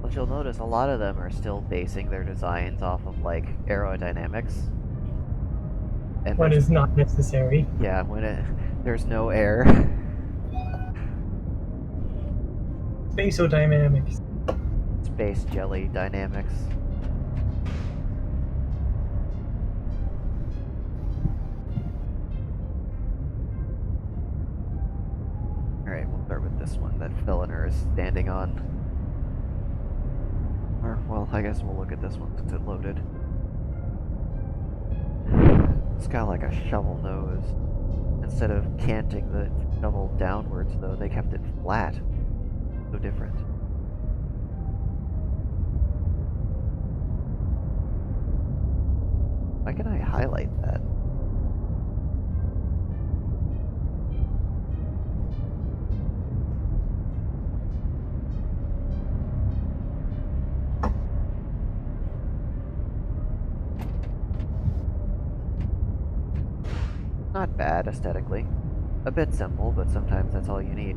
But you'll notice a lot of them are still basing their designs off of, like, aerodynamics. And What is not necessary. yeah, there's no air. Spacodynamics. Space jelly dynamics. Alright, we'll start with this one that Filliner is standing on. Or, well, I guess we'll look at this one since it loaded. It's got like a shovel nose. Instead of canting the shovel downwards, though, they kept it flat. So different. Why can I highlight that? Not bad aesthetically. A bit simple, but sometimes that's all you need.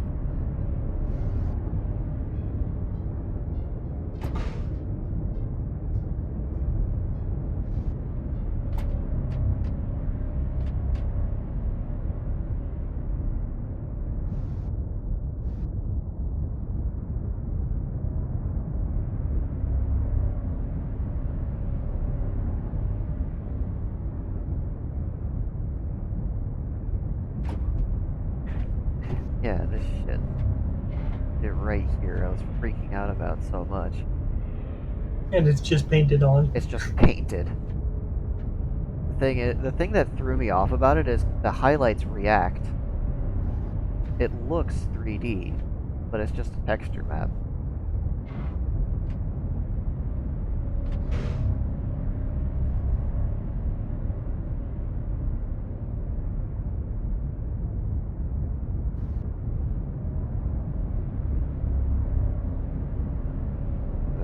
Yeah, this shit. it right here. I was freaking out about so much. And it's just painted on. It's just painted. The thing that threw me off about it is the highlights react. It looks 3D, but it's just a texture map.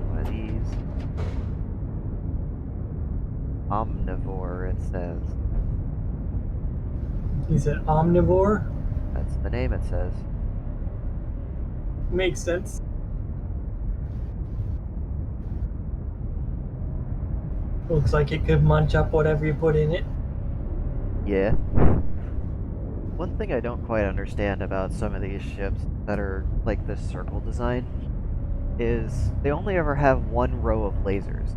One of these. Omnivore, it says. Is it omnivore? That's the name it says. Makes sense. Looks like it could munch up whatever you put in it. Yeah. One thing I don't quite understand about some of these ships that are like this circle design is they only ever have one row of lasers.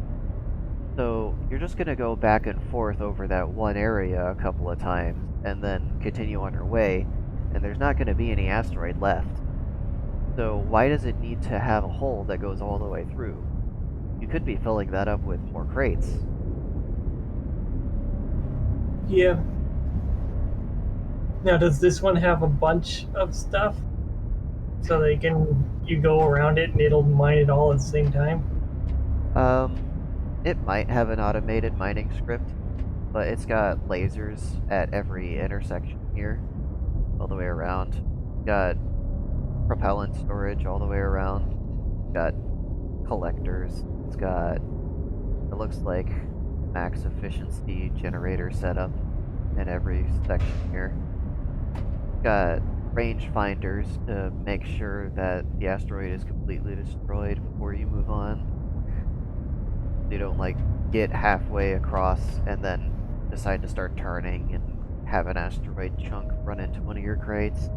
So you're just going to go back and forth over that one area a couple of times and then continue on your way, and there's not going to be any asteroid left. So why does it need to have a hole that goes all the way through? You could be filling that up with more crates. Yeah. Now, does this one have a bunch of stuff? So you go around it and it'll mine it all at the same time? It might have an automated mining script, but it's got lasers at every intersection here, all the way around. Got propellant storage all the way around. Got collectors. It's got, it looks like, max efficiency generator setup in every section here. Got range finders to make sure that the asteroid is completely destroyed before you move on. So you don't, like, get halfway across and then decide to start turning and have an asteroid chunk run into one of your crates.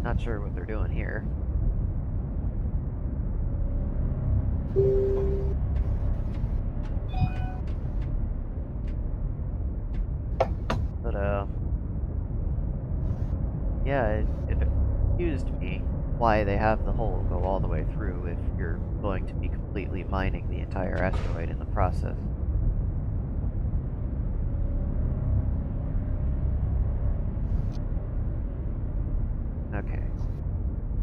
Not sure what they're doing here. But, yeah, it confused me why they have the hole go all the way through if you're going to be completely mining the entire asteroid in the process. Okay.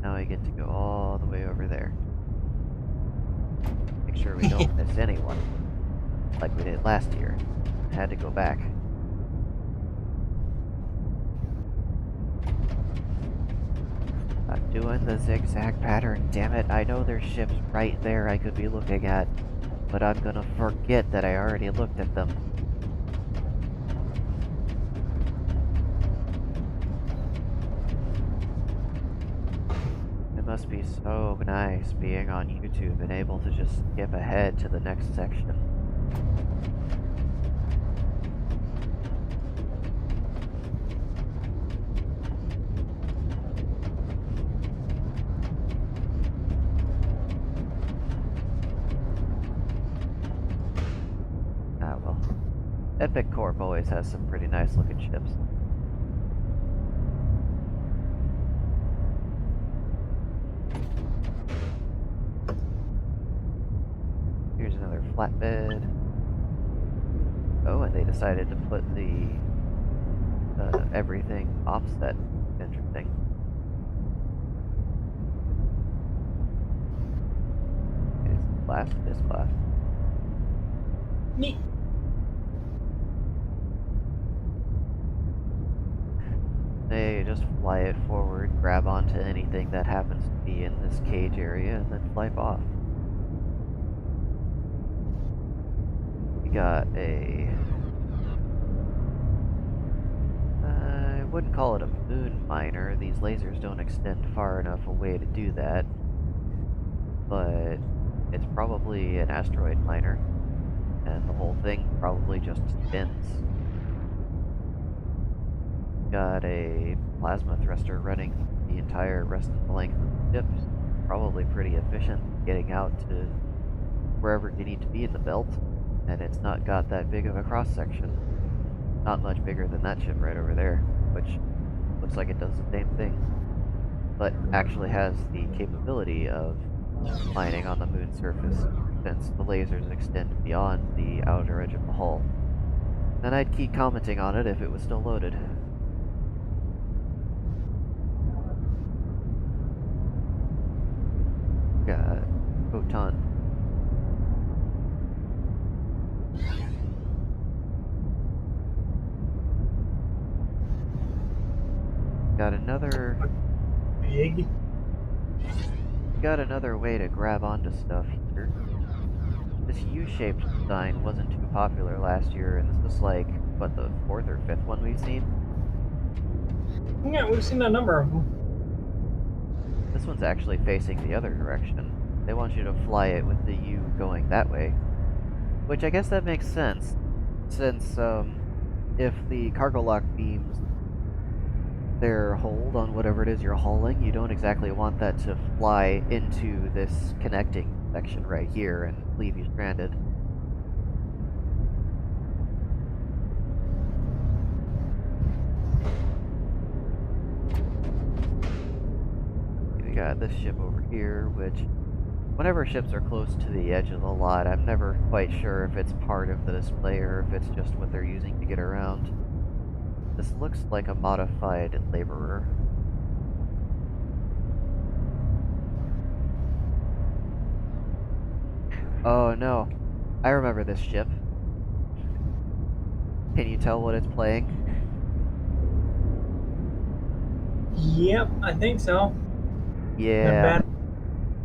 Now I get to go all the way over there. Make sure we don't miss anyone, like we did last year. Had to go back. I'm doing the zigzag pattern, damn it. I know there's ships right there I could be looking at, but I'm gonna forget that I already looked at them. It must be so nice being on YouTube and able to just skip ahead to the next section. Ah well. Epic Corp always has some pretty nice looking ships. Here's another flatbed. Oh, and they decided to put the everything offset. Interesting. Is class this class? Neat. They just fly it forward, grab onto anything that happens to be in this cage area, and then fly off. We got a... I wouldn't call it a moon miner. These lasers don't extend far enough away to do that. But it's probably an asteroid miner. And the whole thing probably just spins. Got a plasma thruster running the entire rest of the length of the ship. Probably pretty efficient getting out to wherever you need to be in the belt. and it's not got that big of a cross section. Not much bigger than that ship right over there, which looks like it does the same thing, but actually has the capability of mining on the moon's surface, since the lasers extend beyond the outer edge of the hull. Then I'd keep commenting on it if it was still loaded. Got Photon. Got another Big. way to grab onto stuff here. This U-shaped design wasn't too popular last year, and this is like, what, the 4th or 5th one we've seen? Yeah, we've seen a number of them. This one's actually facing the other direction. They want you to fly it with the U going that way. Which I guess that makes sense, since, if the cargo lock beams their hold on whatever it is you're hauling, you don't exactly want that to fly into this connecting section right here and leave you stranded. We got this ship over here, which, whenever ships are close to the edge of the lot, I'm never quite sure if it's part of the display or if it's just what they're using to get around. This looks like a modified laborer. Oh no, I remember this ship. Can you tell what it's playing? Yep, I think so. Yeah,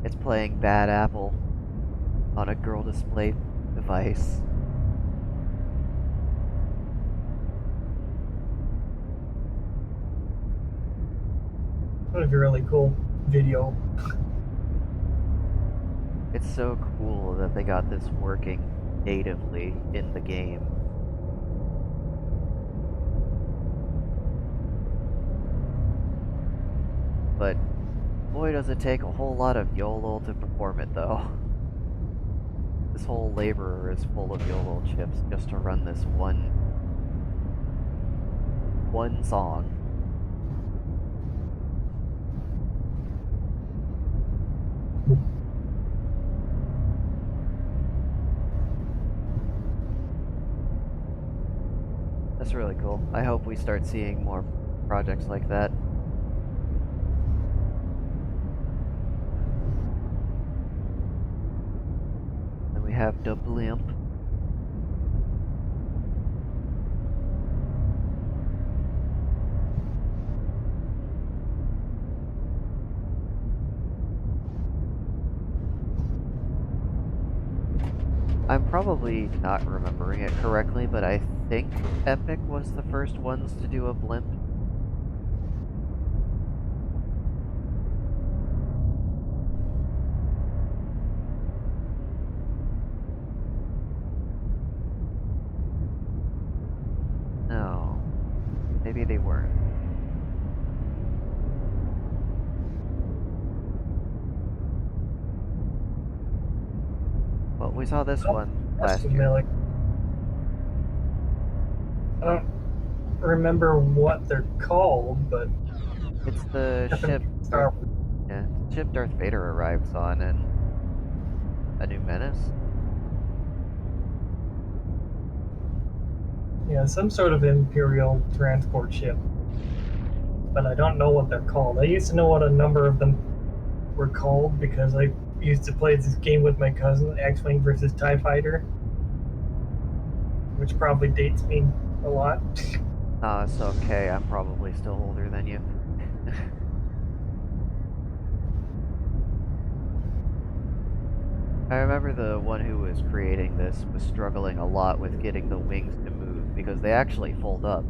it's playing Bad Apple on a girl display device. That would be really cool video. It's so cool that they got this working natively in the game. But boy, does it take a whole lot of YOLO to perform it, though. This whole laborer is full of YOLO chips just to run this one song. That's really cool. I hope we start seeing more projects like that. Then we have the blimp. I'm probably not remembering it correctly, but I think Epic was the first ones to do a blimp. No, maybe they weren't. Well, we saw this one That's last year. familiar. I don't remember what they're called, but It's the ship definitely Star Wars. yeah, ship Darth Vader arrives on in A New Menace. Yeah, some sort of Imperial transport ship. But I don't know what they're called. I used to know what a number of them were called because I used to play this game with my cousin, X-Wing versus TIE Fighter, which probably dates me a lot. Oh, it's okay. I'm probably still older than you. I remember the one who was creating this was struggling a lot with getting the wings to move because they actually fold up.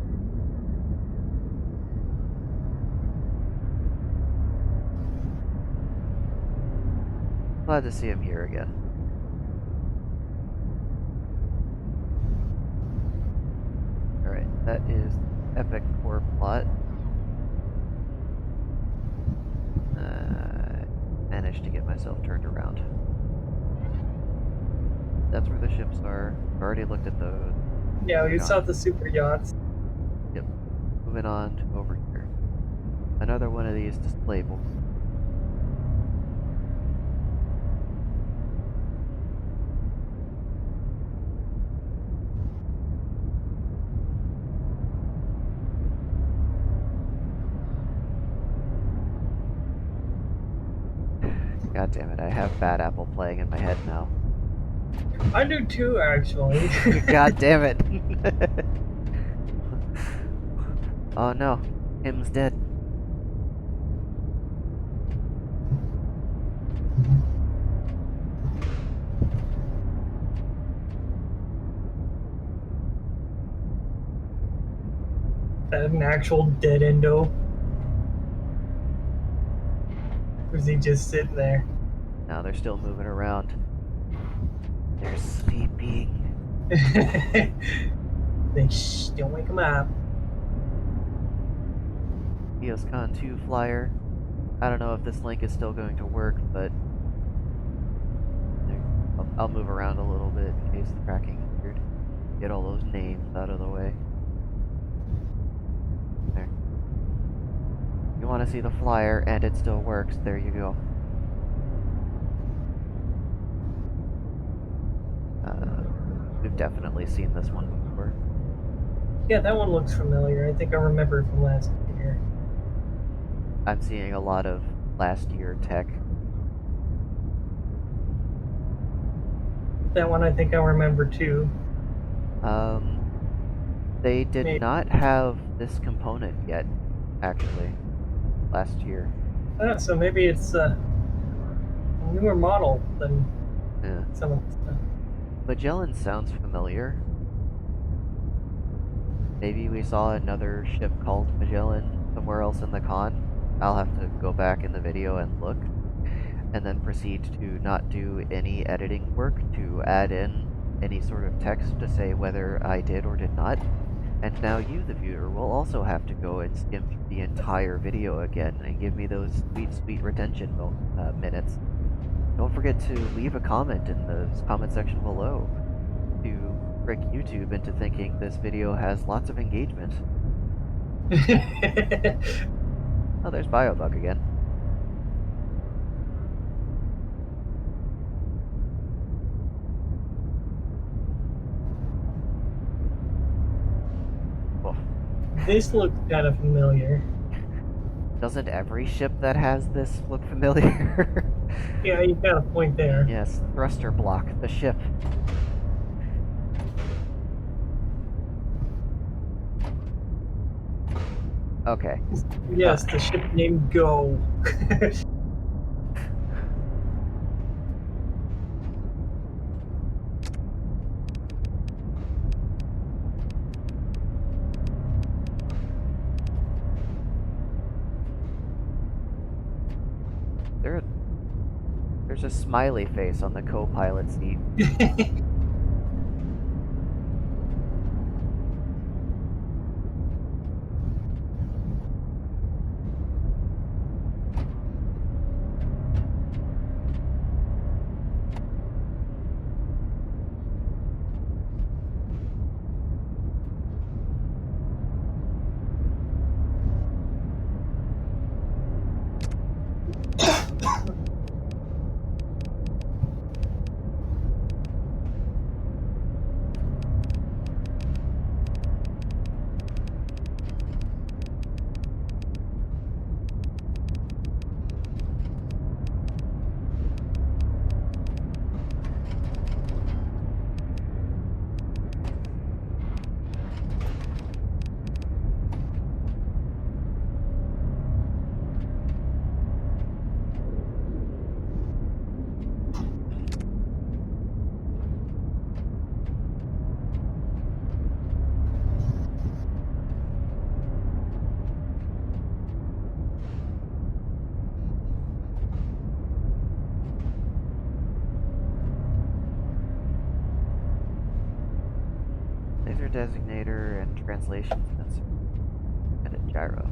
Glad to see him here again. Alright, that is Epic Core Plot. Managed to get myself turned around. That's where the ships are. I've already looked at those. Yeah, we Moving saw on. the super yachts. Yep. Moving on over here. Another one of these display boards. God damn it, I have Bad Apple playing in my head now. I do too, actually. God damn it. Oh no, him's dead. That an actual dead endo? Or is he just sitting there? Now they're still moving around. They're sleeping. Shh, don't wake him up. EOS CON 2 flyer. I don't know if this link is still going to work, but I'll move around a little bit in case the tracking is weird. Get all those names out of the way. There. You want to see the flyer and it still works, there you go. We've definitely seen this one before. Yeah, that one looks familiar. I think I remember it from last year. I'm seeing a lot of last year tech. That one I think I remember too. They did Maybe. not have this component yet, actually, last year. So maybe it's a newer model than Yeah. some of the stuff. Magellan sounds familiar. Maybe we saw another ship called Magellan somewhere else in the con. I'll have to go back in the video and look, and then proceed to not do any editing work to add in any sort of text to say whether I did or did not. And now you, the viewer, will also have to go and skim through the entire video again and give me those sweet, sweet retention minutes. Don't forget to leave a comment in the comment section below to trick YouTube into thinking this video has lots of engagement. Oh, there's Biobug again. Oh. This looks kind of familiar. Doesn't every ship that has this look familiar? Yeah, you got a point there. Yes, thruster block, the ship. Okay. Yes, the ship named Go. There's a smiley face on the co-pilot seat. Laser designator and translation sensor. And a gyro.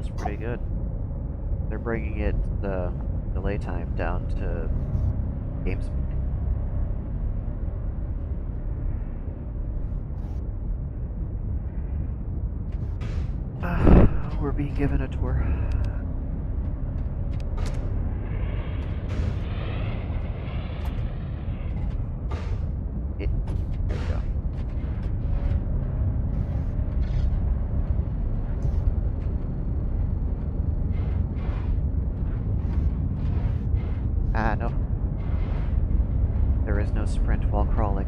looks pretty good. They're bringing the delay time down to game speed. We're being given a tour. There we go. Ah, no. There is no sprint while crawling.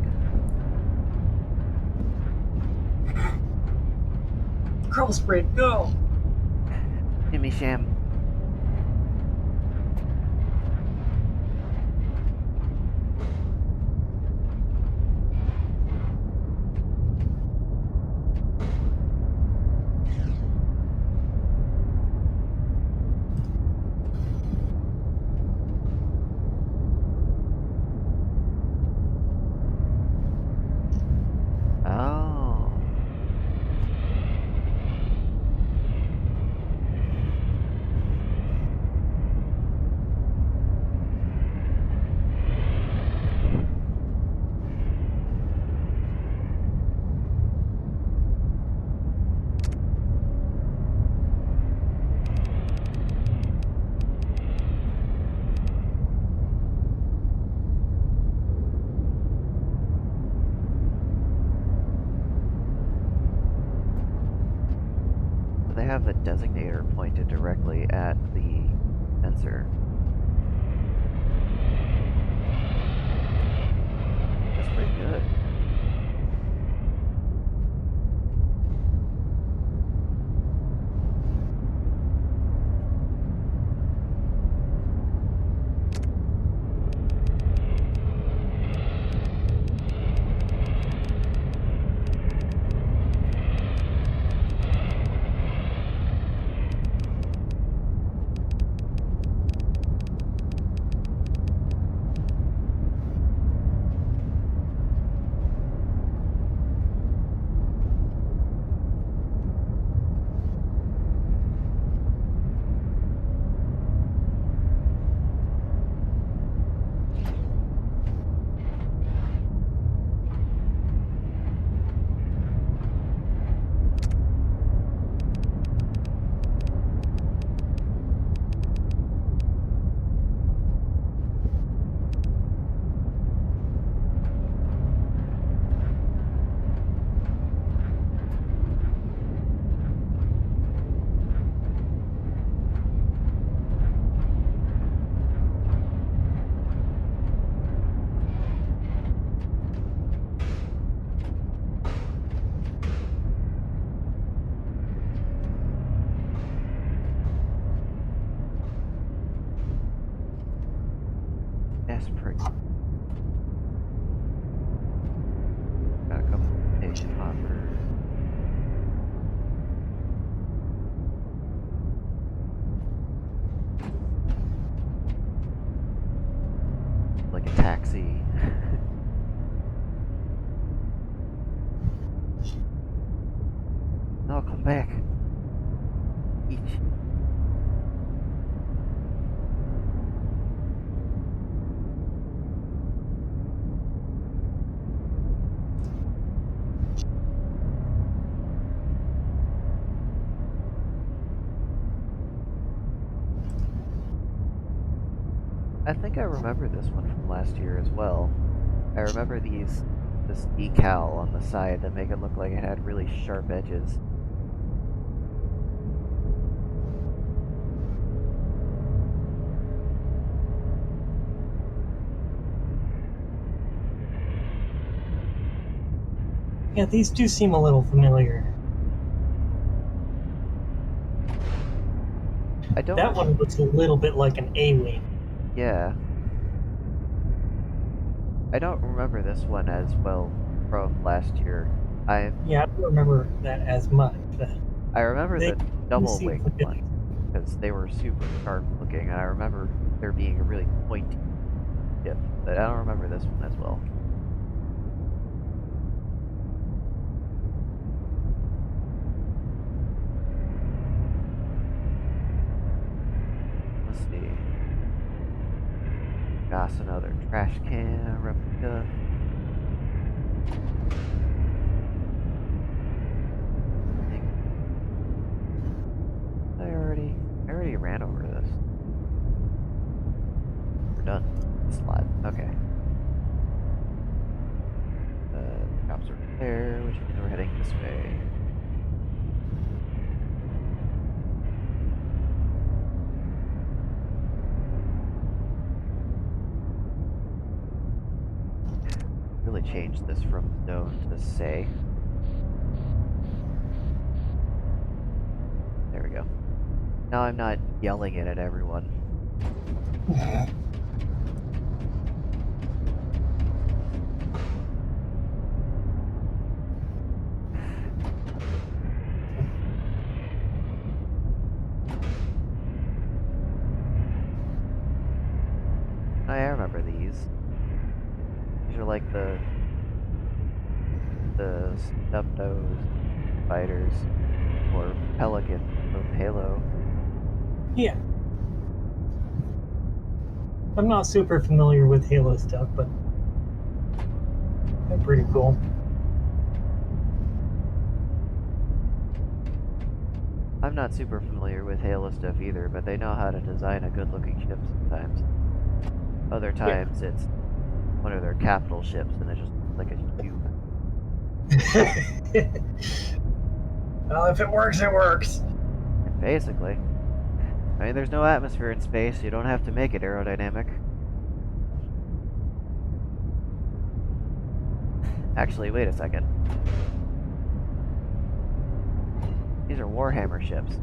Crawl sprint, go! Shimmy sham. Oh. They have the designator pointed directly at the sensor. That's pretty good. That's pretty. Got a couple of patient hoppers. Like a taxi. No, come back. Each. I think I remember this one from last year as well. I remember this decal on the side that make it look like it had really sharp edges. Yeah, these do seem a little familiar. I don't. That one looks a little bit like an A-wing. Yeah. I don't remember this one as well from last year. Yeah, I don't remember that as much. I remember the double seem wing familiar. ones because they were super sharp looking, and I remember there being a really pointy tip, but I don't remember this one as well. see. Got another trash can replica. I already ran over this. We're done. Slide. Okay. Cops are there, which means we're heading this way. Really changed this from zone to say. There we go. Now I'm not yelling it at everyone. I remember these. These are like the snub-nosed spiders or pelican from Halo. Yeah. I'm not super familiar with Halo stuff, but they're pretty cool. I'm not super familiar with Halo stuff either, but they know how to design a good-looking ship sometimes. Other times it's one of their capital ships and it just looks like a cube. Well, if it works, it works. Basically. I mean, there's no atmosphere in space, you don't have to make it aerodynamic. Actually, wait a second. These are Warhammer ships.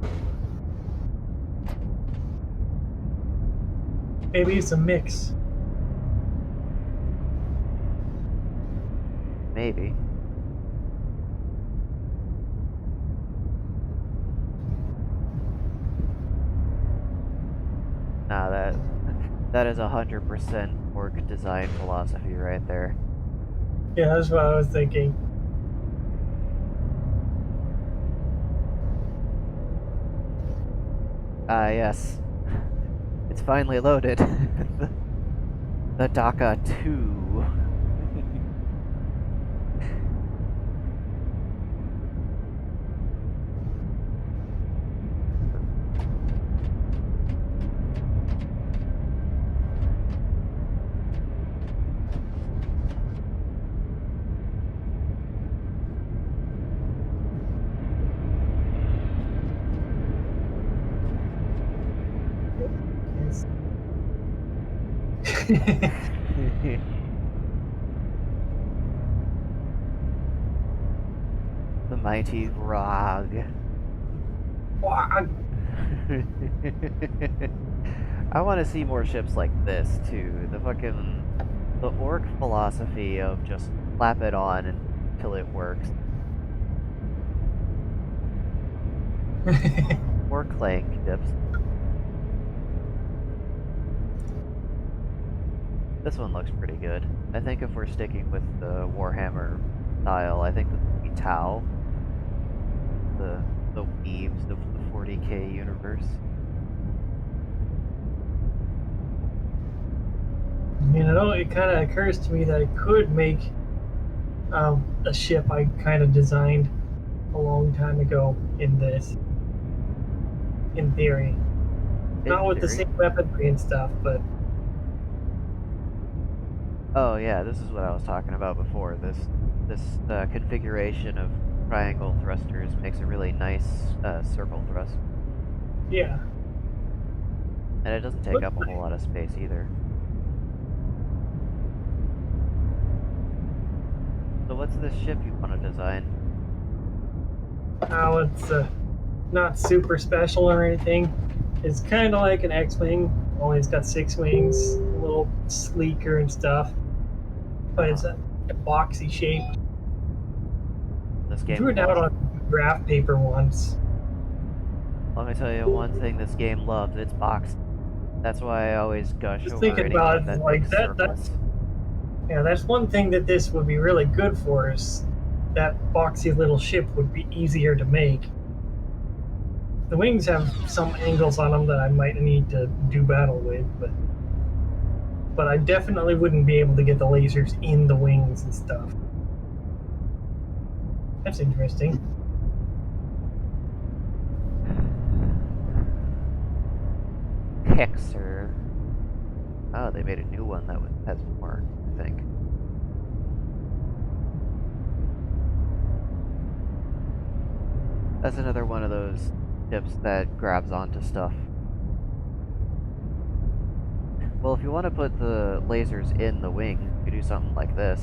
Maybe it's a mix. Maybe. Nah, that is 100% orc design philosophy right there. Yeah, that's what I was thinking. Ah, yes. It's finally loaded. The DACA 2. The mighty Grog. I want to see more ships like this too. The orc philosophy of just slap it on until it works. Or clang ships. This one looks pretty good. I think if we're sticking with the Warhammer style, I think this would be Tau. The weaves of the 40k universe. You know, it kind of occurs to me that I could make a ship I kind of designed a long time ago in this. In theory. Not with the same weaponry and stuff, but... Oh yeah, this is what I was talking about before. This configuration of triangle thrusters makes a really nice circle thrust. Yeah. And it doesn't take up a whole lot of space either. So what's this ship you want to design? Oh, it's not super special or anything. It's kind of like an X-Wing, only it's got 6 wings, a little sleeker and stuff. But it's a boxy shape. This game drew it out on graph paper once. Let me tell you one thing this game loves, it's boxed. That's why I always gush Just over thinking anyone about that like makes circles. That's one thing that this would be really good for, is that boxy little ship would be easier to make. The wings have some angles on them that I might need to do battle with, but I definitely wouldn't be able to get the lasers in the wings and stuff. That's interesting. Hexer. Oh, they made a new one that has more, I think. That's another one of those ships that grabs onto stuff. Well, if you want to put the lasers in the wing, you do something like this.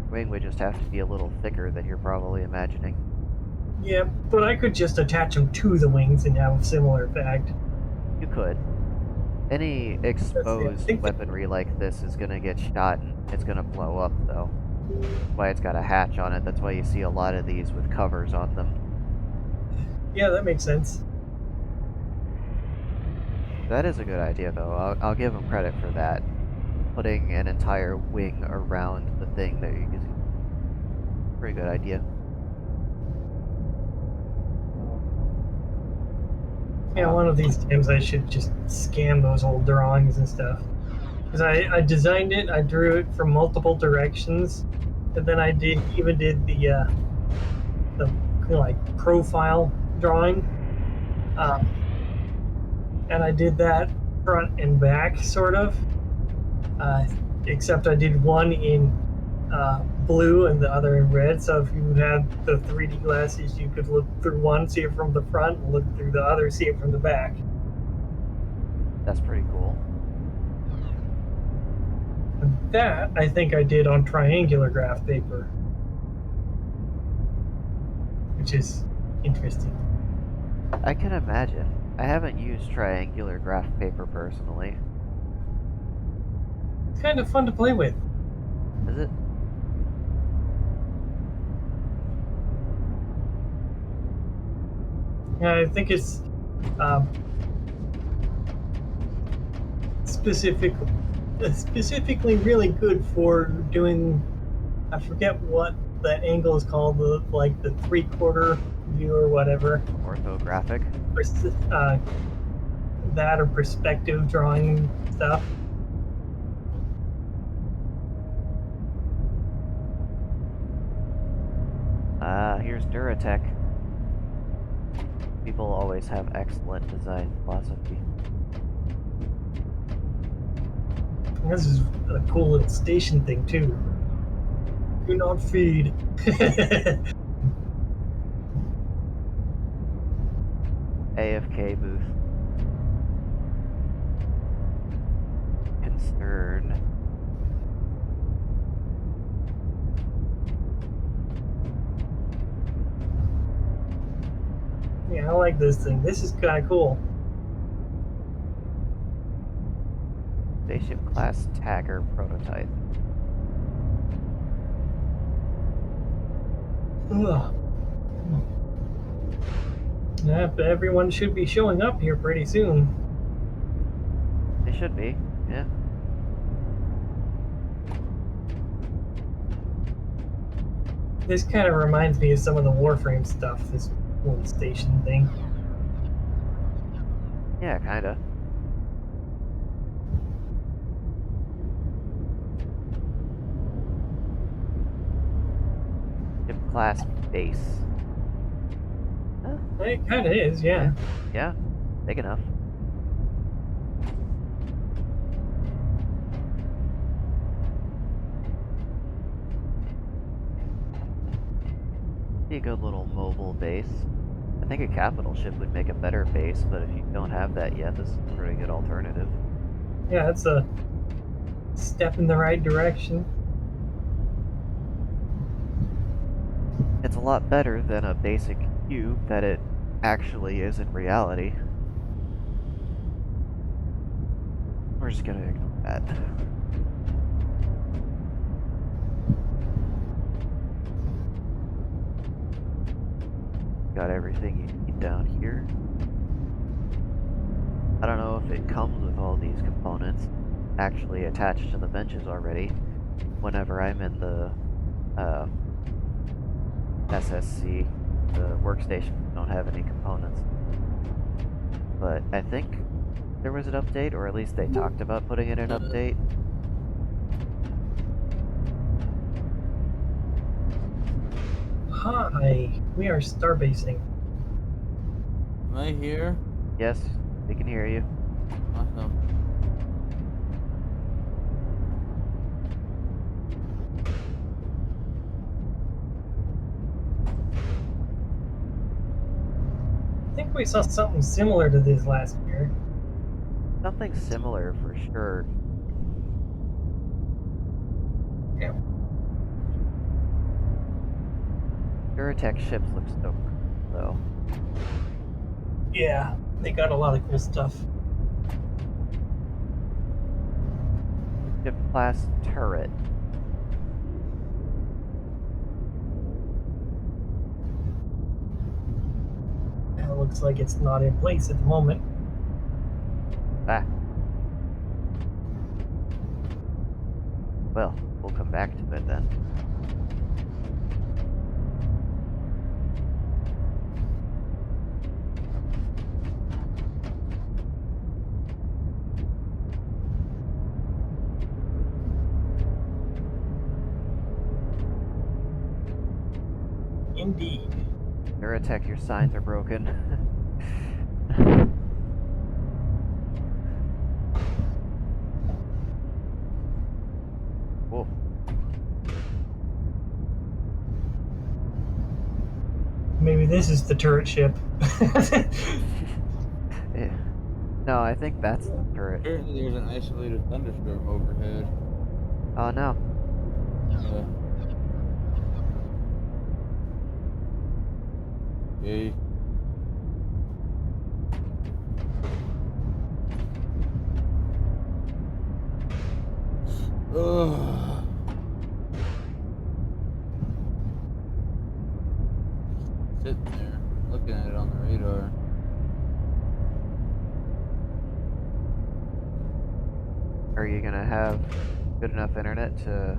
The wing would just have to be a little thicker than you're probably imagining. Yeah, but I could just attach them to the wings and have a similar effect. You could. Any exposed weaponry like this is going to get shot and it's going to blow up, though. That's why it's got a hatch on it. That's why you see a lot of these with covers on them. Yeah, that makes sense. That is a good idea, though. I'll give them credit for that. Putting an entire wing around the thing that you're using. Pretty good idea. Yeah, one of these times I should just scan those old drawings and stuff. Because I designed it, I drew it from multiple directions, and then I even did the like profile drawing, and I did that front and back sort of. Except I did one in blue and the other in red. So if you had the 3D glasses, you could look through one, see it from the front, and look through the other, see it from the back. That's pretty cool. And that I think I did on triangular graph paper, which is interesting. I can imagine. I haven't used triangular graph paper personally. It's kind of fun to play with. Is it? Yeah, I think it's specifically really good for doing. I forget what that angle is called, like the 3/4 view or whatever. Orthographic. That or perspective drawing stuff. Here's Duratech. People always have excellent design philosophy. This is a cool little station thing too. Do not feed. AFK booth. Concern. Yeah, I like this thing. This is kind of cool. Spaceship class Tagger prototype. Ugh. Yeah, everyone should be showing up here pretty soon. They should be, yeah. This kind of reminds me of some of the Warframe stuff, this little station thing. Yeah, kinda. Ship class base. Huh? It kind of is, yeah. Yeah, big enough. Be a good little mobile base. I think a capital ship would make a better base, but if you don't have that yet, this is a pretty good alternative. Yeah, it's a step in the right direction. It's a lot better than a basic cube that it actually is in reality. We're just gonna ignore that. Got everything you need down here. I don't know if it comes with all these components actually attached to the benches already. Whenever I'm in the SSC, the workstations don't have any components. But I think there was an update, or at least they talked about putting in an update. Hi, we are starbasing. Am I here? Yes, we can hear you. Awesome. I think we saw something similar to this last year. Something similar for sure. Yeah. Duratech ships look so cool, though. Yeah, they got a lot of cool stuff. Ship class turret. It looks like it's not in place at the moment. Ah. Well, we'll come back to it then. Indeed. Duratech, your signs are broken. Whoa. Maybe this is the turret ship. Yeah. No, I think that's the turret. Apparently there's an isolated thunderstorm overhead. Oh no. Okay. Ugh. Sitting there, looking at it on the radar. Are you gonna have good enough internet to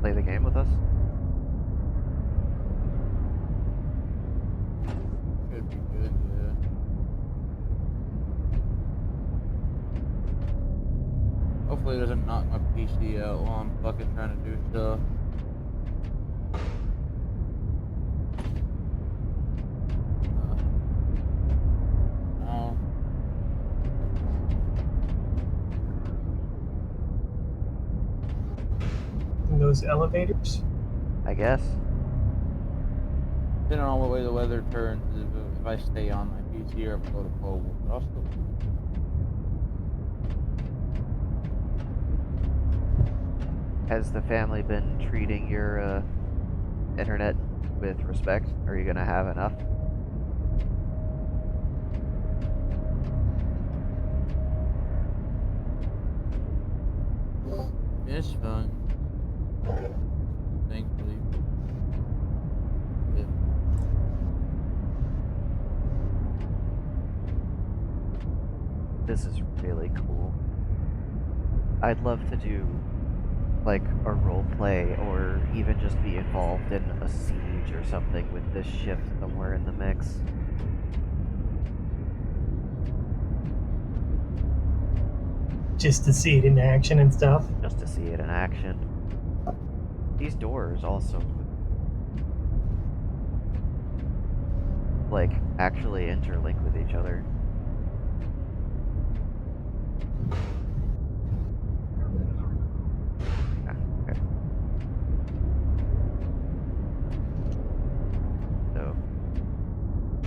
play the game with us? Should be good, yeah. Hopefully it doesn't knock my PC out while I'm fucking trying to do stuff. Oh. In those elevators. I guess. Depending on what way the weather turns, if I stay on my PC or if I go to mobile, but I'll still. Has the family been treating your internet with respect? Are you gonna have enough? It's fun. Thankfully. Yeah. This is really cool. I'd love to do like a role play or even just be involved in a siege or something with this ship somewhere in the mix. Just to see it in action and stuff. Just to see it in action. These doors also like actually interlink with each other. Okay. So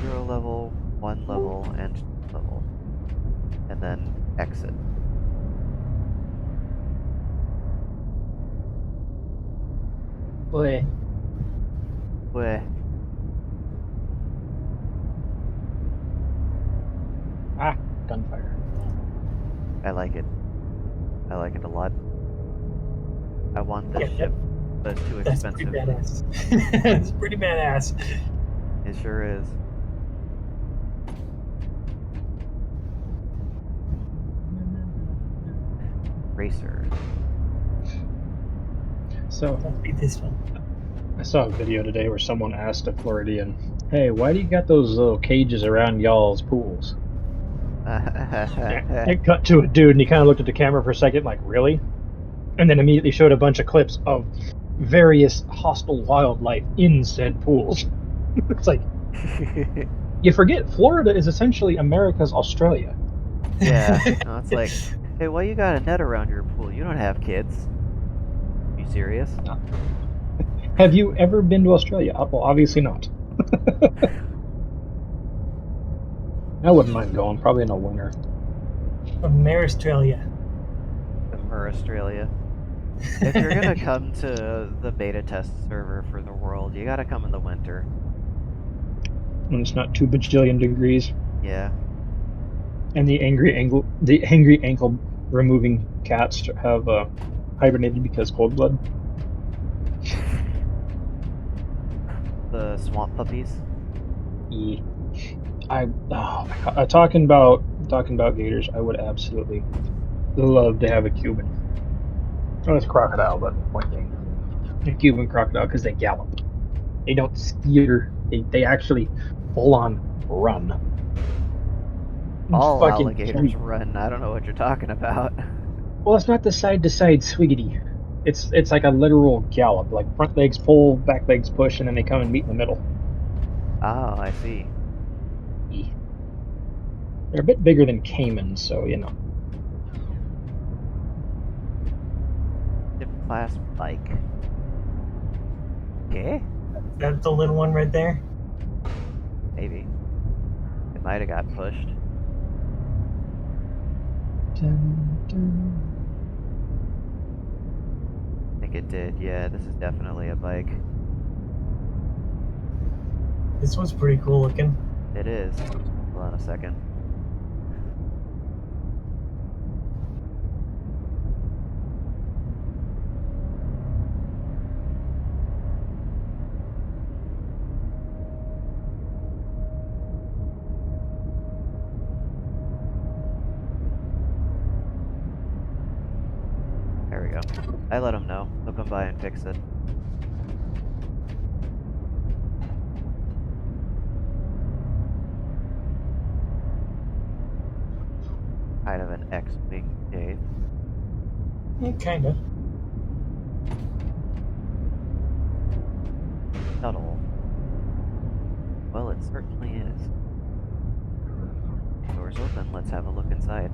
0 level, 1 level, and 2 level. And then exit. Boy, Bleh. gunfire. I like it. I like it a lot. I want this Yeah, ship, but it's too That's pretty expensive. badass. It's pretty badass. It sure is. Racer. So, Must be this one. I saw a video today where someone asked a Floridian, "Hey, why do you got those little cages around y'all's pools?" It cut to a dude, and he kind of looked at the camera for a second, like, "Really?" And then immediately showed a bunch of clips of various hostile wildlife in said pools. It's like, you forget Florida is essentially America's Australia. Yeah, no, it's like, hey, why you got a net around your pool? You don't have kids. You serious? Have you ever been to Australia? Well, obviously not. I wouldn't mind going, probably in the winter. Australia. Australia. If you're gonna come to the beta test server for the world, you gotta come in the winter. When it's not 2 bajillion degrees. Yeah. And the angry ankle removing cats have hibernated because cold blood. The swamp puppies. Yeah. Talking about gators, I would absolutely love to have a Cuban. Oh, it's a crocodile, but point being, a Cuban crocodile, because they gallop. They don't steer. They actually full on run. All Fucking alligators run. I don't know what you're talking about. Well, it's not the side to side swiggity. It's like a literal gallop. Like front legs pull, back legs push, and then they come and meet in the middle. Oh, I see. They're a bit bigger than caimans, so you know. Ship class bike. Okay. That's the little one right there. Maybe. It might have got pushed. I think it did. Yeah, this is definitely a bike. This one's pretty cool looking. It is. Hold on a second. There we go. I let them know. They'll come by and fix it. Kind of an X-wing shape. Yeah, kinda. Subtle. Well, it certainly is. Doors open. Let's have a look inside.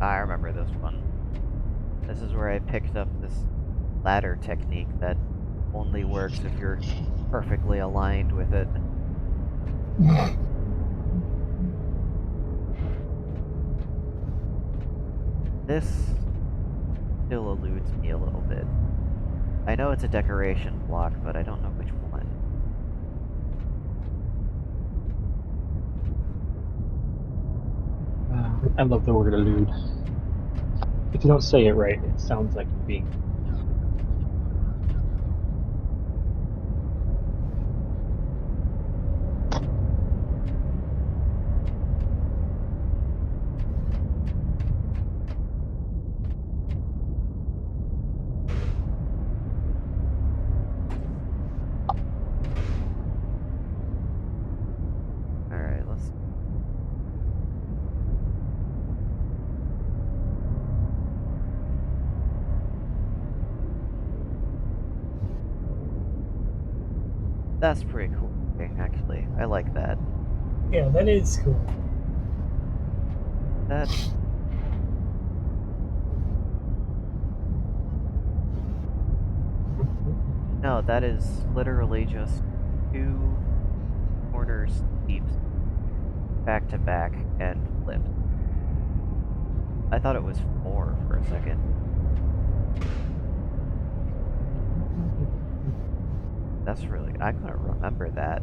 I remember this one. This is where I picked up this ladder technique that only works if you're perfectly aligned with it. This still eludes me a little bit. I know it's a decoration block, but I don't know which one. I love the word elude. If you don't say it right, it sounds like you're being. Alright, let's... That's pretty cool, actually. I like that. Yeah, that is cool. That... No, that is literally just 2 corner steeps back to back and flipped. I thought it was 4 for a second. That's really... I couldn't remember that.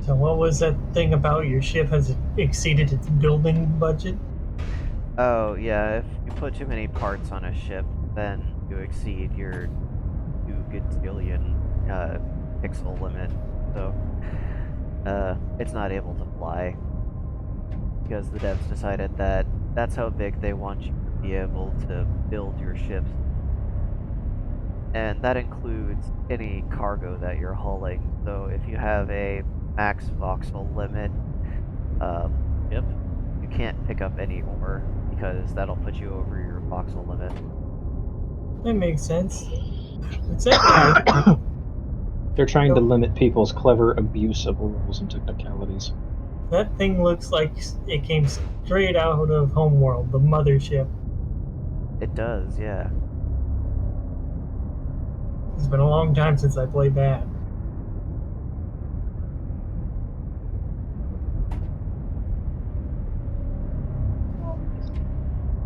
So what was that thing about your ship has exceeded its building budget? Oh, yeah, if you put too many parts on a ship, then you exceed your 2 gazillion pixel limit. So, it's not able to fly. Because the devs decided that that's how big they want you to be able to build your ships. And that includes any cargo that you're hauling. So if you have a max voxel limit ship, you can't pick up any ore because that'll put you over your voxel limit. That makes sense. It's that They're trying to limit people's clever abuse of rules and technicalities. that thing looks like it came straight out of Homeworld, the mothership. It does, yeah. It's been a long time since I played that.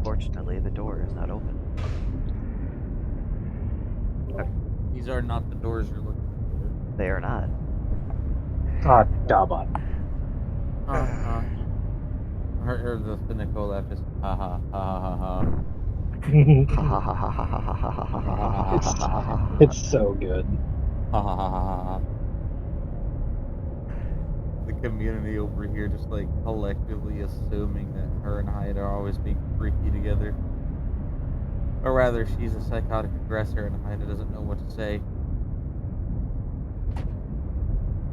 Fortunately, the door is not open. These are not the doors you're looking for. They are not. Ah, Dabat. Or the cynical laugh is ha ha ha ha ha ha. It's so good. Ha ha ha ha ha. The community over here just like collectively assuming that her and Hyde are always being freaky together. Or rather, she's a psychotic aggressor and Hyde doesn't know what to say.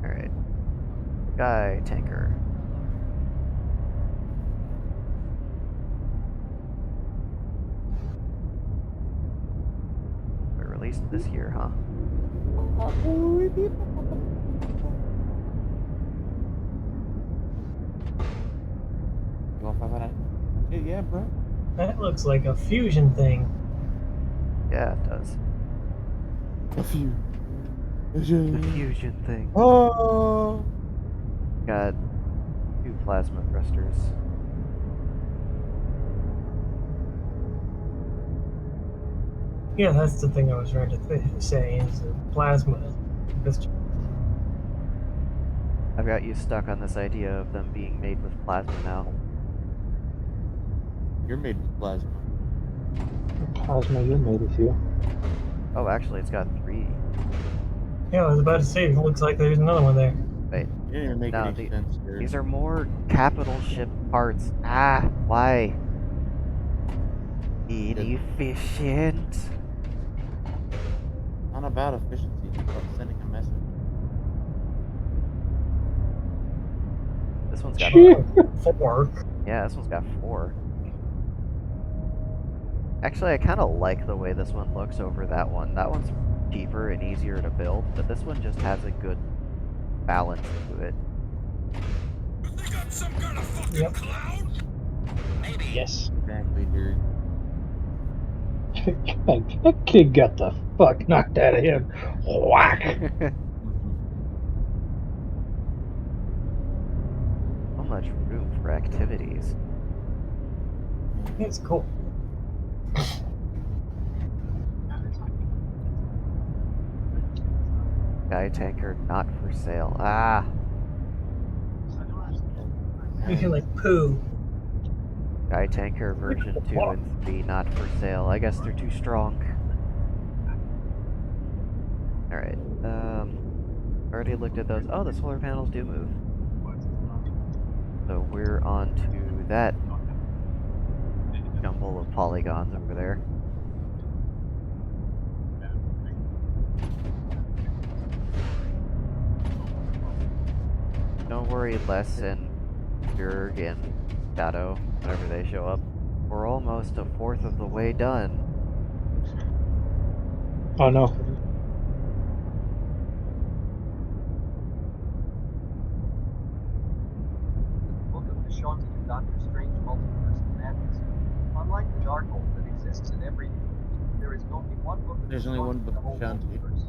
Alright. Guy tanker. They're released this year, huh? You want 5 out of 10? Yeah, bro. That looks like a fusion thing. Yeah, it does. A few. The fusion thing. Oh. Got 2 plasma thrusters. Yeah, that's the thing I was trying to say is a plasma pistol. I've got you stuck on this idea of them being made with plasma now. You're made with plasma. Plasma, you're made with you. Oh, actually, it's got 3. Yeah, I was about to say, it looks like there's another one there. Wait, You didn't even make no, any sense, dude. these are more capital ship parts. Ah, why? Inefficient. Not about efficiency, it's about sending a message. This one's got 4. yeah, this one's got 4. Actually, I kind of like the way this one looks over that one. That one's cheaper and easier to build, but this one just has a good balance to it. Yep. Yes. Exactly, dude. That kid got the fuck knocked out of him. Whack! So much room for activities. It's cool. Guy tanker not for sale. Ah, You feel like poo. guy tanker version 2 and 3 not for sale. I guess they're too strong. Alright, already looked at those. Oh, the solar panels do move. So we're on to that jumble of polygons over there. Don't worry, Les and Jurg and Shadow, whenever they show up. We're almost 1/4 of the way done. Oh no. Book of the Shanti and Doctor Strange Multiverse of Madness. Unlike the dark hole that exists in every universe, there is only one book of There's the only one Shanti book in the of whole Shanti. multiverse.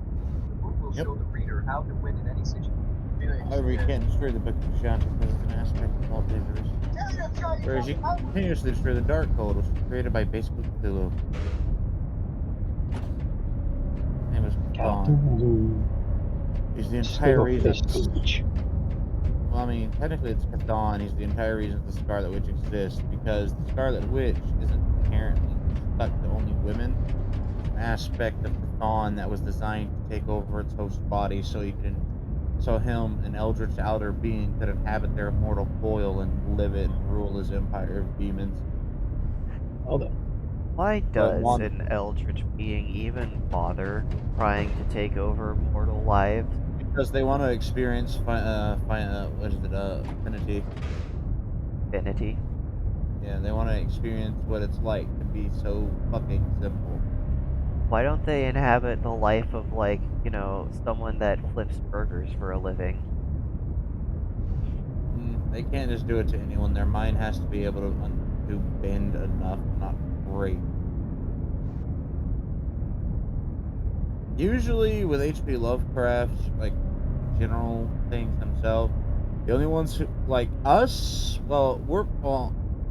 The book will Yep. show the reader how to win in any situation. However, you can't destroy the book of Shanti because it's an aspect of multiverse. Whereas you can continuously destroy the dark hole, which was created by basically Cthulhu. His name is Dawn. He's the entire reason. Well, I mean, technically it's Cthon. He's the entire reason the Scarlet Witch exists, because the Scarlet Witch isn't inherently stuck to only women. It's an aspect of Cthon that was designed to take over its host body, so him, an eldritch outer being, could inhabit their mortal coil and live it and rule his empire of demons. Well then. Why But does an eldritch being even bother trying to take over mortal lives? because they want to experience what is it? Affinity. Infinity. Yeah, they want to experience what it's like to be so fucking simple. Why don't they inhabit the life of, like, you know, someone that flips burgers for a living? They can't just do it to anyone. Their mind has to be able to bend enough to not break. Usually with H.P. Lovecraft's like general things themselves, the only ones who like us,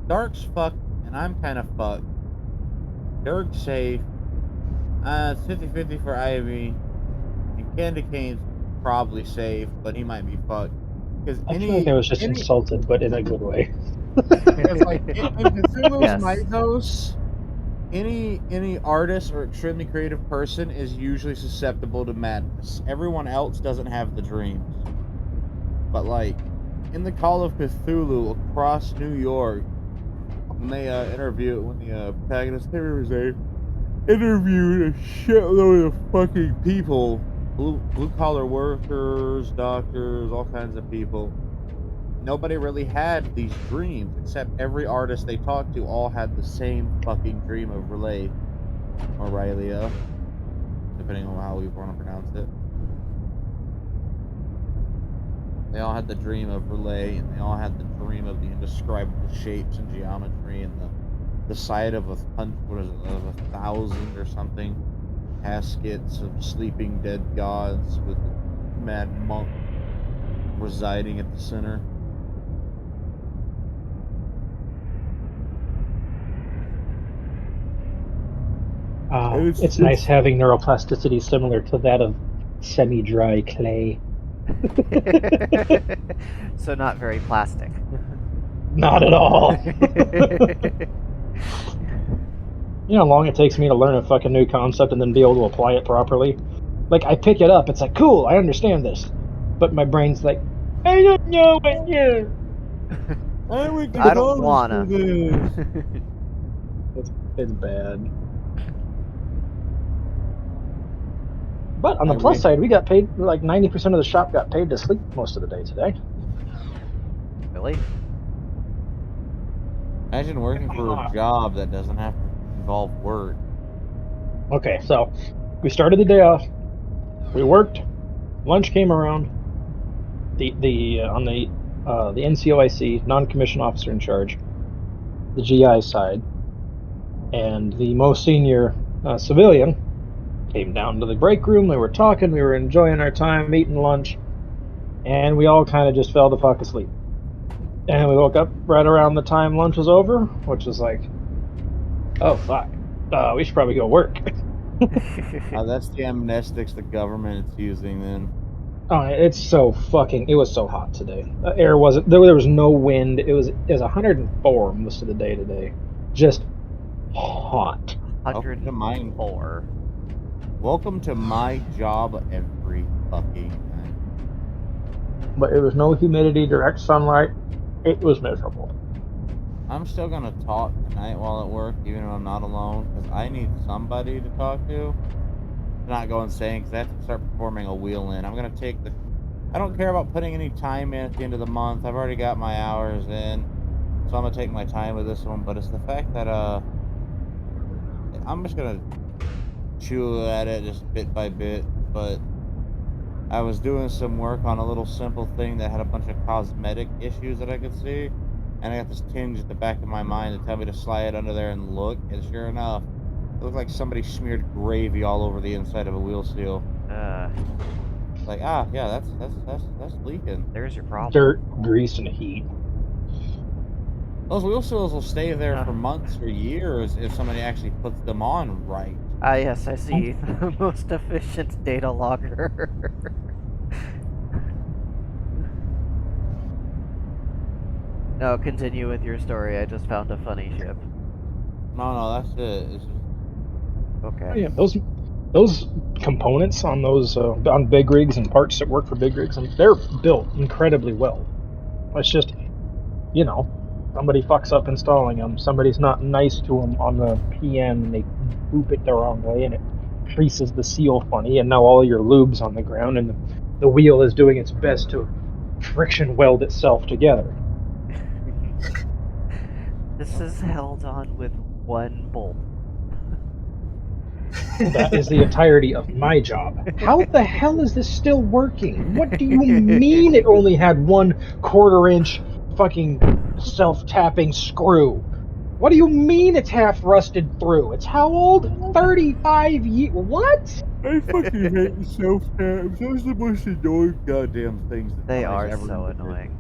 Dark's fucked and I'm kind of fucked. Dirk's safe. It's 50-50 for Ivy. And Candy Cane's probably safe, but he might be fucked. Because I feel like I was just insulted, but in a good way. because like in Cthulhu's Yes. mythos, any artist or extremely creative person is usually susceptible to madness. Everyone else doesn't have the dreams. But like in the Call of Cthulhu across New York, when they when the protagonist interviewed a shitload of fucking people, blue collar workers, doctors, all kinds of people. Nobody really had these dreams, except every artist they talked to all had the same fucking dream of Relay or Rylea, depending on how we want to pronounce it. They all had the dream of Relay, and they all had the dream of the indescribable shapes and geometry, and the sight of of 1,000 or something caskets of sleeping dead gods with a mad monk residing at the center. It's nice having neuroplasticity similar to that of semi-dry clay. So not very plastic. Not at all. You know how long it takes me to learn a fucking new concept and then be able to apply it properly? Like, I pick it up, it's like, cool, I understand this. But my brain's like, I don't know it yet. I don't wanna. It's bad. But on the plus side, we got paid, like 90% of the shop got paid to sleep most of the day today. Really? Imagine working for a job that doesn't have to involve work. Okay, so we started the day off. We worked. Lunch came around. The NCOIC, non-commissioned officer in charge, the GI side, and the most senior civilian came down to the break room. We were talking. We were enjoying our time, eating lunch, and we all kind of just fell the fuck asleep. And we woke up right around the time lunch was over, which was like, oh fuck, we should probably go work. That's the amnestics the government is using then. Oh, it was so hot today. Air wasn't there was no wind. It was 104 most of the day today. Just hot. 104. Welcome to my job every fucking night. But it was no humidity, direct sunlight. It was miserable. I'm still gonna talk tonight while at work, even if I'm not alone, because I need somebody to talk to. Not go insane, because I have to start performing a wheel in. I'm gonna take the. I don't care about putting any time in at the end of the month. I've already got my hours in, so I'm gonna take my time with this one. But it's the fact that I'm just gonna chew at it just bit by bit. But I was doing some work on a little simple thing that had a bunch of cosmetic issues that I could see, and I got this tinge at the back of my mind to tell me to slide under there and look. And sure enough, it looked like somebody smeared gravy all over the inside of a wheel seal. Like, yeah, that's leaking. There's your problem. Dirt, grease, and heat. Those wheel seals will stay there for months or years if somebody actually puts them on right. Ah, yes, I see. The most efficient data logger. No, continue with your story. I just found a funny ship. No, that's it. It's just... Okay. Oh, yeah, those components on those on big rigs and parts that work for big rigs, they're built incredibly well. It's just, you know, Somebody fucks up installing them. Somebody's not nice to them on the PM, and they boop it the wrong way, and it creases the seal funny, and now all your lube's on the ground, and the wheel is doing its best to friction weld itself together. This is held on with one bolt. That is the entirety of my job. How the hell is this still working? What do you mean it only had 1/4-inch fucking self-tapping screw? What do you mean it's half rusted through? It's how old? 35 years? What? I fucking hate the self-tabs. Those are the most annoying goddamn things that They somebody's are ever so invented. annoying.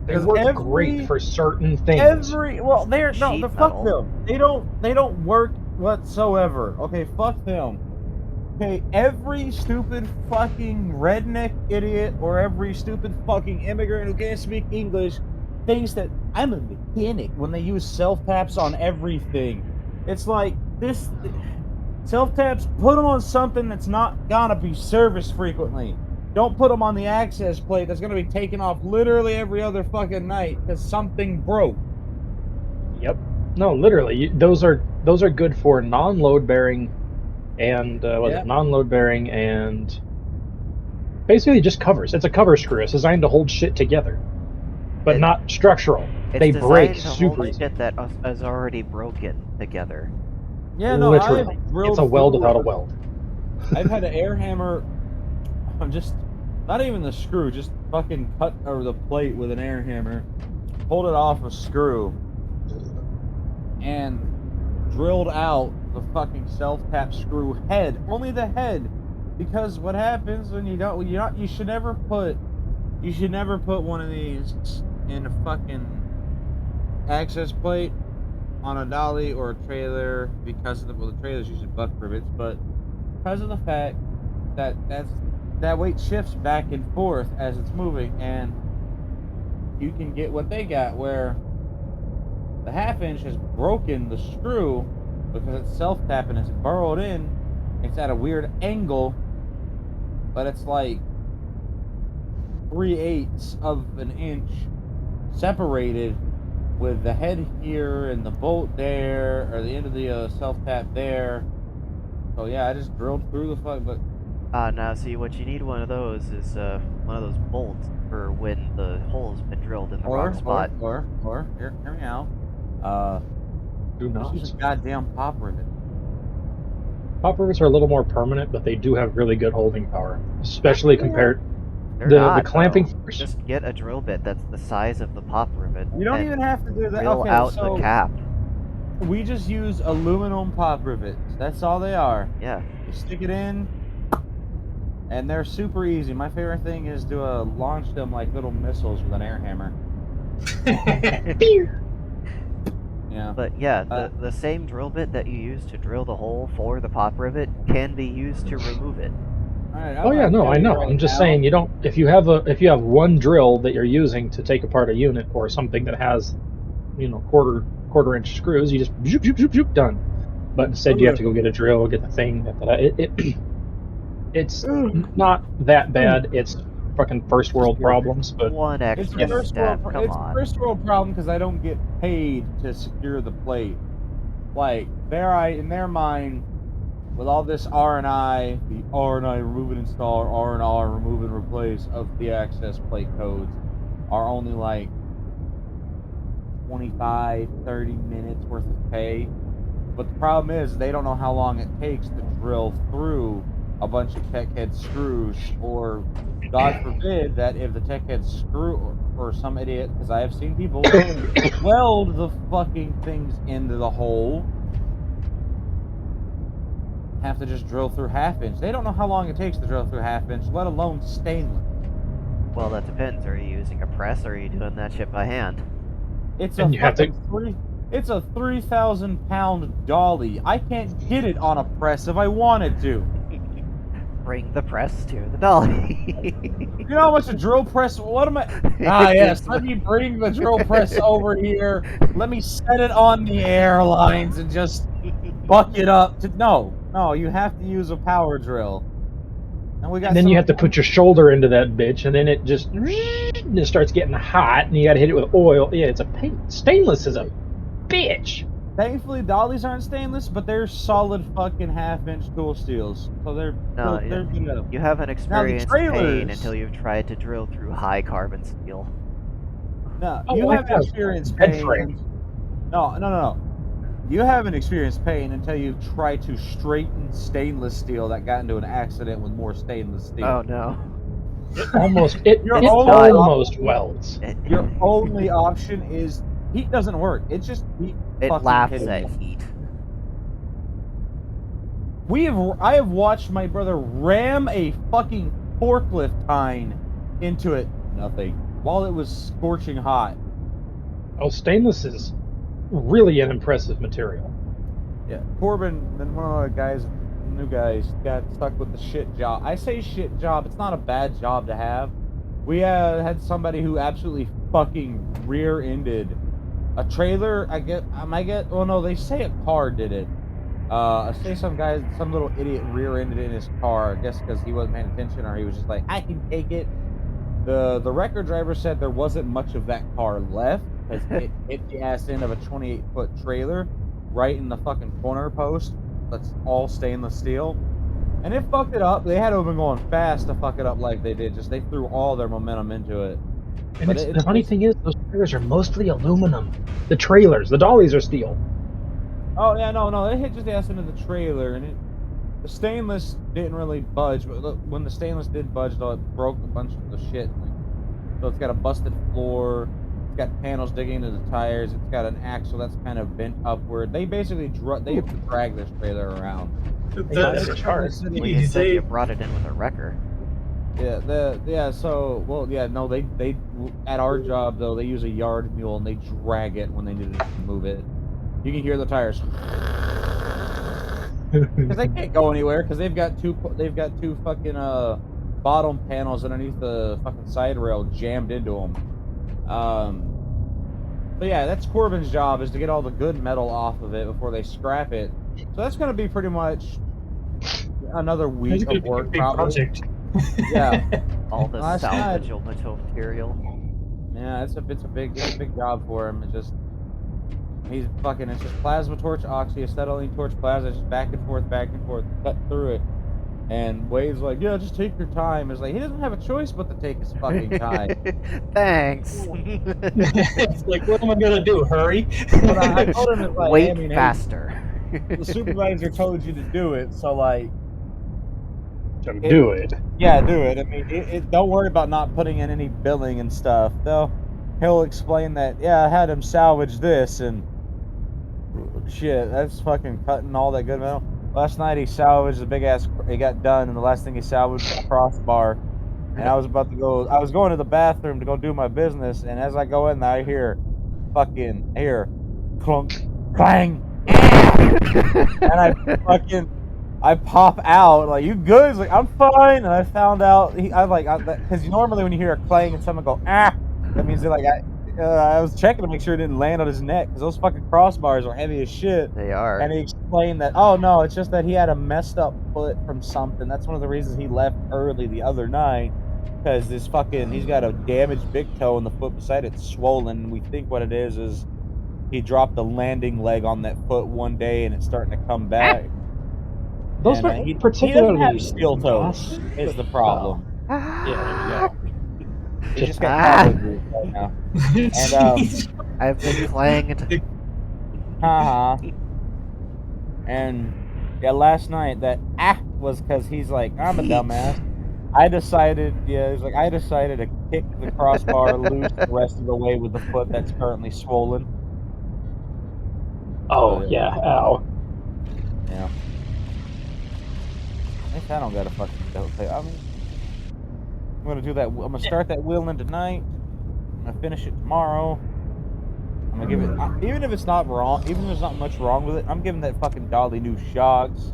They 'Cause work great for certain things. well, they're no, Sheet the fuck metal. them. They don't work whatsoever. Okay, fuck them. Okay, every stupid fucking redneck idiot or every stupid fucking immigrant who can't speak English thinks that I'm a mechanic when they use self-taps on everything. It's like this self-taps, put them on something that's not gonna be serviced frequently. Don't put them on the access plate that's gonna be taken off literally every other fucking night because something broke. Yep. No, literally, those are good for non-load bearing and non-load bearing and basically just covers. It's a cover screw. It's designed to hold shit together, but not structural. They break designed to super hold easy. shit that is already broken together. Yeah, no, Literally, it's a weld without a it. weld. I've had an air hammer, just not even the screw, just fucking cut over the plate with an air hammer, pulled it off a screw, and drilled out the fucking self-tap screw head, only the head, because what happens when you should never put one of these in a fucking access plate on a dolly or a trailer because of the trailers usually buck rivets, but because of the fact that that weight shifts back and forth as it's moving, and you can get what they got where the 1/2 inch has broken the screw because it's self-tapping, it's burrowed in, it's at a weird angle, but it's like 3/8 of an inch separated with the head here and the bolt there, or the end of the self-tap there. So yeah, I just drilled through the fuck, but Now see, what you need one of those is one of those bolts for when the hole's been drilled in the wrong spot. Or hear me out. Do not. Just use a goddamn pop rivet. Pop rivets are a little more permanent, but they do have really good holding power, especially compared. They're The not, clamping though. force. Just get a drill bit that's the size of the pop rivet. You don't and even have to do that. drill Okay, out so the cap. we just use aluminum pop rivets. That's all they are. Yeah. You stick it in, and they're super easy. My favorite thing is to launch them like little missiles with an air hammer. Yeah. But yeah, the same drill bit that you use to drill the hole for the pop rivet can be used to remove it. Right, Oh yeah, no, I know. I'm just saying, you don't. If you have one drill that you're using to take apart a unit or something that has, quarter-inch screws, you just zoop zoop zoop zoop done. But instead, you have to go get a drill, get the thing. It's not that bad. It's fucking first world problems, but One It's extra a first step. world. Come It's a on. first world problem because I don't get paid to secure the plate. Like in their mind, with all this R&I, the R&I remove and install, R&R remove and replace of the access plate codes are only like 25, 30 minutes worth of pay. But the problem is they don't know how long it takes to drill through a bunch of tech head screws, or God forbid that if the tech head screw or some idiot, because I have seen people weld the fucking things into the hole, have to just drill through 1/2 inch. They don't know how long it takes to drill through 1/2 inch, let alone stainless. Well, that depends. Are you using a press or are you doing that shit by hand? It's And a you have to- fucking it's a 3,000-pound dolly. I can't get it on a press if I wanted to. Bring the press to the dolly. You know how much a drill press? What am I? Yes. Let me bring the drill press over here. Let me set it on the airlines and just buck it up. No. You have to use a power drill. And we got. then you have to put your shoulder into that bitch, and then it just it starts getting hot, and you got to hit it with oil. Yeah, it's a pain. Stainless is a bitch. Thankfully, dollies aren't stainless, but they're solid fucking half-inch tool steels, so they're good enough. You haven't Now the experienced pain trailers. until you've tried to drill through high carbon steel. No, Oh, you I haven't have experienced bed pain. frame. No. You haven't experienced pain until you've tried to straighten stainless steel that got into an accident with more stainless steel. Oh no. It almost welds. Your only option is heat doesn't work. It's just heat. It fucking laughs hitting at you. heat. I have watched my brother ram a fucking forklift tine into it. Nothing. While it was scorching hot. Oh, stainless is really an impressive material. Yeah, Corbin, then one of the guys, new guys, got stuck with the shit job. I say shit job. It's not a bad job to have. We had somebody who absolutely fucking rear-ended a trailer. Well, no, they say a car did it. I say some little idiot rear-ended it in his car. I guess because he wasn't paying attention, or he was just like, I can take it. The record driver said there wasn't much of that car left because it hit the ass end of a 28-foot trailer right in the fucking corner post. That's all stainless steel, and it fucked it up. They had to have been going fast to fuck it up like they did. Just they threw all their momentum into it. And the funny thing is, those trailers are mostly aluminum. The trailers, the dollies are steel. Oh yeah, no, it hit just the ass end of the trailer, and the stainless didn't really budge. But look, when the stainless did budge, though, it broke a bunch of the shit. So it's got a busted floor. It's got panels digging into the tires. It's got an axle that's kind of bent upward. They basically they have to drag this trailer around. Well, you said you brought it in with a wrecker. Yeah. So they at our job though they use a yard mule and they drag it when they need to move it. You can hear the tires because they can't go anywhere because they've got two fucking bottom panels underneath the fucking side rail jammed into them. But yeah, that's Corbin's job, is to get all the good metal off of it before they scrap it. So that's going to be pretty much another week of work, big probably. Project. Yeah, all the salvageable material. Yeah, it's a big job for him. It's just it's just plasma torch, oxy, acetylene torch, plasma, just back and forth, cut through it. And Wade's like, yeah, just take your time. It's like, he doesn't have a choice but to take his fucking time. Thanks. It's like, what am I gonna do? Hurry? But I told him, it's like, wait faster. The supervisor told you to do it, so like, do it. Yeah, do it. I mean, don't worry about not putting in any billing and stuff. He'll explain that, yeah, I had him salvage this, and shit, that's fucking cutting all that good metal. Last night he salvaged the big ass. He got done, and the last thing he salvaged was a crossbar. And I was about to go. I was going to the bathroom to go do my business, and as I go in there, I hear clunk, clang, and I pop out like, you good? He's like, I'm fine. And I found out because normally when you hear a clang and someone go that means they're like, I was checking to make sure it didn't land on his neck because those fucking crossbars are heavy as shit. They are. And he explained that, oh no, it's just that he had a messed up foot from something. That's one of the reasons he left early the other night, because he's got a damaged big toe and the foot beside it's swollen. And we think what it is he dropped the landing leg on that foot one day and it's starting to come back. Those and, were he particularly doesn't have steel toes. Is the problem? Yeah. He just got cowboy right now. And I've been clanged. And yeah, last night that was because he's like, I'm a dumbass. I decided to kick the crossbar loose the rest of the way with the foot that's currently swollen. Oh yeah, ow. Yeah. At least I don't gotta fucking play. I mean, I'm gonna do that. I'm gonna start that wheeling tonight. I'm gonna finish it tomorrow. I'm gonna give it, even if it's not wrong, even if there's not much wrong with it, I'm giving that fucking dolly new shocks.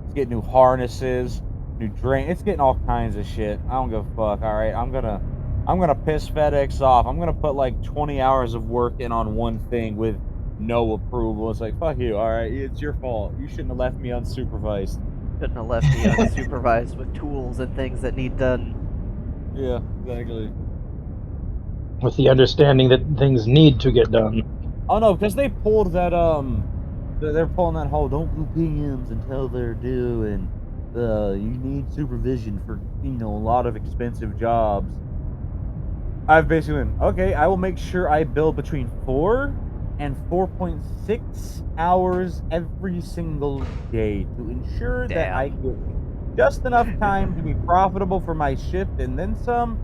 It's getting new harnesses, new drain. It's getting all kinds of shit. I don't give a fuck. All right, I'm gonna piss FedEx off. I'm gonna put like 20 hours of work in on one thing with no approval. It's like, fuck you. All right, it's your fault. You shouldn't have left me unsupervised. Shouldn't have left me unsupervised with tools and things that need done. Yeah, exactly. With the understanding that things need to get done. Oh no, because they pulled that they're pulling that whole don't do PMs until they're due, and you need supervision for a lot of expensive jobs. I've basically been okay. I will make sure I bill between 4 and 4.6 hours every single day to ensure that I Damn. get just enough time to be profitable for my shift and then some,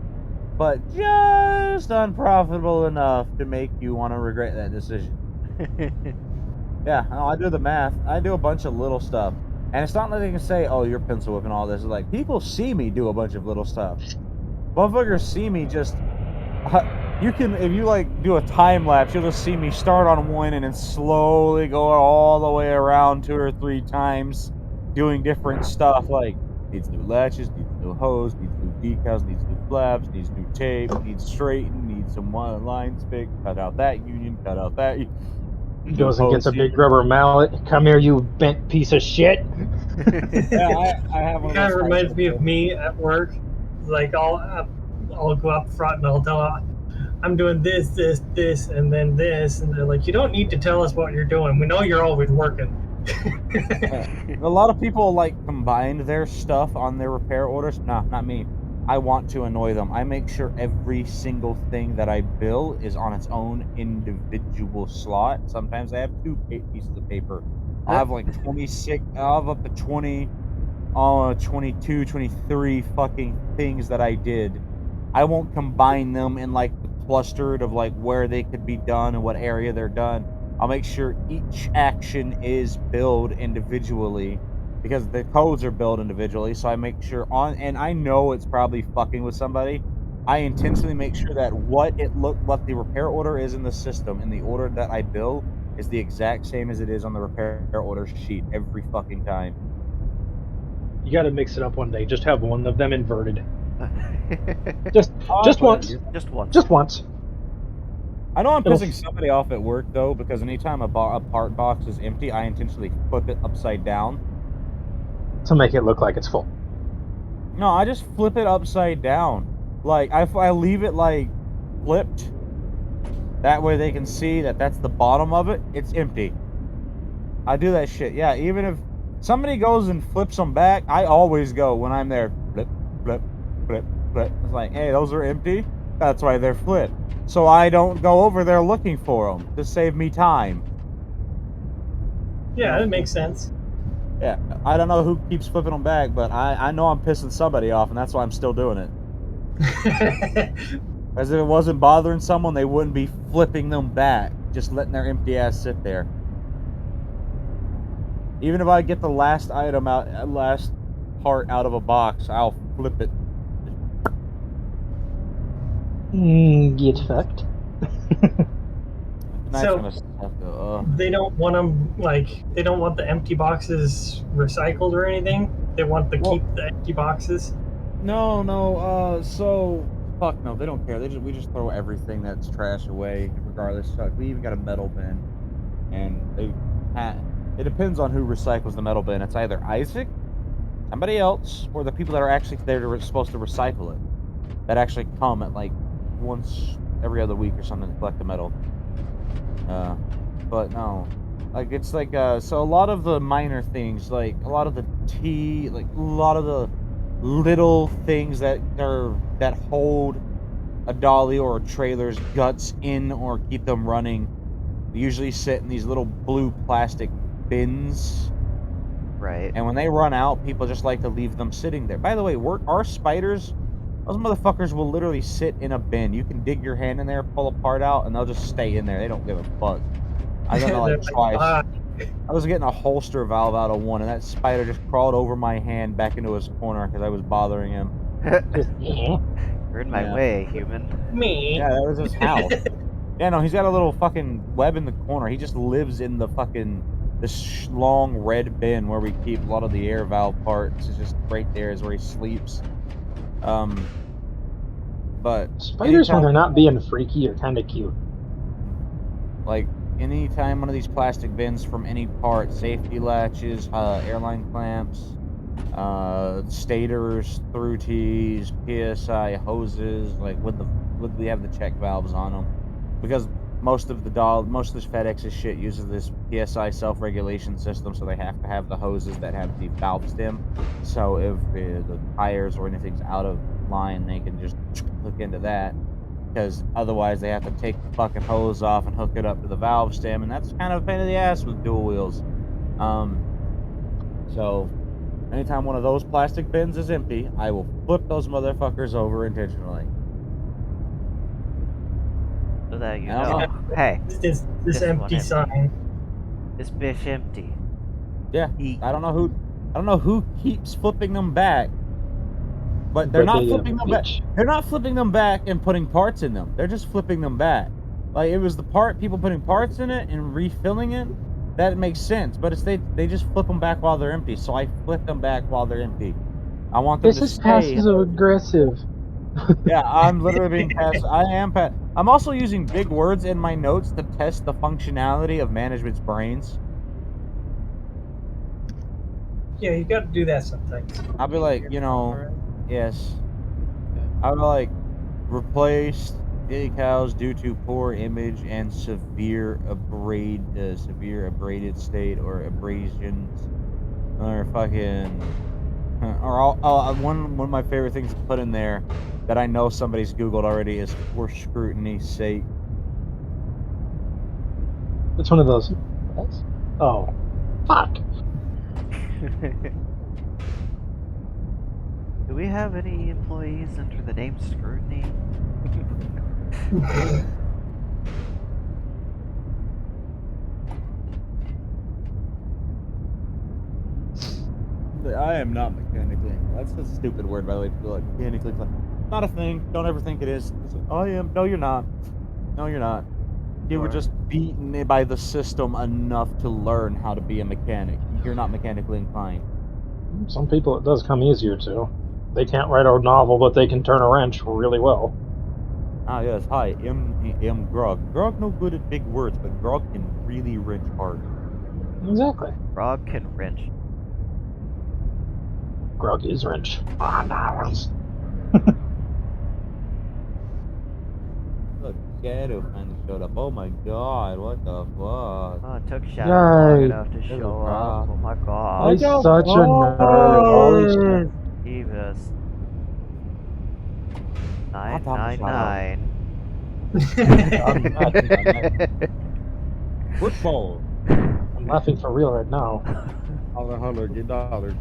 but just unprofitable enough to make you want to regret that decision. Yeah, no, I do the math. I do a bunch of little stuff. And it's not like they can say, oh, you're pencil whipping all this. It's like, people see me do a bunch of little stuff. Motherfuckers see me just. You can, if you like do a time lapse, you'll just see me start on one and then slowly go all the way around 2 or 3 times doing different stuff. Like, needs new latches, needs new hose, needs new decals, needs new flaps, needs new tape, needs straighten, needs some lines fixed, cut out that union, cut out that. New Goes and gets hose a here. big rubber mallet. Come here, you bent piece of shit. Yeah, I have one It of kind those of types reminds me of me at work. Like I'll go up front and I'll tell I'm doing this, this, this, and then this, and they're like, you don't need to tell us what you're doing. We know you're always working. A lot of people like combined their stuff on their repair orders. Nah, not me. I want to annoy them. I make sure every single thing that I bill is on its own individual slot. Sometimes I have two pieces of paper. I'll have like 26, I'll have up to 20, 22, 23 fucking things that I did. I won't combine them in like the clustered of like where they could be done and what area they're done. I'll make sure each action is billed individually because the codes are billed individually. So I make sure and I know it's probably fucking with somebody. I intentionally make sure that what the repair order is in the system in the order that I bill is the exact same as it is on the repair order sheet every fucking time. You gotta mix it up one day. Just have one of them inverted. Just Oh, I just put it. once. Just once. Just once. I know I'm It'll pissing somebody off at work though, because anytime a part box is empty, I intentionally flip it upside down. to make it look like it's full. No, I just flip it upside down. Like I leave it like flipped. That way they can see that that's the bottom of it. It's empty. I do that shit. Yeah, even if somebody goes and flips them back, I always go when I'm there. Flip, flip, flip, flip. It's like, hey, those are empty. That's why they're flipped. So I don't go over there looking for them to save me time. Yeah, You that know, makes sense. yeah, I don't know who keeps flipping them back, but I know I'm pissing somebody off, and that's why I'm still doing it. As if it wasn't bothering someone, they wouldn't be flipping them back, just letting their empty ass sit there. Even if I get the last item out, last part out of a box, I'll flip it. Get fucked. Tonight's So gonna suck though. they don't want them they don't want the empty boxes recycled or anything. They want to Well, keep the empty boxes. no. So fuck no, they don't care. We just throw everything that's trash away, regardless. Fuck, we even got a metal bin, and it depends on who recycles the metal bin. It's either Isaac, somebody else, or the people that are actually there supposed to recycle it. That actually come at like once every other week or something to collect the metal. But no, like it's like so a lot of the minor things, like a lot of the like a lot of the little things that hold a dolly or a trailer's guts in or keep them running usually sit in these little blue plastic bins. Right. And when they run out, people just like to leave them sitting there. By the way, our spiders, those motherfuckers will literally sit in a bin. You can dig your hand in there, pull a part out, and they'll just stay in there. They don't give a fuck. I've done that They're like like, twice. I was getting a holster valve out of one, and that spider just crawled over my hand back into his corner because I was bothering him. Just, yeah. You're in my Yeah. way, human. me. Yeah, that was his house. Yeah, no, he's got a little fucking web in the corner. He just lives in the fucking this long red bin where we keep a lot of the air valve parts. It's just right there is where he sleeps. But Spiders, when they're not being freaky, are kind of cute. like anytime one of these plastic bins from any part, safety latches, airline clamps, stators, through tees, PSI hoses, like with we have the check valves on them, because most of this FedEx's shit uses this PSI self-regulation system, so they have to have the hoses that have the valve stem. So if the tires or anything's out of line, they can just hook into that. Because otherwise they have to take the fucking hose off and hook it up to the valve stem, and that's kind of a pain in the ass with dual wheels. So anytime one of those plastic bins is empty, I will flip those motherfuckers over intentionally. So that you I don't know. Hey, This This one empty empty. sign. this bitch empty. Yeah, Eat. I don't know who keeps flipping them back, but they're But not they, flipping them back. bitch. They're not flipping them back and putting parts in them. They're just flipping them back. Like, it was the people putting parts in it and refilling it. That makes sense, but it's they just flip them back while they're empty. So I flip them back while they're empty. I want them This to is stay. passive aggressive. Yeah, I'm literally being passive. I'm also using big words in my notes to test the functionality of management's brains. Yeah, you got to do that sometimes. I'll be like, yes. I would like replaced decals due to poor image and severe abraded state or abrasions or fucking one of my favorite things to put in there that I know somebody's Googled already is for scrutiny's sake. It's one of those. What? Oh, fuck. Do we have any employees under the name Scrutiny? I am not mechanically inclined. That's a stupid word, by the way. People are like mechanically inclined. Not a thing. Don't ever think it is. I am. No, you're not. No, you're not. You were just beaten by the system enough to learn how to be a mechanic. You're not mechanically inclined. Some people it does come easier to. They can't write a novel, but they can turn a wrench really well. Ah, yes. Hi, M. Grog. Grog no good at big words, but Grog can really wrench hard. Exactly. Grog can wrench. Grog is wrench. Ah, nice. Look, Shadow finally showed up. Oh my god, what the fuck? Oh, it took Shadow long Yay. enough to Hello, show up. Grog. Oh my I'm god. such a nerd. Holy shit. Jesus. I'll talk to 999. Football. I'm laughing for real right now. $100.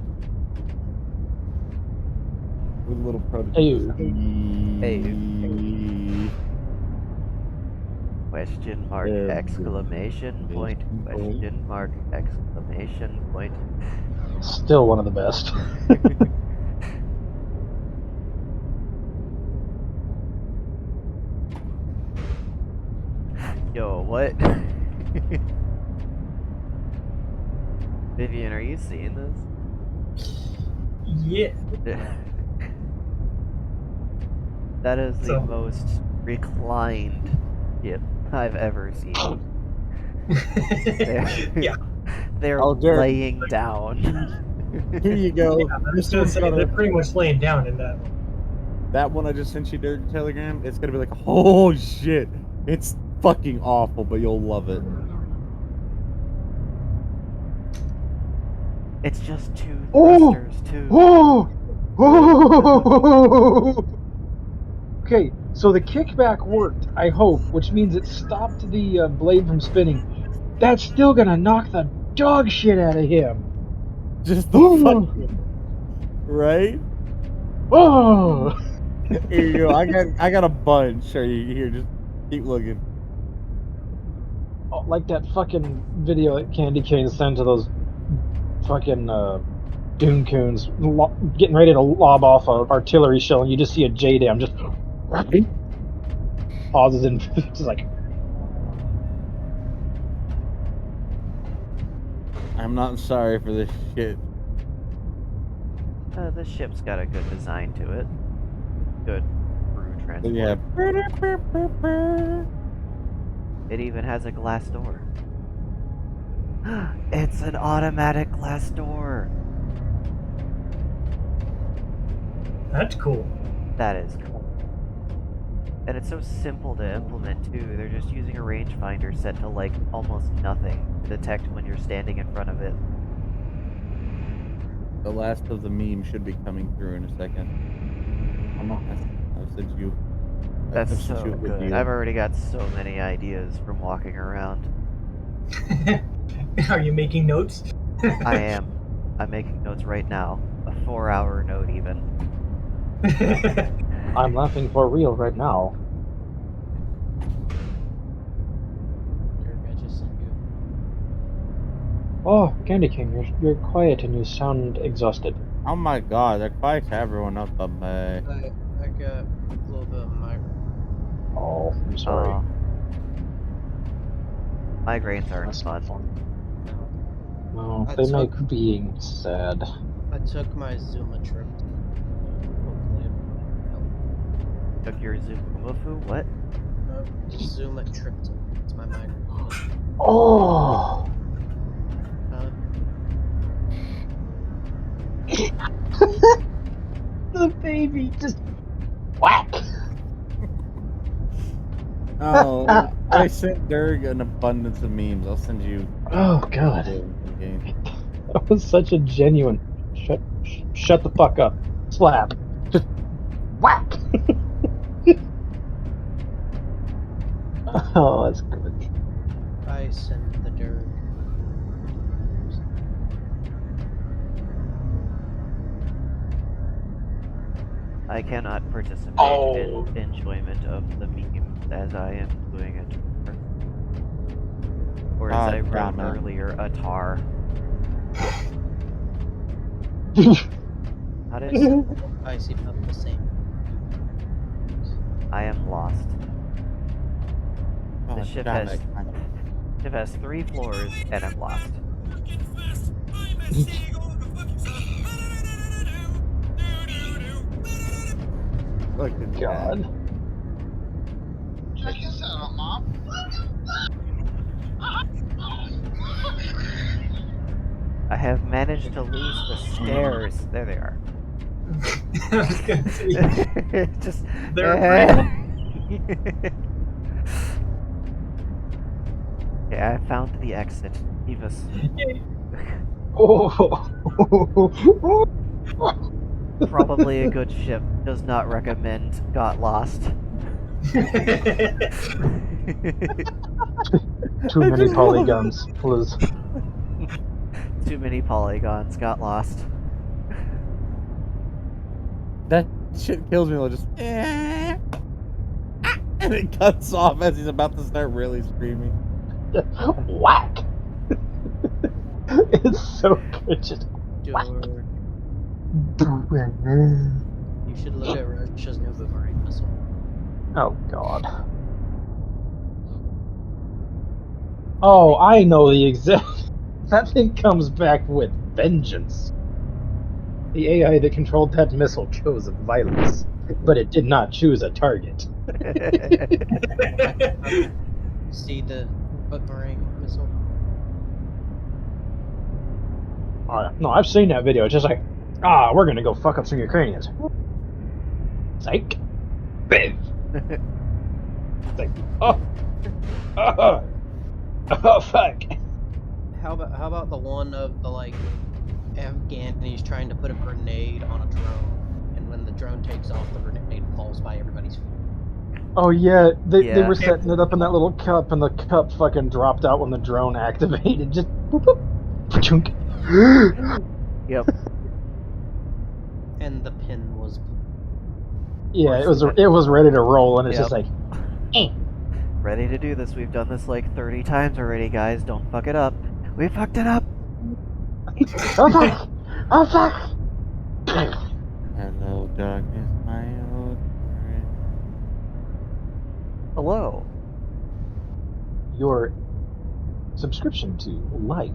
With a little prototype. Hey. Question mark, exclamation point, question mark, exclamation point. Still one of the best. Yo, what? Vivian, are you seeing this? Yeah. That is the So- most reclined GIF I've ever seen. Yeah. They're Oh, Jared. laying down. Here you go. Yeah, I was gonna say, they're pretty much laying down in that one. That one I just sent you during Telegram, it's gonna be like, oh shit. It's fucking awful, but you'll love it. It's just two Oh! thrusters, too. Oh! Oh! Okay, so the kickback worked, I hope, which means it stopped the blade from spinning. That's still gonna knock the dog shit out of him. Just the Oh! fucking right? Oh! Here you go. I got a bunch. Here, just keep looking. Oh, like that fucking video that Candy Cane sent to those fucking Doom Coons getting ready to lob off an artillery shell, and you just see a JDAM just pauses and just like. I'm not sorry for this shit. This ship's got a good design to it. Good crew transport. Yeah. It even has a glass door. It's an automatic glass door. That's cool. That is cool. And it's so simple to implement too. They're just using a rangefinder set to like almost nothing to detect when you're standing in front of it. The last of the meme should be coming through in a second. I've sent you. That's I've sent so you a good. video. I've already got so many ideas from walking around. Are you making notes? I am. I'm making notes right now. A 4-hour note even. I'm laughing for real right now. Derek, I just sent you. Oh, Candy King, you're quiet and you sound exhausted. Oh my god, that spikes everyone up the bay. I got a little bit of my. Oh, I'm sorry. Migraines aren't That's not fun. fun. No, I they took- make being sad. I took my Zuma trip. Hopefully it'll help. Took your Zukumafu? What? No, Zuma Tripton. It's my migraine. Oh! The baby just whack! Oh, I sent Derg an abundance of memes. I'll send you. Oh god. Okay. That was such a genuine shut the fuck up. Slap. Just whack! Oh, that's good. I sent the Derek. I cannot participate Oh. in enjoyment of the memes as I am doing it. Or as I wrote damn it. earlier, a tar. How did I see about the same. I am lost? God The ship damn has it. ship has 3 floors and I'm lost. Look at that. God. Check this out, Mom. I have managed to lose the stairs. There they are. I was gonna say, Just they're right. Okay, I found the exit. Leave us. Oh. Probably a good ship. Does not recommend got lost. Too many polygons, Liz. Too many polygons. Got lost. That shit kills me. It'll just. And it cuts off as he's about to start really screaming. Whack! It's so good. Just whack. Derek, you should look at Russia's new boomerang missile. Oh god. Oh, I know the exact. That thing comes back with vengeance. The AI that controlled that missile chose violence, but it did not choose a target. See the boomerang missile? No, I've seen that video. It's just like, we're gonna go fuck up some Ukrainians. Psych. It's like, oh, fuck. How about the one of the like Afghan and he's trying to put a grenade on a drone, and when the drone takes off, the grenade falls by everybody's feet. Oh yeah, they Yeah. were setting it up in that little cup, and the cup fucking dropped out when the drone activated. Just boop, boop, chunk. Yep. And the pin was. Yeah, it was ready to roll, and it's just Yep. like, eh. Ready to do this. We've done this like 30 times already, guys. Don't fuck it up. We fucked it up. Oh fuck! Oh fuck! Hello, darkness, my old friend. Hello. Your subscription to Life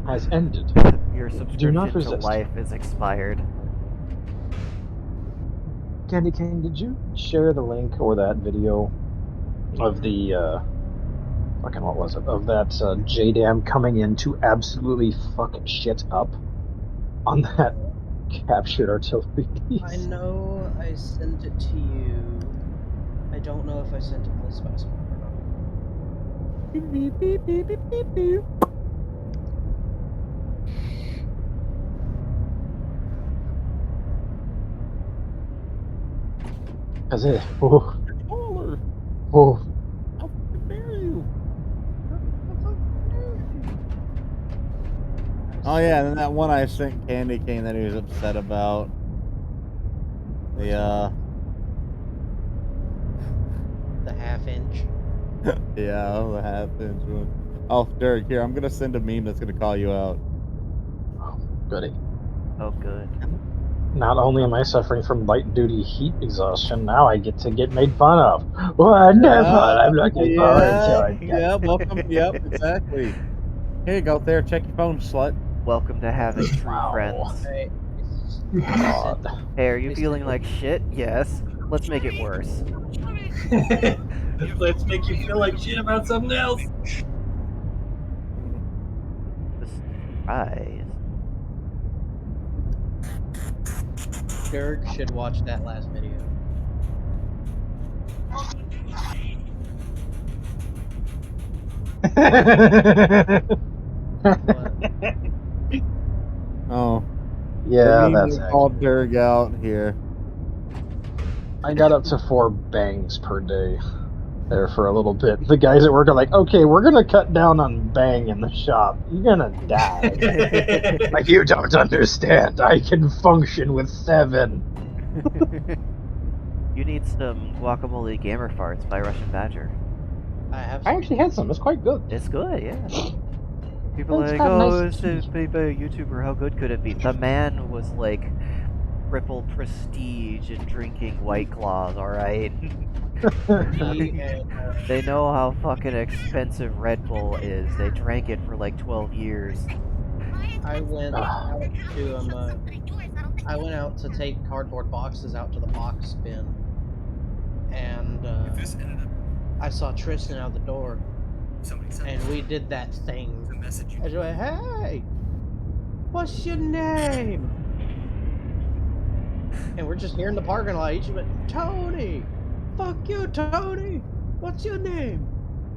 has ended. Your Do subscription not to resist. life is expired. Candy King, did you share the link or that video of the fucking what was it? Of that JDAM coming in to absolutely fuck shit up on that captured artillery piece. I know I sent it to you. I don't know if I sent it to the specimen or not. Beep, beep, beep, beep, beep, beep. Cause it. Oh, Controller. oh. How dare you? Oh yeah, and then that one I sent Candy Cane that he was upset about. The The half-inch. yeah, the half-inch one. Oh, Derek, here, I'm gonna send a meme that's gonna call you out. Goody. Oh, good. Not only am I suffering from light duty heat exhaustion, now I get to get made fun of. Wonderful! I'm looking forward to it. Yeah, welcome. Yep, exactly. Here you go, there. Check your phone, slut. Welcome to having true Wow. friends. God. Hey, are you They feeling said- like shit? Yes. Let's make it worse. Let's make you feel like shit about something else. Surprise. Derek should watch that last video. What? Oh, Yeah, the meme that's that called accurate. Derek out here. I got up to 4 bangs per day there for a little bit. The guys at work are like, okay, we're gonna cut down on bang in the shop. You're gonna die. Like, you don't understand. I can function with 7. You need some guacamole gamer farts by Russian Badger. I have I some. actually had some. It's quite good. It's good, yeah. People are It's like, got oh, nice it's a cheese. YouTuber, how good could it be? The man was like triple prestige in drinking White Claws, alright? He and They know how fucking expensive Red Bull is. They drank it for like 12 years. I went out to I went out to take cardboard boxes out to the box bin, and I saw Tristan out the door, and we did that thing. I was like, "Hey, what's your name?" And we're just here in the parking lot. Each of it, Tony. Fuck you, Tony. What's your name?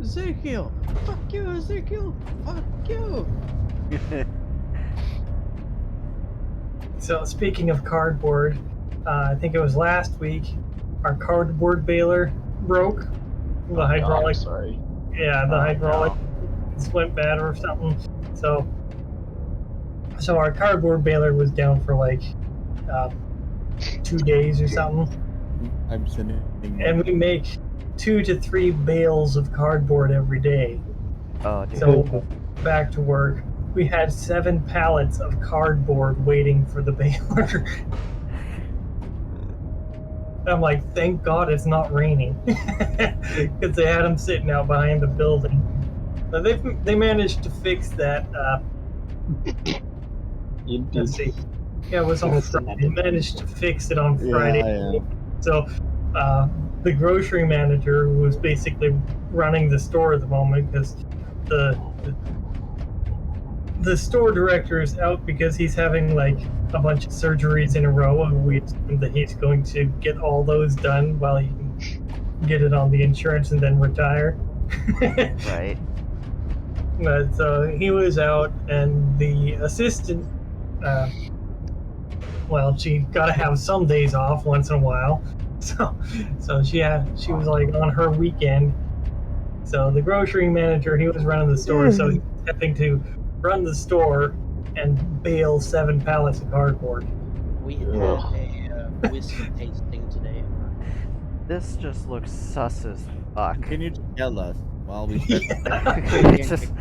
Ezekiel. Fuck you, Ezekiel. Fuck you. So speaking of cardboard, I think it was last week, our cardboard baler broke. The Oh, hydraulic, God, sorry. yeah, the Oh, hydraulic no. went bad or something. So our cardboard baler was down for like 2 days or something, I'm sending. and we make 2 to 3 bales of cardboard every day. Oh, dude. So back to work. We had 7 pallets of cardboard waiting for the baler. I'm like, thank God it's not raining, because they had them sitting out behind the building. But they managed to fix that. Let's see. Yeah, it was on Friday. They managed to fix it on Friday. Yeah. So the grocery manager, who was basically running the store at the moment, because the store director is out because he's having like a bunch of surgeries in a row, and we assume that he's going to get all those done while he can get it on the insurance and then retire. Right. But so he was out, and the assistant, well, she got to have some days off once in a while. So she was like on her weekend. So the grocery manager, he was running the store, so he was having to run the store and bale 7 pallets of cardboard. We had a whiskey tasting today. This just looks sus as fuck. Continue to tell us while we start. It's just,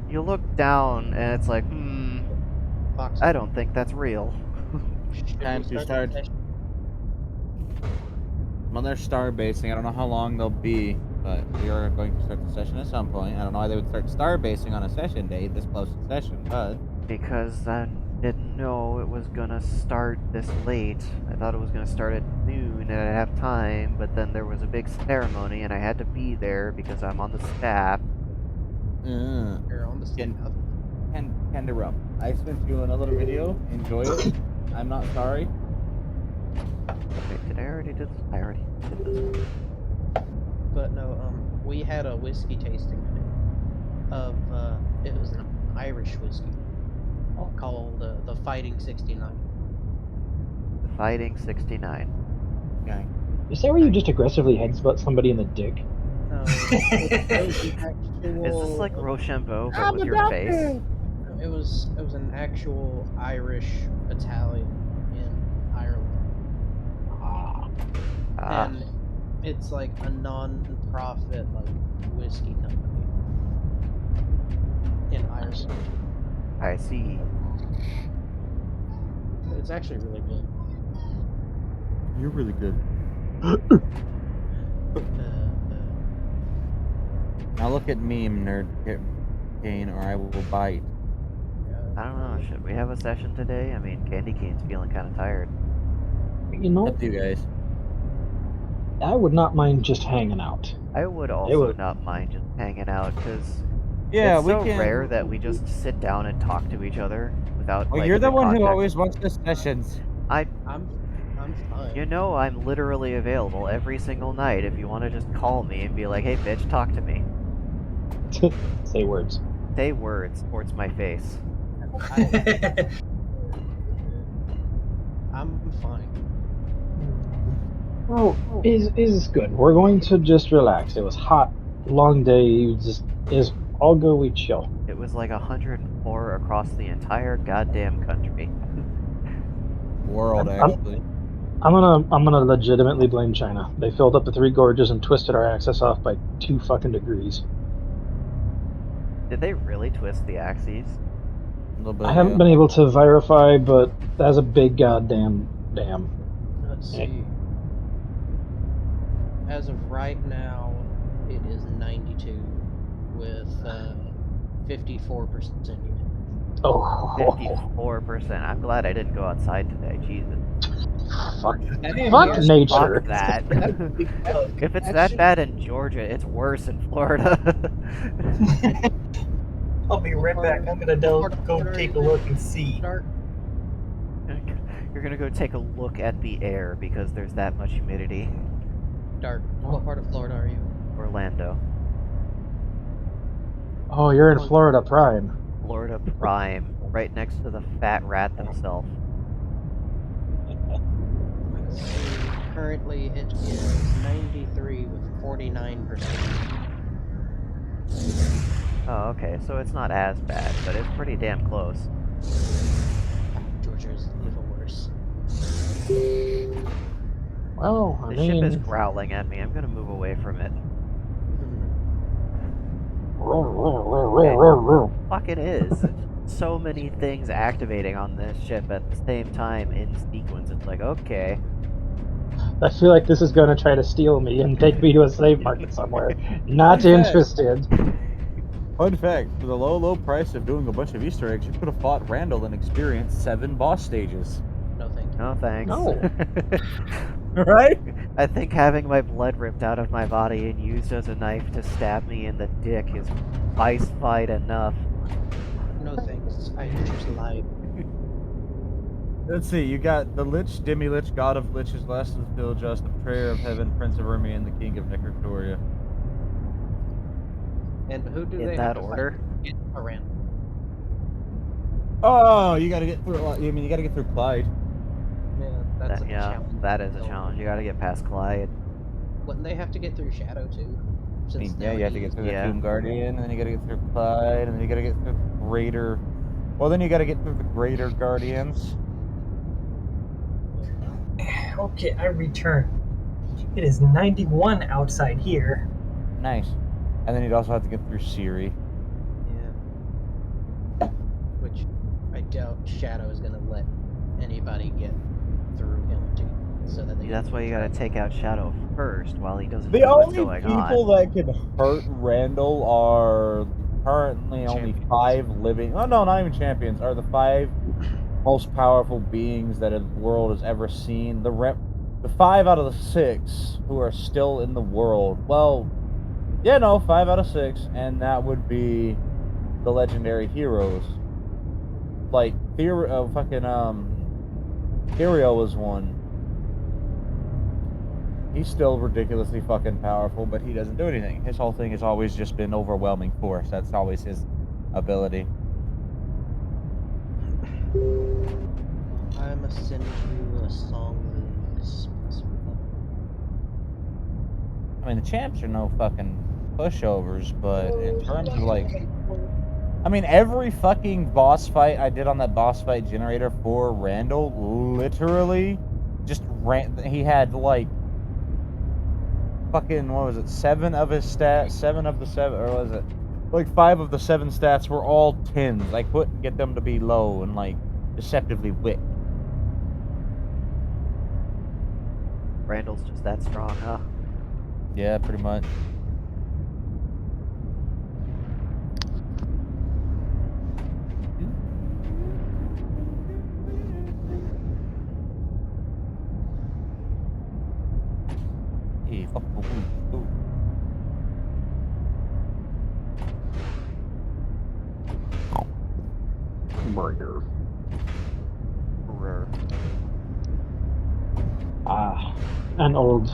you look down and it's like, Fox, I don't think that's real. should Time we to the start. session? Well, they're star basing. I don't know how long they'll be, but we are going to start the session at some point. I don't know why they would start star basing on a session date this close to session, but Because I didn't know it was gonna start this late. I thought it was gonna start at noon and I'd have time, but then there was a big ceremony and I had to be there because I'm on the staff. You're on the Can- staff. Kinda rough. I sent you another video. Enjoy it. I'm not sorry. Wait, did I already do this? I already did this one. But no, we had a whiskey tasting today of it was an Irish whiskey called the Fighting 69. The Fighting 69. Okay. Is that where you just aggressively headbutt somebody in the dick? No, it was an actual. Is this like Rochambeau, but with your face? It was an actual Irish Italian in Ireland, Ah, and it's like a non-profit like whiskey company in Ireland. I see. It's actually really good. You're really good. Now look at me, nerd cane, or I will bite. I don't know. Should we have a session today? I mean, Candy Cane's feeling kind of tired. You know, Up to you guys. I would not mind just hanging out. I would also not mind just hanging out because Yeah, it's we so can. rare that we just sit down and talk to each other without. Well, like, you're the one who context. always wants the sessions. I'm fine. You know, I'm literally available every single night if you want to just call me and be like, "Hey, bitch, talk to me." Say words. Say words towards my face. I'm fine. Well, is good. We're going to just relax. It was hot, long day. I'll go. We chill. It was like 104 across the entire goddamn country. World, I'm- actually. I'm gonna legitimately blame China. They filled up the Three Gorges and twisted our axis off by 2 fucking degrees. Did they really twist the axes? A little bit, I haven't yeah. been able to verify, but that's a big goddamn dam. Let's see. As of right now, it is 92 with 54% humidity. Oh, 54%. I'm glad I didn't go outside today. Jesus. fuck Fuck nature. Fuck that. If it's that bad in Georgia, it's worse in Florida. I'll be right back. I'm gonna go take a look and see. Start. You're gonna go take a look at the air because there's that much humidity. Dark. What part of Florida are you? Orlando. Oh, you're in Florida Prime. Florida Prime. Right next to the fat rat himself. Let's see. Currently, it is 93 with 49%. Oh, okay, so it's not as bad, but it's pretty damn close. Georgia is even worse. Well, I The mean, ship is growling at me. I'm gonna move away from it. Fucking is. So many things activating on this ship at the same time in sequence. It's like, okay. I feel like this is going to try to steal me and take me to a slave market somewhere. Not Fun fact. interested. Fun fact, for the low price of doing a bunch of Easter eggs, you could have fought Randall and experienced 7 boss stages. No, thank you. No thanks. No. Right? I think having my blood ripped out of my body and used as a knife to stab me in the dick is ice fight enough. No thanks. I choose life. Let's see, you got the Lich, Demi-Lich, God of Liches, Last of the Still Just, the Betrayer of Heaven, Prince of Rumi, and the King of Necrotoria. And who do In they that have to order? fight to get around? Oh, you gotta get through, you gotta get through Clyde. Yeah, that's a Yeah, challenge. that is a challenge. You gotta get past Clyde. Wouldn't they have to get through Shadow too? Since Yeah, you have to get through the Yeah. Tomb Guardian, and then you gotta get through Clyde, and then you gotta get through the Greater... Well, then you gotta get through the Greater Guardians. Okay, I return. It is 91 outside here. Nice. And then you'd also have to get through Siri. Yeah. Which I doubt Shadow is gonna let anybody get through him too, so that they. That's why you gotta take out Shadow first while he doesn't The know what's only going people on. that can hurt Randall are currently only Champions. 5 living... Oh, no, not even champions. Are the 5 most powerful beings that the world has ever seen. The 5 out of the 6 who are still in the world. Well, yeah, no, 5 out of 6, and that would be the legendary heroes. Like, Ariel was one. He's still ridiculously fucking powerful, but he doesn't do anything. His whole thing has always just been overwhelming force. That's always his ability. I must send you a song list. I mean, the champs are no fucking pushovers, but in terms of like, I mean, every fucking boss fight I did on that boss fight generator for Randall, literally, just ran. He had like fucking, what was it? 7 of his stats, 7 of the 7, or was it like 5 of the 7 stats were all 10s. I couldn't get them to be low and like deceptively wick. Randall's just that strong, huh? Yeah, pretty much. Hey, fuck the wood. Ooh. Burger. Brr. Ah, an old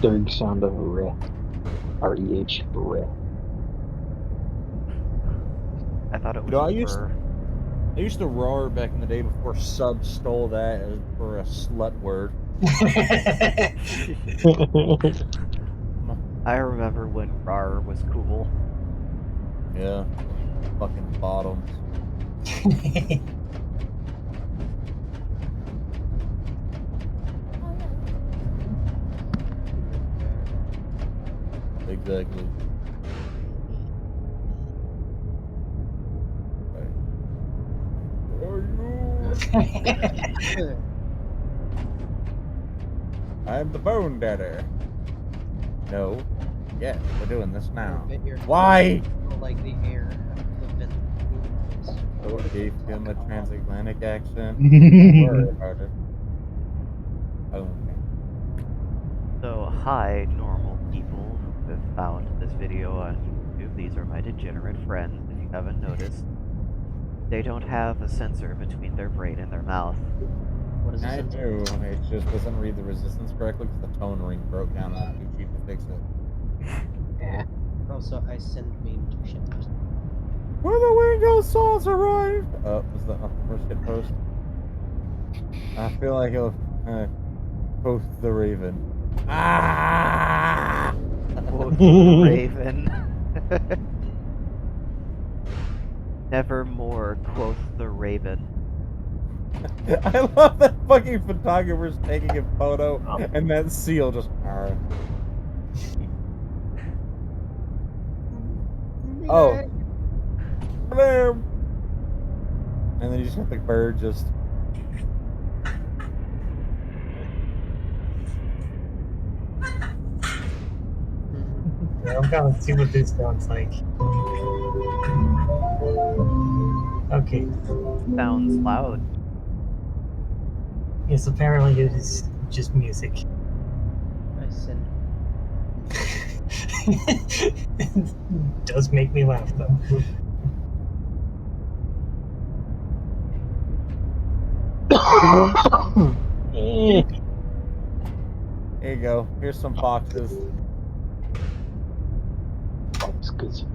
Dirg sound of reh. R-E-H, reh. I thought it was You know, I used to roar back in the day before subs stole that for a slut word. I remember when RAR was cool. Yeah, fucking bottoms. Exactly. Where are you? I'm the bone daddy. No. Yes, we're doing this now. Why? Like the air, the vent. So it gave him a transatlantic accent. Don't worry about it. Okay. So, hi, normal people who have found this video on YouTube. These are my degenerate friends, if you haven't noticed. They don't have a sensor between their brain and their mouth. What is I it? do. It just doesn't read the resistance correctly because the tone ring broke down and I'm too cheap to fix it. Yeah. Also, I send meme to shit. Where the Wingo sauce arrived? Oh, was that not the first hit post? I feel like he'll post the Raven. Ah! Quote the Raven. Nevermore, quoth the Raven. I love that fucking photographer's taking a photo and that seal just. Oh. Blam! And then you just got the bird just. Yeah, I'm gonna see what this sounds like. Okay. Sounds loud. Yes, apparently it is just music. I send. It does make me laugh though. Here you go. Here's some boxes. Boxes.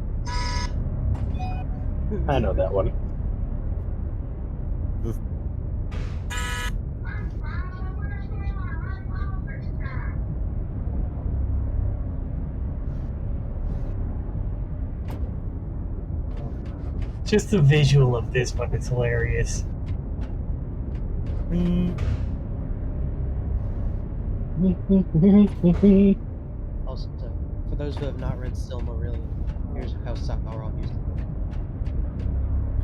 I know that one. This- Just the visual of this one is hilarious. Also, for those who have not read Silmarillion, here's how Sauron used to look.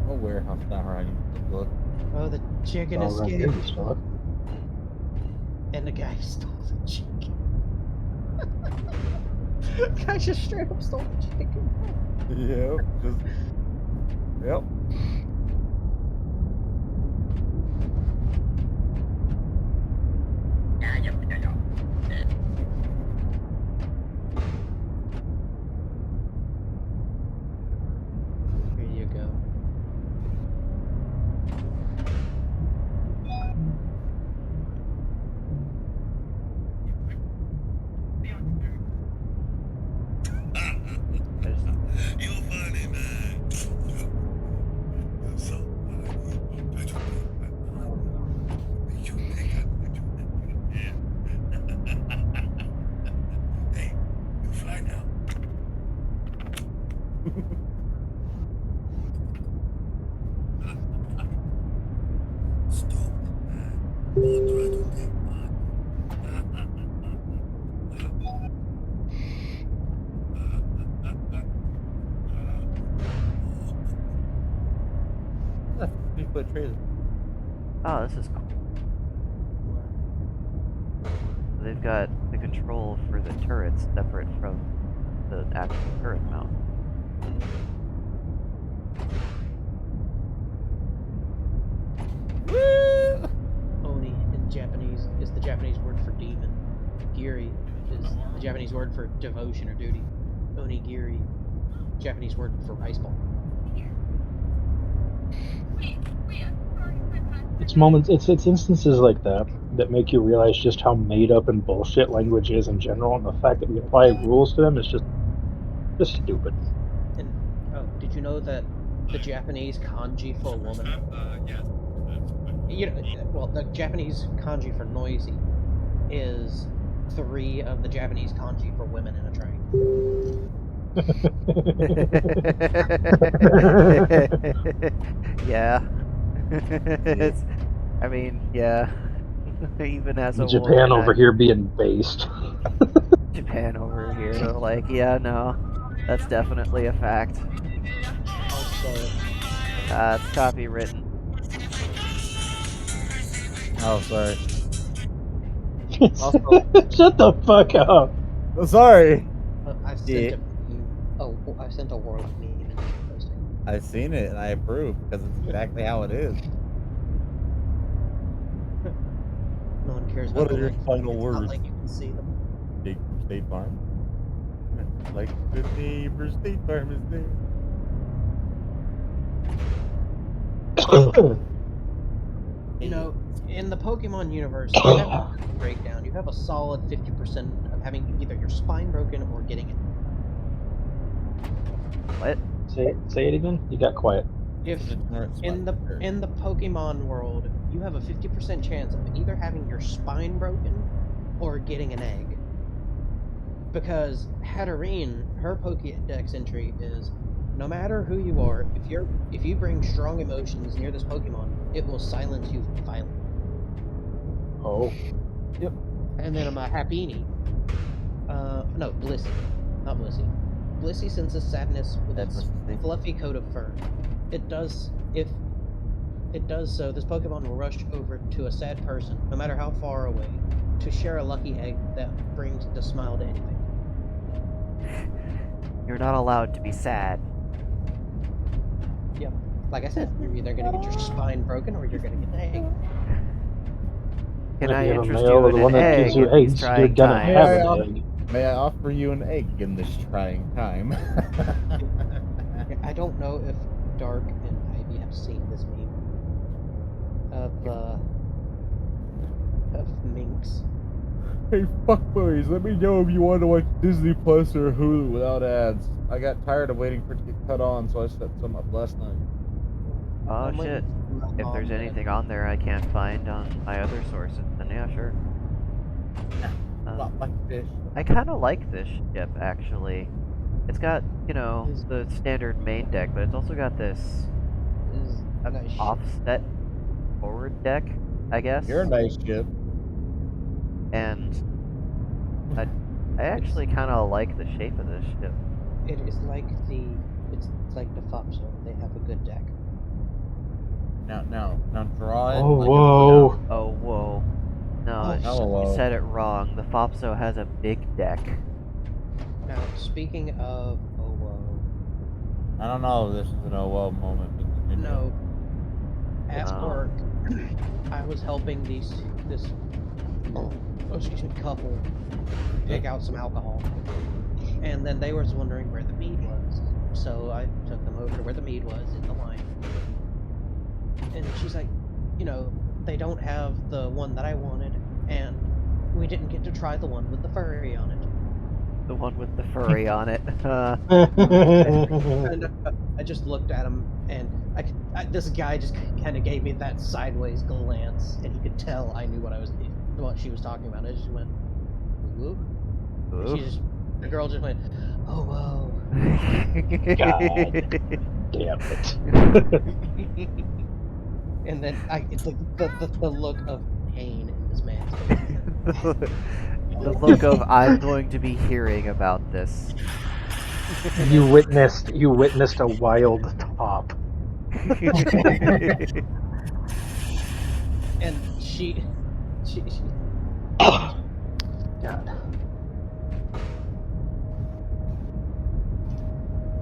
I'm aware how Sauron used to look. Oh, the chicken All right, escaped. there you start. And the guy stole the chicken. The guy just straight up stole the chicken. Yep, just. Yep. Here you go. That's a 3-foot trailer. Oh, this is cool. They've got the control for the turrets separate from the actual turret mount. Oni in Japanese is the Japanese word for demon. Giri is the Japanese word for devotion or duty. Onigiri, Japanese word for rice ball. It's moments, it's instances like that that make you realize just how made up and bullshit language is in general, and the fact that we apply rules to them is just stupid. And oh, did you know that the Japanese kanji for woman? You know, well, the Japanese kanji for noisy is 3 of the Japanese kanji for women in a triangle. Yeah. It's, I mean, yeah. Even as a Japan woman, over here being based. Japan over here, like, yeah, no, that's definitely a fact. Also, It's copywritten. Oh, sorry. Also, Shut the fuck up. oh, sorry. I've sent Yeah. a meme. Oh, I sent a warlock meme in posting. I've seen it and I approve because it's exactly how it is. No one cares What about are the your links. final It's words? not like you can see them. Jake from State Farm. Like the neighbor State Farm is there. You know, in the Pokemon universe, you have a breakdown. You have a solid 50% of having either your spine broken or getting it. What? Say it again. You got quiet. If in the Pokemon world, you have a 50% chance of either having your spine broken or getting an egg. Because Hatterene, her Pokédex entry is, no matter who you are, if you bring strong emotions near this Pokemon, it will silence you violently. Oh. Yep. And then I'm a Happiny. No, Blissey. Not Blissey. Blissey senses sadness with its fluffy coat of fur. If it does so, this Pokemon will rush over to a sad person, no matter how far away, to share a lucky egg that brings a smile to anything. You're not allowed to be sad. Yep. Like I said, you're either gonna get your spine broken or you're gonna get an egg. Can If I you have a interest male you or in the an one that gives egg you in these eggs, you're trying gonna times? have an egg. May I offer you an egg in this trying time? I don't know if Dark and Ivy have seen this meme of minks. Hey, fuckboys, let me know if you want to watch Disney Plus or Hulu without ads. I got tired of waiting for it to get cut on, so I set some up last night. Oh shit. If there's anything on there I can't find on my other sources, then yeah, sure. Like fish. I kind of like this ship, actually. It's got, you know, the standard main deck, but it's also got this offset forward deck, I guess. You're a nice ship. And I actually kind of like the shape of this ship. It's like the FOPSO. They have a good deck. Now draw it. Oh, like whoa. Oh, whoa. No, you said it wrong. The FOPSO has a big deck. Now, speaking of oh whoa. I don't know if this is an oh whoa moment, but continue. No. At work, I was helping this couple pick out some alcohol. And then they were wondering where the mead was. So I took them over to where the mead was in the line. And she's like, you know, they don't have the one that I wanted, and we didn't get to try the one with the furry on it. The one with the furry on it. And I just looked at him, and this guy just kind of gave me that sideways glance, and he could tell I knew what she was talking about. I just went, whoop. The girl just went, oh whoa. God damn it. And then it's like the look of pain in this man's face. The look of I'm going to be hearing about this. You witnessed a wild top. And she God.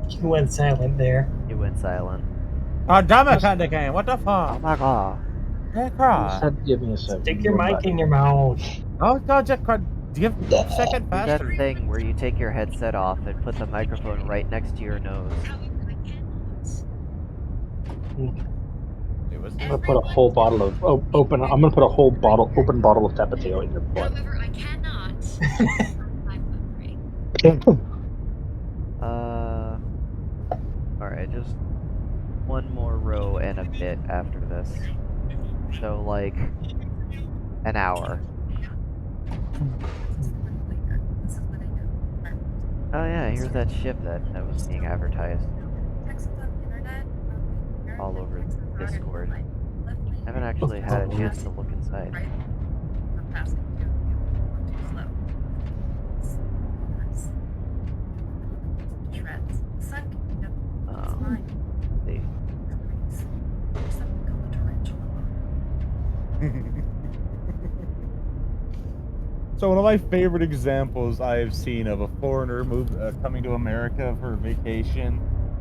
He went silent there. You went silent. God damn it, Candy Cane, what the Oh fuck? my god. Can't You cry. said give me a second. Stick your mic in your mouth. Oh, God, just cry. Give a second Do that faster. thing where you take your headset off and put the microphone right next to your nose. It was I'm gonna put a whole bottle of open bottle of Tapatio in your butt. Alright, just one more row and a bit after this. So, like, an hour. Oh yeah, here's that ship that was being advertised all over Discord. I haven't actually had a chance to look inside. See. So one of my favorite examples I've seen of a foreigner coming to America for vacation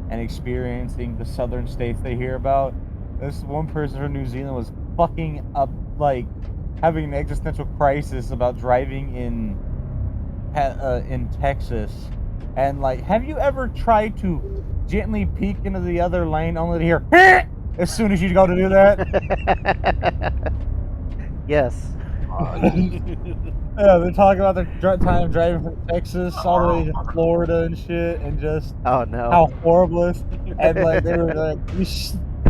and experiencing the southern states they hear about. This one person from New Zealand was fucking up, like having an existential crisis about driving in Texas, and like, have you ever tried to gently peek into the other lane only to hear as soon as you go to do that? Yes. Yeah, they're talking about their time driving from Texas all the way to Florida and shit, and just Oh no. how horrible it is. And like, they were like,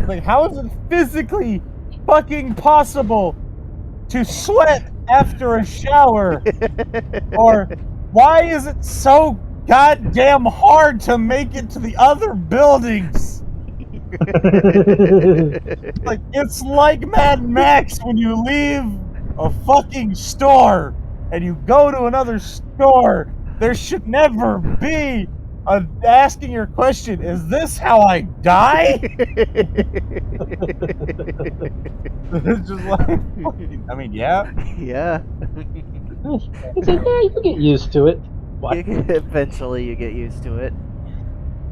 like, how is it physically fucking possible to sweat after a shower? Or why is it so goddamn hard to make it to the other buildings? Like, it's like Mad Max when you leave a fucking store and you go to another store. There should never be asking your question, is this how I die? It's just like, I mean, yeah. Yeah. It's like, yeah, you can get used to it. What? Eventually you get used to it.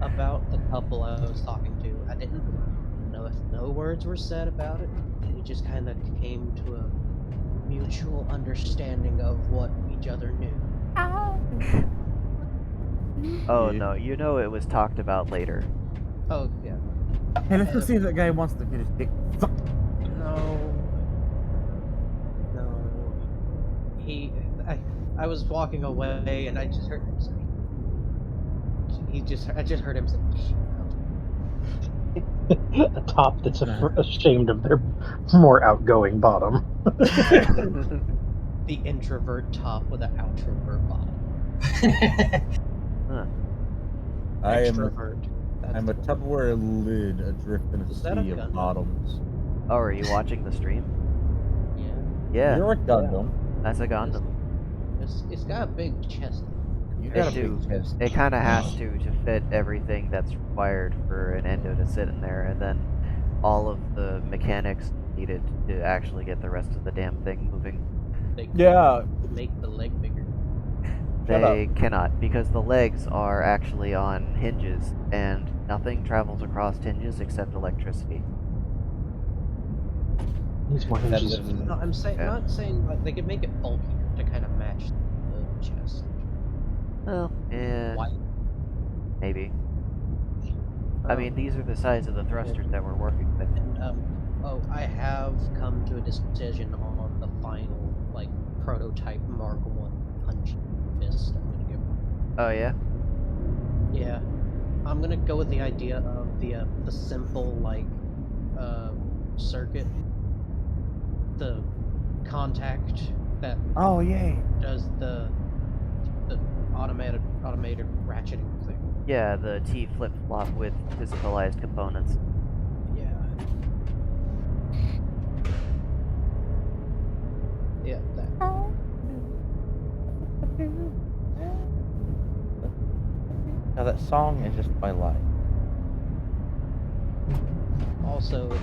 about the couple I was talking to, I didn't know if no words were said about it. We just kind of came to a mutual understanding of what each other knew. Oh Yeah. no, you know it was talked about later. Oh yeah. Hey, let's just see if that guy wants to get his dick. No. I was walking away and I just heard him say. I just heard him say. A top that's ashamed of their more outgoing bottom. The introvert top with an outrovert bottom. Huh. Extrovert. I'm a Tupperware lid adrift in a Is that a sea of gun? bottoms. Oh, are you watching the stream? Yeah. Yeah, You're a Gundam. that's a Gundam. It's got a big chest. You got a do. big chest. It kind of has to fit everything that's required for an endo to sit in there, and then all of the mechanics needed to actually get the rest of the damn thing moving. They Yeah. make the leg bigger. Shut They cannot, because the legs are actually on hinges, and nothing travels across hinges except electricity. These more hinges. No, I'm saying Yeah. not saying like they could make it bulkier to kind of match the chest. Well, yeah, Why? maybe. I mean, these are the size of the thrusters that we're working with. And I have come to a decision on the final like prototype Mark 1 punch fist. I'm gonna give. Oh yeah? Yeah, I'm gonna go with the idea of the simple like circuit, the contact that Oh yay! does the automated ratcheting thing. Yeah, the T flip-flop with physicalized components. Yeah. Yeah, that. Now that song is just my life. Also,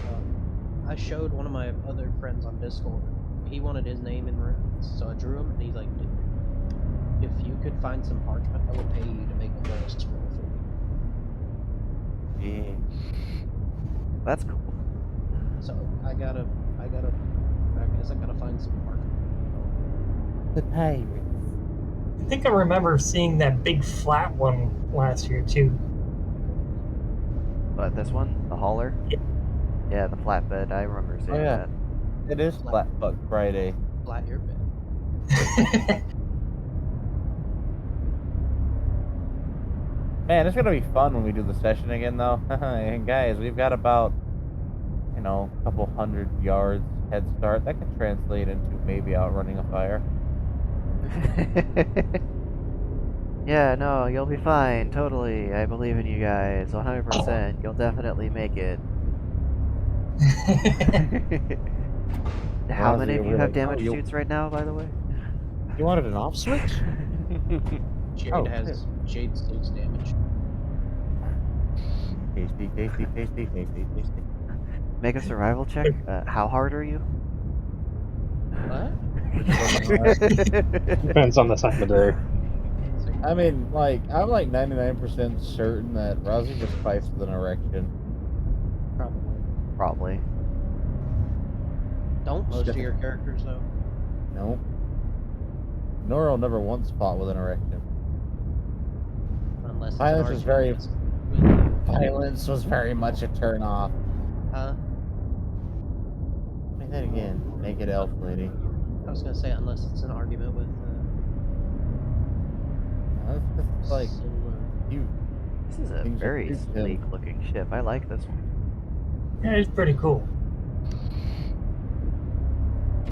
I showed one of my other friends on Discord. He wanted his name in runes, so I drew him, and he's like, "Dude, if you could find some parchment, I will pay you to make a roll scroll for me." Yeah. That's cool. So I guess I gotta find some parchment. The pirates. I think I remember seeing that big flat one last year too. But this one, the hauler? Yeah, the flatbed. I remember seeing yeah. that. It is Flat Fuck Friday. Flat your bed. Man, it's gonna be fun when we do the session again, though. And guys, we've got about, a couple 100 yards head start. That could translate into maybe outrunning a fire. Yeah, no, you'll be fine. Totally. I believe in you guys. 100%. You'll definitely make it. How many of you have damage suits right now, by the way? You wanted an off switch? Jade has Jade suits damage. Tasty, tasty, tasty, tasty, tasty. Make a survival check. How hard are you? What? Depends on the time of day. I mean, I'm 99% certain that Rousey just fights with an erection. Probably. Don't most of your characters though? Nope. Nora never once fought with an erection. Unless it's Violence an was very. argument Violence was very much a turn off. Huh? Say that again, naked elf lady. I was gonna say unless it's an argument with. That's just like you. This is a very sleek looking ship. I like this one. Yeah, it's pretty cool.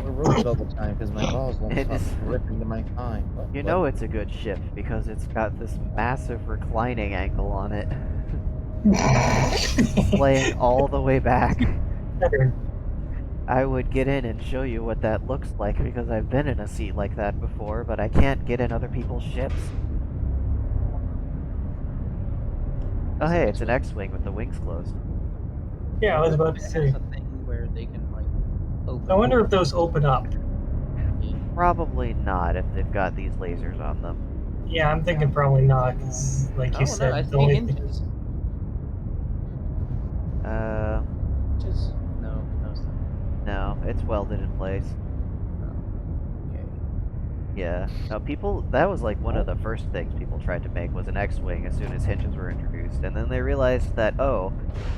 We're roads all the time because my balls won't stop ripping to my thigh. You know it's a good ship because it's got this massive reclining angle on it. Laying all the way back. I would get in and show you what that looks like because I've been in a seat like that before, but I can't get in other people's ships. Oh hey, it's an X-Wing with the wings closed. Yeah, I was about to say. It's a thing where they can open. I wonder if those open up. Probably not if they've got these lasers on them. Yeah, I'm thinking probably not, because like you said, I the see only hinges. Just no, it's not. No, it's welded in place. Okay. Yeah. No, that was like one of the first things people tried to make was an X-Wing as soon as hinges were introduced. And then they realized that,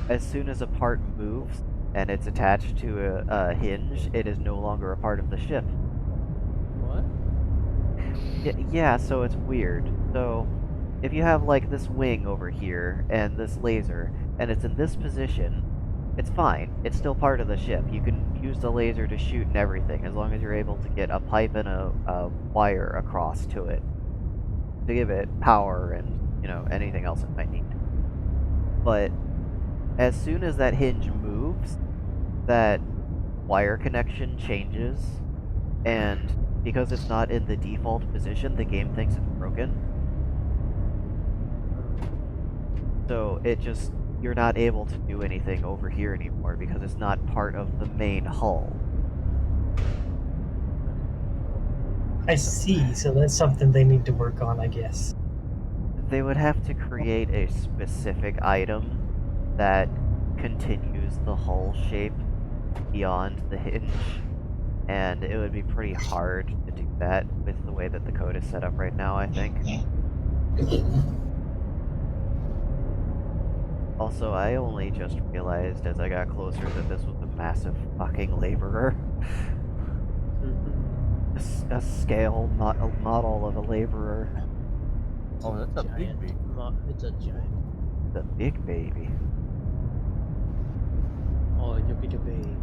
as soon as a part moves and it's attached to a hinge, it is no longer a part of the ship. What? Yeah, so it's weird. So, if you have like this wing over here and this laser, and it's in this position, it's fine. It's still part of the ship. You can use the laser to shoot and everything, as long as you're able to get a pipe and a wire across to it to give it power and, anything else it might need. But as soon as that hinge moves, that wire connection changes, and because it's not in the default position, the game thinks it's broken. So you're not able to do anything over here anymore because it's not part of the main hull. I see, so that's something they need to work on, I guess. They would have to create a specific item that continues the hull shape beyond the hinge, and it would be pretty hard to do that with the way that the code is set up right now, I think. Also, I only just realized as I got closer that this was a massive fucking laborer. A scale model of a laborer. Oh, that's a big baby. It's a giant. The big baby. Oh, look at the baby.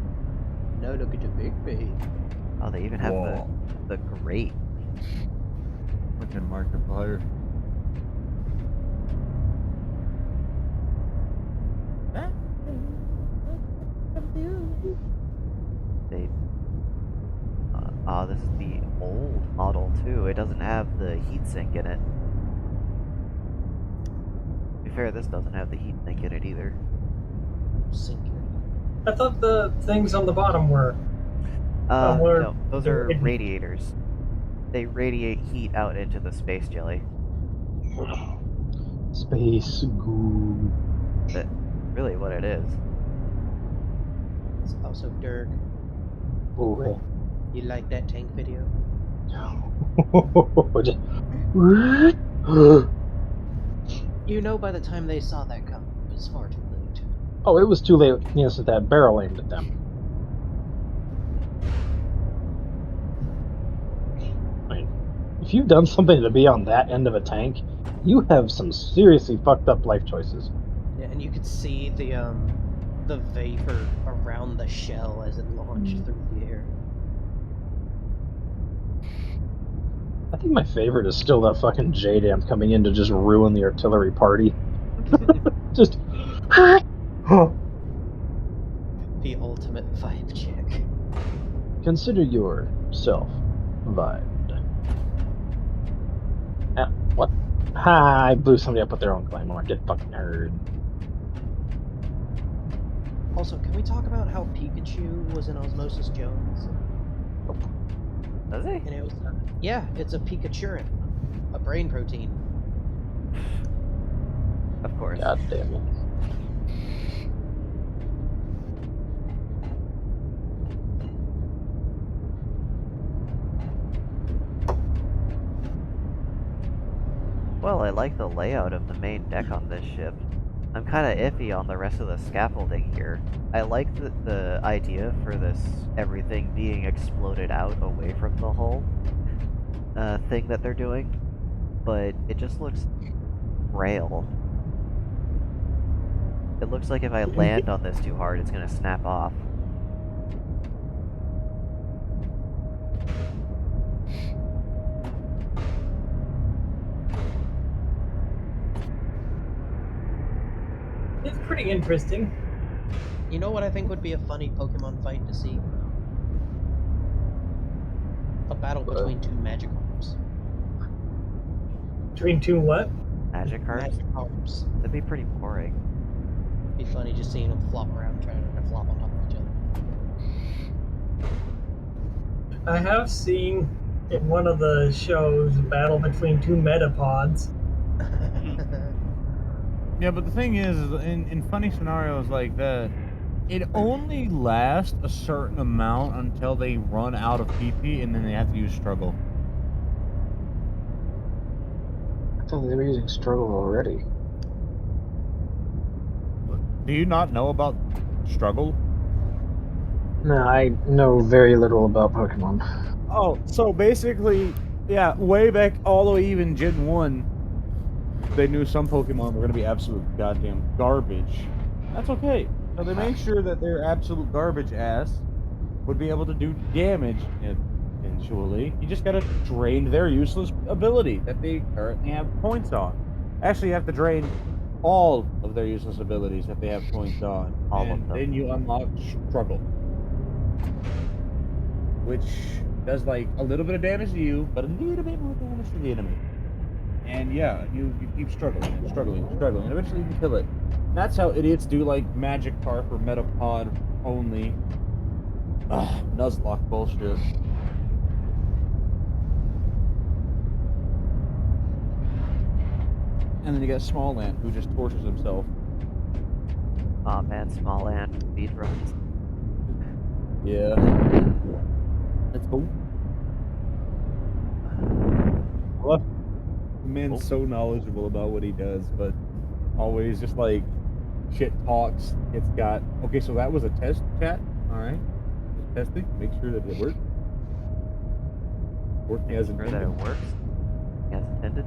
No, look at the big baby. Oh, they even have the grate. Fucking Markiplier. They. This is the old model too. It doesn't have the heatsink in it. To be fair, this doesn't have the heatsink in it either. Sinker. I thought the things on the bottom were. No, those they're are hidden. radiators. They radiate heat out into the space jelly. Space goo. That's really what it is. It's also Dirk. Oh, You like that tank video? Just- You know, by the time they saw that coming, it was far too late. Oh, it was too late. Yes, with that barrel aimed at them. I mean, if you've done something to be on that end of a tank, you have some seriously fucked up life choices. Yeah, and you could see the vapor around the shell as it launched through the air. I think my favorite is still that fucking JDAM coming in to just ruin the artillery party. Just. The ultimate vibe check. Consider yourself vibed. What? Ha! I blew somebody up with their own claymore. Get fucking heard. Also, can we talk about how Pikachu was in Osmosis Jones? Does he? And it was, yeah, it's a Pikachurin, a brain protein. Of course. God damn it. Well, I like the layout of the main deck on this ship. I'm kind of iffy on the rest of the scaffolding here. I like the idea for this everything being exploded out away from the hull thing that they're doing, but it just looks frail. It looks like if I land on this too hard, it's gonna snap off. It's pretty interesting. You know what I think would be a funny Pokemon fight to see? A battle between two Magikarps. Between two what? Magic cards? Magikarps. That'd be pretty boring. Be funny just seeing them flop around trying to flop on top of each other. I have seen in one of the shows a battle between two Metapods. Yeah, but the thing is in funny scenarios like that, it only lasts a certain amount until they run out of PP, and then they have to use struggle. I thought they were using struggle already. Do you not know about struggle? No, I know very little about Pokemon. Oh, so basically, yeah, way back all the way even Gen 1, they knew some Pokemon were going to be absolute goddamn garbage. That's okay. So they make sure that their absolute garbage ass would be able to do damage eventually. You just got to drain their useless ability that they currently have points on. Actually, you have to drain all of their useless abilities that they have points on. All of and them. then you unlock struggle, which does like a little bit of damage to you, but a little bit more damage to the enemy. And yeah, you keep struggling, and eventually you can kill it. And that's how idiots do like Magikarp or Metapod only. Ugh, Nuzlocke bullshit. And then you got Smalland, who just tortures himself. Aw man, Smalland, speed runs. Yeah. That's cool. What? The man's so knowledgeable about what he does, but always just like shit talks. It's got, okay, so that was a test, chat. Alright. Just testing. Make sure that it worked. Working as Sure that intended. it works as intended.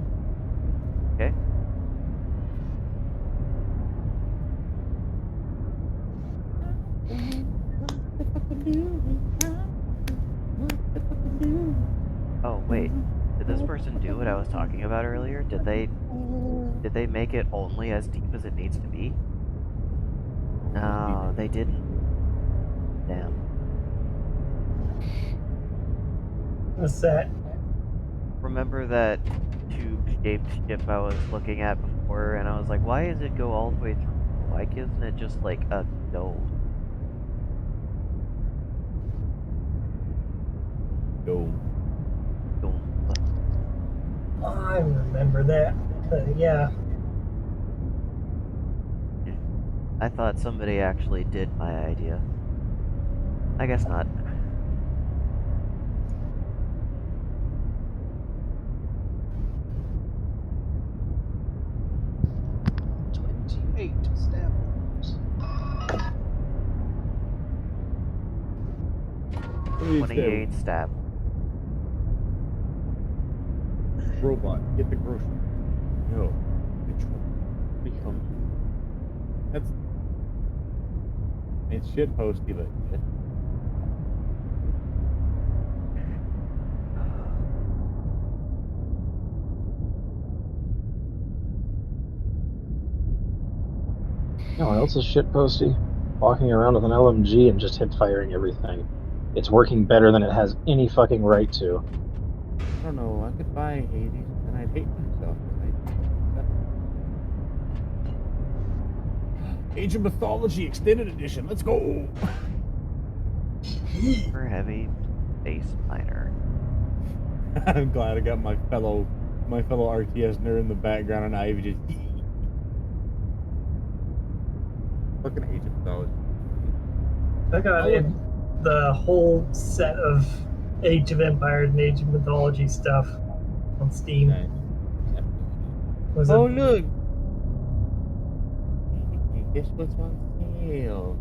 Okay. Oh wait, did this person do what I was was talking about earlier? Did they make it only as deep as it needs to be? No, they didn't. Damn. What's that? Remember that tube-shaped ship I was looking at before, and I was like, why does it go all the way through? Why isn't it just like a dome? Dome. I remember that. Yeah. I thought somebody actually did my idea. I guess not. Stab wounds. 28 stab. Robot, get the grocery. No. Become. That's. It's shit posty, but. Yeah. No one else is shitposty. Walking around with an LMG and just hip firing everything. It's working better than it has any fucking right to. I don't know. I could buy Hades and I'd hate myself. Age of Mythology Extended Edition. Let's go. Super heavy base miner. I'm glad I got my fellow RTS nerd in the background, and Ivy just fucking Age of Mythology. I got the whole set of Age of Empires and Age of Mythology stuff on Steam. Nice. Oh, look! Guess what's on sale?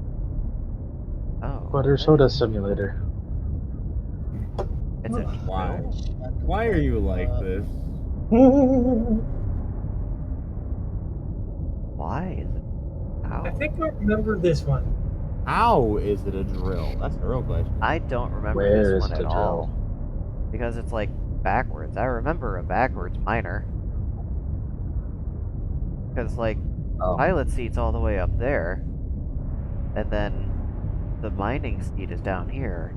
Oh. Butter soda simulator. It's a Why? drill? Why are you like this? Why is it? How? I think I remember this one. How is it a drill? That's the real question. I don't remember Where this is one the at all. Because it's like backwards. I remember a backwards miner. Because like pilot seat's all the way up there. And then the mining seat is down here.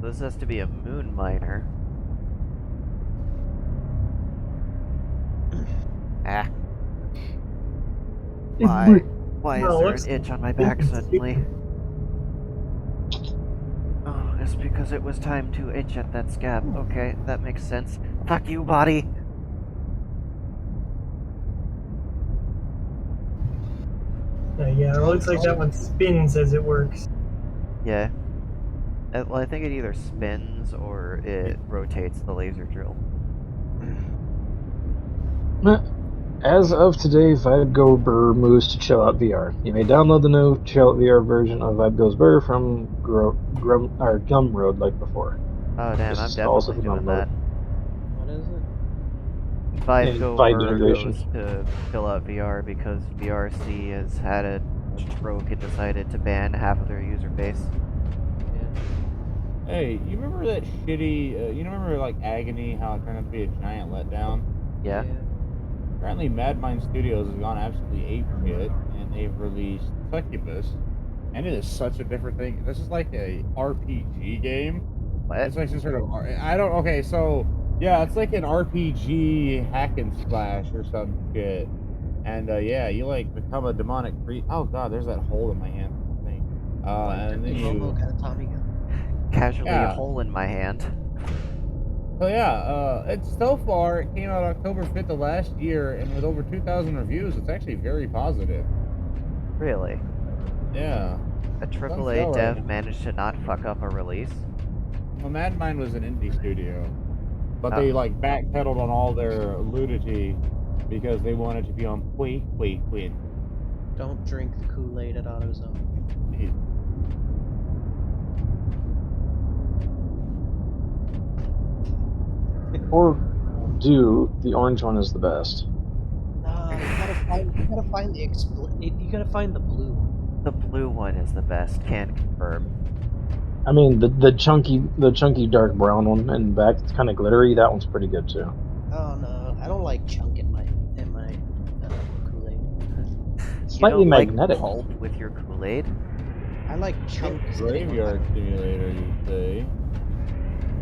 So this has to be a moon miner. Ah. Why is there an itch on my back suddenly? Oh, it's because it was time to itch at that scab. Okay, that makes sense. Fuck you, body! Yeah, it looks like that one spins as it works. Yeah. Well, I think it either spins or it rotates the laser drill. As of today, VibeGo moves to Chill Out VR. You may download the new Chill Out VR version of VibeGo's Burr from Gumroad like before. Oh damn, I'm Installs definitely with doing that. What is it? VibeGo Vibe Burr integration. goes to Chill Out VR because VRC has had a stroke and decided to ban half of their user base. Yeah. Hey, you remember that shitty, you remember like Agony, how it turned out to be a giant letdown? Yeah. Apparently Madmind Studios has gone absolutely apeshit, and they've released Succubus, and it is such a different thing. This is like a RPG game. What? It's like some sort of, okay, so, yeah, it's like an RPG hack and slash or some shit. And, yeah, you, like, become a demonic priest. Oh, God, there's that hole in my hand thing. And then you... got a Tommy gun. Casually a Yeah. hole in my hand. So yeah, it's so far, it came out October 5th of last year, and with over 2,000 reviews, it's actually very positive. Really? Yeah. A AAA dev managed to not fuck up a release? Well, Madmind was an indie studio, but they like backpedaled on all their nudity because they wanted to be on Quake. Don't drink the Kool-Aid at AutoZone. Or the orange one is the best. You gotta find you gotta find the blue one. The blue one is the best, can confirm. I mean, the chunky dark brown one in the back, it's kind of glittery. That one's pretty good too. Oh no, I don't like chunk in my Kool-Aid. You Slightly don't magnetic. like pulp with your Kool-Aid? I like chunk sitting on Graveyard my. simulator, you say?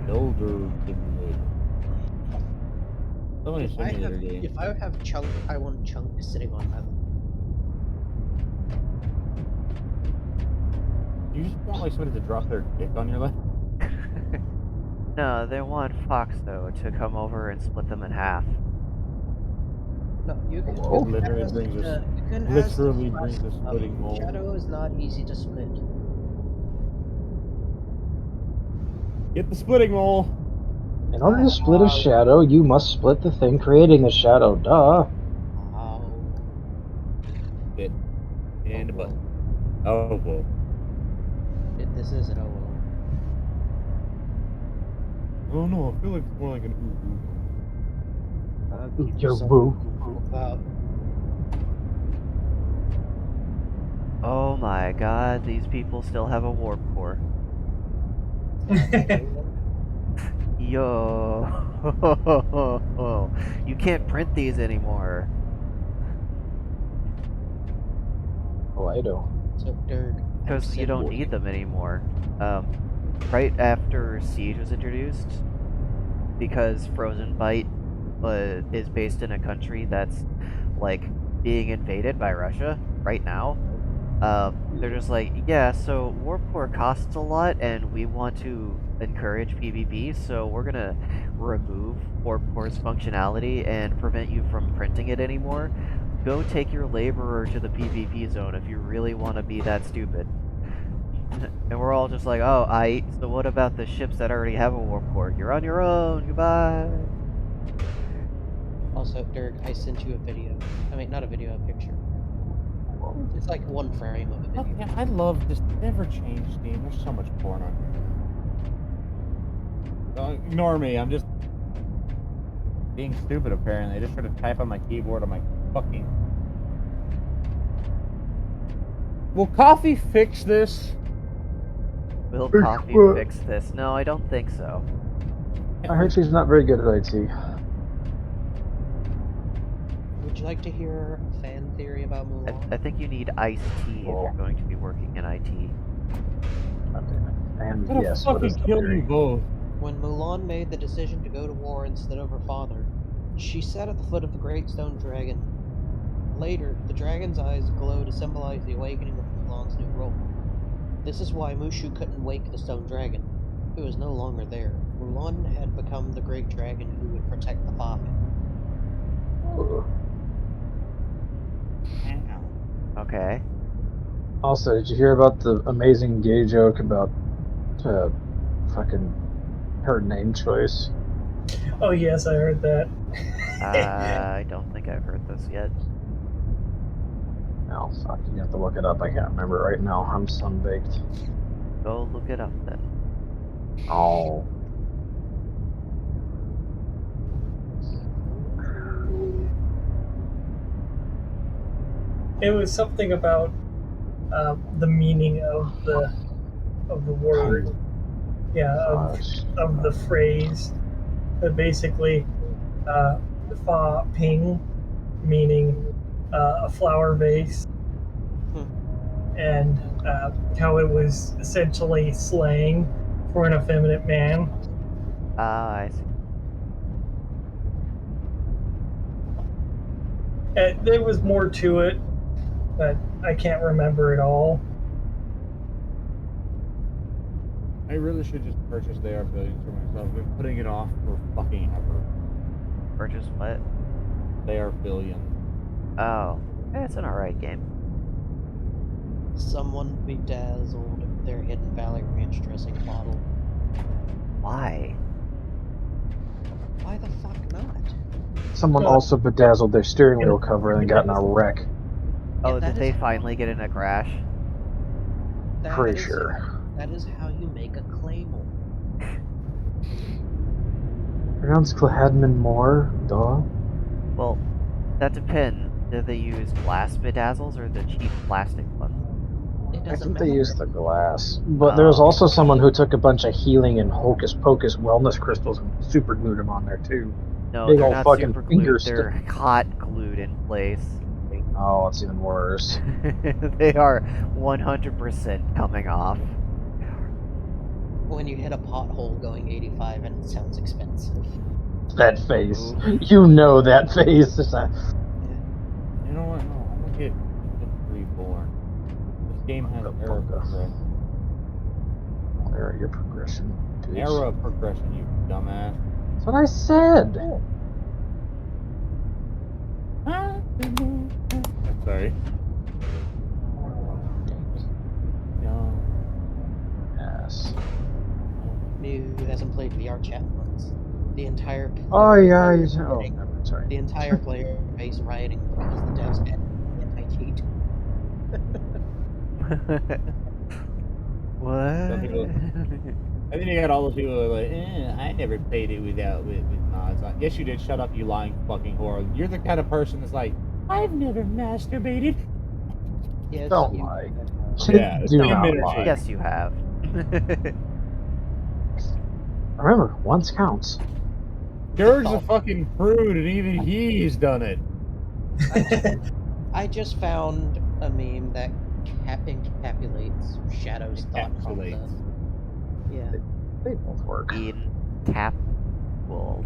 Elder simulator. So many simulator games. If I have chunk, I want chunk sitting on my. You just want like somebody to drop their dick on your lap? No, they want Fox, though, to come over and split them in half. No, you can. Whoa. You can Literally ask, brings us. you can ask Literally the brings the splitting mold. Shadow is not easy to split. Get the splitting mold! In order to split a shadow, you must split the thing creating the shadow. Duh. Ow. Bit. And a Oh, button. Oh, whoa. This is an OO. Oh no, I feel like it's more like an ooh. Keep Your yourself woo. about. Oh my god, these people still have a warp core. Yo. You can't print these anymore. Oh, I do. So, Dirk, Because you don't need them anymore. Right after Siege was introduced, because Frozen Byte is based in a country that's, like, being invaded by Russia right now, they're just like, yeah, so Warp Core costs a lot, and we want to encourage PvP, so we're gonna remove Warp Core's functionality and prevent you from printing it anymore. Go take your laborer to the PvP zone if you really want to be that stupid. And we're all just like, oh, so what about the ships that already have a Warp Core? You're on your own, goodbye! Also, Dirk, I sent you a video. I mean, not a video, a picture. It's like one frame of a video. Okay, I love this never change Steam. There's so much porn on here. Ignore me, I'm just being stupid apparently. I just try to type on my keyboard on my fucking... Will coffee fix this? Will coffee fix this? No, I don't think so. I heard she's not very good at IT. Would you like to hear a fan theory about Mulan? I think you need iced tea if you're going to be working in IT. And I'm yes, gonna what is fucking the kill theory? you both. When Mulan made the decision to go to war instead of her father, she sat at the foot of the Great Stone Dragon. Later, the dragon's eyes glow to symbolize the awakening of Mulan's new role. This is why Mushu couldn't wake the Stone Dragon. It was no longer there. Mulan had become the great dragon who would protect the father. Okay. Also, did you hear about the amazing gay joke about fucking her name choice? Oh yes, I heard that. I don't think I've heard this yet. Oh, fuck, you have to look it up. I can't remember right now. I'm sunbaked. Go look it up then. Oh. It was something about the meaning of the word. Yeah, of the phrase. But basically, fa ping, meaning a flower vase, and how it was essentially slang for an effeminate man. Ah, I see. There was more to it, but I can't remember it all. I really should just purchase They Are Billions for myself. I've been putting it off for fucking ever. Purchase what? They Are Billions. Oh, it's an alright game. Someone bedazzled their Hidden Valley Ranch dressing bottle. Why? Why the fuck not? Someone also bedazzled their steering wheel cover and got in a wreck. Oh, that did they is- finally get in a crash? Pretty sure. That is how you make a claymore. Pronounced Hadman Moore, duh. Well, that depends. Do they use glass bedazzles or the cheap plastic ones? It I doesn't think they matter. used the glass. But there was Oh. also someone who took a bunch of healing and hocus pocus wellness crystals and super glued them on there too. No, Big they're old not fucking super finger glued. They're hot glued in place. Oh, it's even worse. They are 100% coming off. When you hit a pothole going 85 and it sounds expensive. That face. Ooh. You know that face. It's a- You know what? No, I'm gonna get reborn. This game has error progression. There, your progression. Bitch. Error progression, you dumbass. That's what I said. I'm sorry. No. Yes. New hasn't played VR chat in months. The entire Oh player yeah. base Oh, rioting. never, sorry. The entire player base rioting because the devs added anti-cheat. What? Some people, I think you got all those people who are like, I never played it with mods. Like, yes, you did. Shut up, you lying fucking whore. You're the kind of person that's like, I've never masturbated. Yes, Don't you lie. Yeah, Do same not energy. lie. Yes, you have. Remember, once counts. George's a fucking prude, and even he's done it. I just found a meme that encapsulates Shadow's thought Encapsulates. process. Yeah. They both work. In cap will.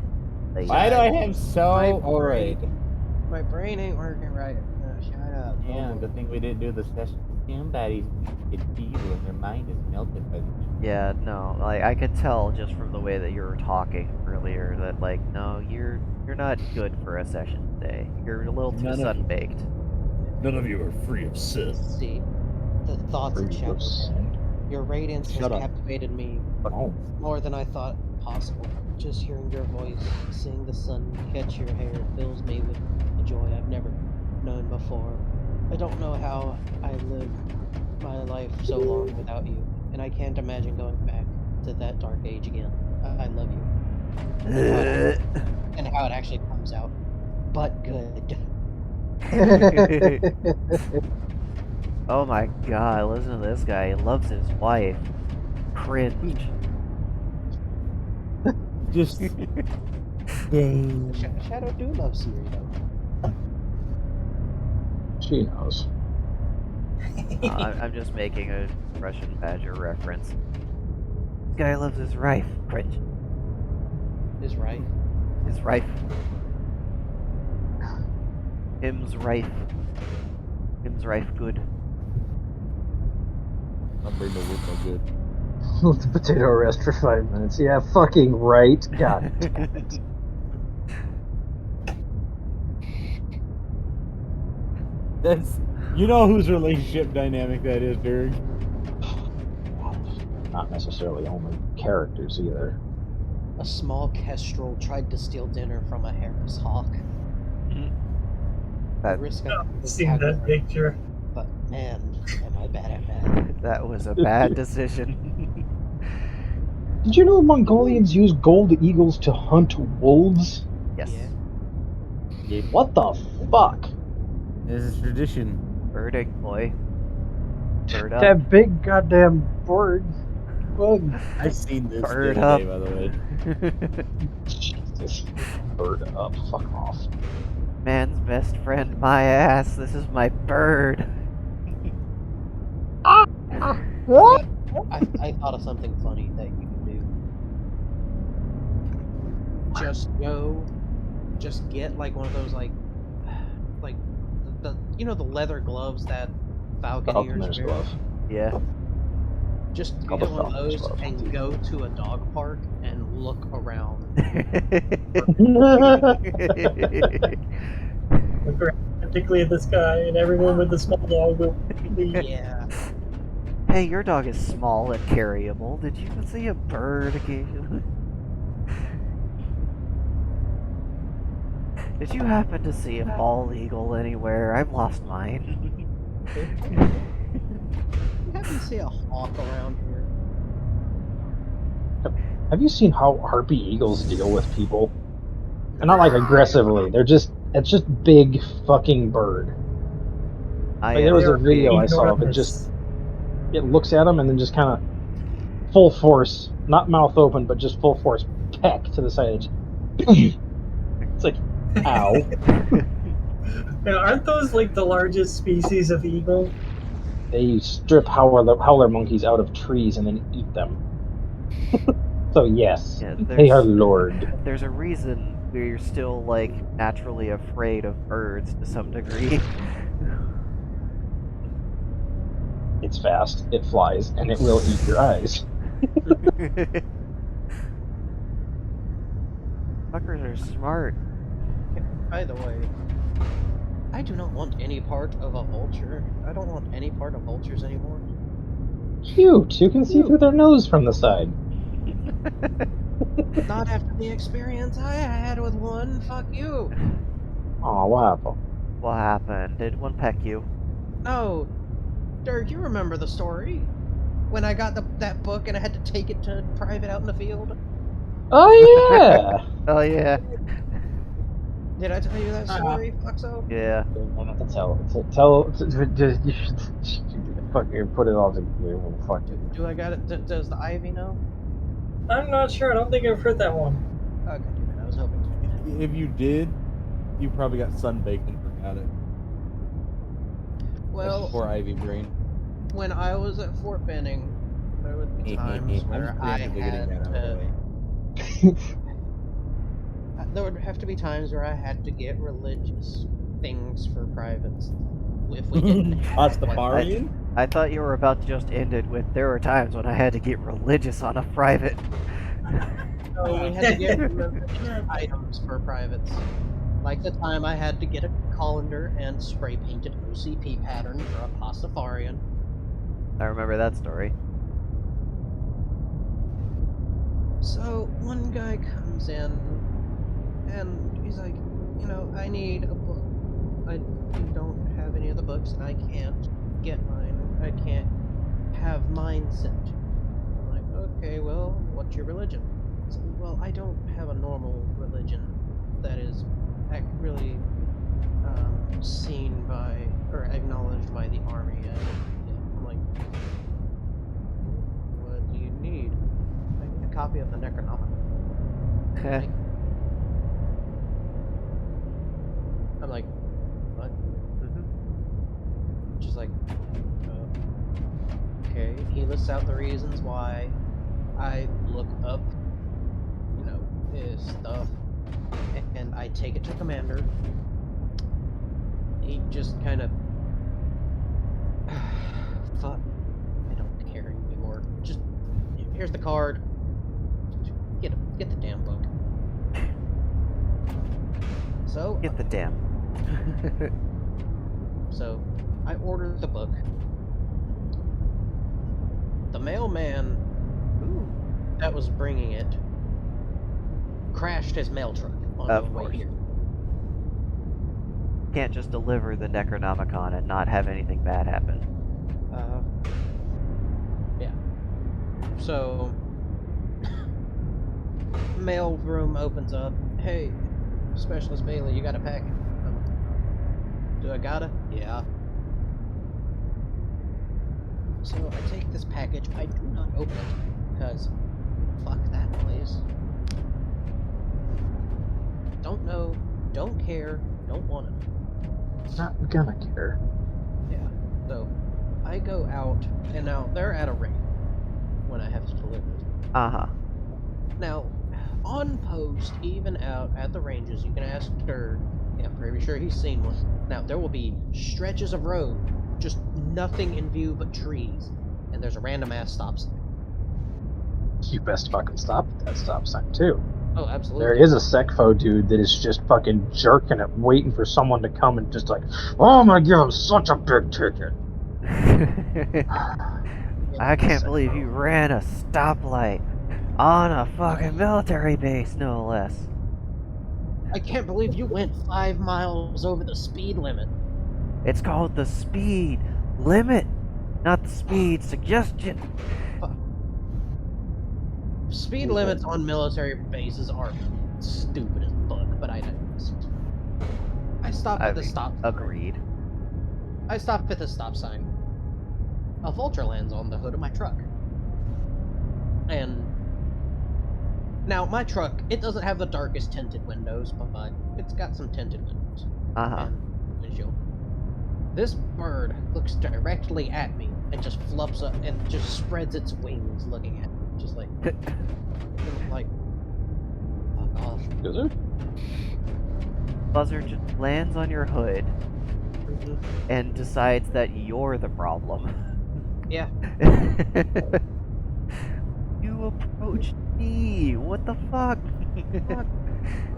Why do I have so? My All right. My brain ain't working right. Shut up. Yeah, good thing we didn't do the session. Somebody's weak and feeble, and their mind is melted by the. Yeah, no, like I could tell just from the way that you were talking earlier that like no, you're not good for a session today. You're a little too None of- sunbaked. None of you are free of sin. Let's see. The thoughts of Shadow's head. Your radiance has Shut up. captivated me Oh. more than I thought possible. Just hearing your voice, seeing the sun catch your hair fills me with a joy I've never known before. I don't know how I lived my life so long without you, and I can't imagine going back to that dark age again. I love you. And how it actually comes out. But good. Oh my god, listen to this guy. He loves his wife. Cringe. Just. Shadow do love Siri though. She knows. I'm just making a Russian Badger reference. This guy loves his wife. Cringe. Is right. His wife. Him's rife. Him's rife good. I'm bringing the wood no good. Let the potato rest for 5 minutes. Yeah, fucking right. God damn it. That's. You know whose relationship dynamic that is, Derek. Not necessarily only characters either. A small kestrel tried to steal dinner from a Harris hawk. I That, risk I've seen that picture. but man, am I bad at math. that was a bad decision. Did you know Mongolians use gold eagles to hunt wolves? Yes. Yeah. What the fuck? It's a tradition. Birding, boy. Bird up. That big goddamn bird. Bug. I seen this Bird the up. other day, by the way. Jesus. Bird up. Fuck off. Man's best friend, my ass. This is my bird. What? I thought of something funny that you can do. Just get like one of those like the you know the leather gloves that falconeers Falconer's wear. glove. Yeah. Just Called get the one of falconer's those glove. and go to a dog park and look around. Look around frantically at the sky, and everyone with the small dog will leave. Yeah. Hey, your dog is small and carryable. Did you see a bird occasionally? Did you happen to see a bald eagle anywhere? I've lost mine. You happen to see a hawk around here? Have you seen how harpy eagles deal with people? And not like aggressively. It's just big fucking bird. Like, there was a video I saw of it just it looks at him and then just kind of full force, not mouth open, but just full force peck to the side. It's like, ow. Now, aren't those like the largest species of eagle? They strip howler monkeys out of trees and then eat them. So yes, Yeah, they are lord. there's a reason we're still, like, naturally afraid of birds to some degree. It's fast, it flies, and it will eat your eyes. Fuckers are smart. By the way, I do not want any part of a vulture. I don't want any part of vultures anymore. Cute, you can see through their nose from the side. Not after the experience I had with one. Fuck you. Aw, what happened? What happened? Did one peck you? No, Dirk, you remember the story when I got that book and I had to take it to private out in the field. Oh yeah! Oh yeah. Did I tell you that story, Foxo? Yeah. I have to just you should fucking put it all together. Fucking. Do I got it? Does the Ivy know? I'm not sure. I don't think I've heard that one. Okay, damn it, I was hoping to. If you did, you probably got sunbaked and forgot it. Well, Poor Ivy brain. when I was at Fort Benning, there would be times I'm where just I preemptively getting had that out of the to. way. There would have to be times where I had to get religious things for privates if we didn't have Pastafarian? I thought you were about to just end it with, there were times when I had to get religious on a private. So we had to get religious items for privates. Like the time I had to get a colander and spray painted OCP pattern for a Pastafarian. I remember that story. So one guy comes in and he's like, I need a book. I don't have any of the books and I can't get mine. I can't have mine sent. I'm like, okay, well, what's your religion? So, well, I don't have a normal religion that is really seen by or acknowledged by the army. I'm like, what do you need? I need a copy of the Necronomicon. I'm like, what? She's like, okay. He lists out the reasons why. I look up, his stuff, and I take it to Commander. He just kind of, fuck, I don't care anymore. Just, here's the card. Get the damn book. So Get the damn. So I ordered the book. The mailman that was bringing it crashed his mail truck on the way here. Can't just deliver the Necronomicon and not have anything bad happen. Yeah. So mail room opens up. Hey, Specialist Bailey, you got a packet? Do I gotta? Yeah. So I take this package. I do not open it because fuck that place. Don't know. Don't care. Don't want to. Not gonna care. Yeah. So I go out, and now they're at a rate when I have to deliver it. Now, on post, even out at the ranges, you can ask Dirk. Yeah, I'm pretty sure he's seen one. Now, there will be stretches of road, just nothing in view but trees, and there's a random ass stop sign. You best fucking stop at that stop sign too. Oh, absolutely. There is a Secfo dude that is just fucking jerking it, waiting for someone to come and just like, oh, I'm gonna give him such a big ticket. I can't believe you ran a stoplight on a fucking military base, no less. I can't believe you went 5 miles over the speed limit. It's called the speed limit, not the speed suggestion. Speed limits on military bases are stupid as fuck, but I digress. I stopped at the stop sign. Agreed. I stopped at the stop sign. a vulture lands on the hood of my truck. And now my truck, it doesn't have the darkest tinted windows, but it's got some tinted windows and windshield. This bird looks directly at me and just flops up and just spreads its wings looking at me, just like, fuck off. Buzzard just lands on your hood and decides that you're the problem. Yeah. You approached me. What the fuck? Fuck.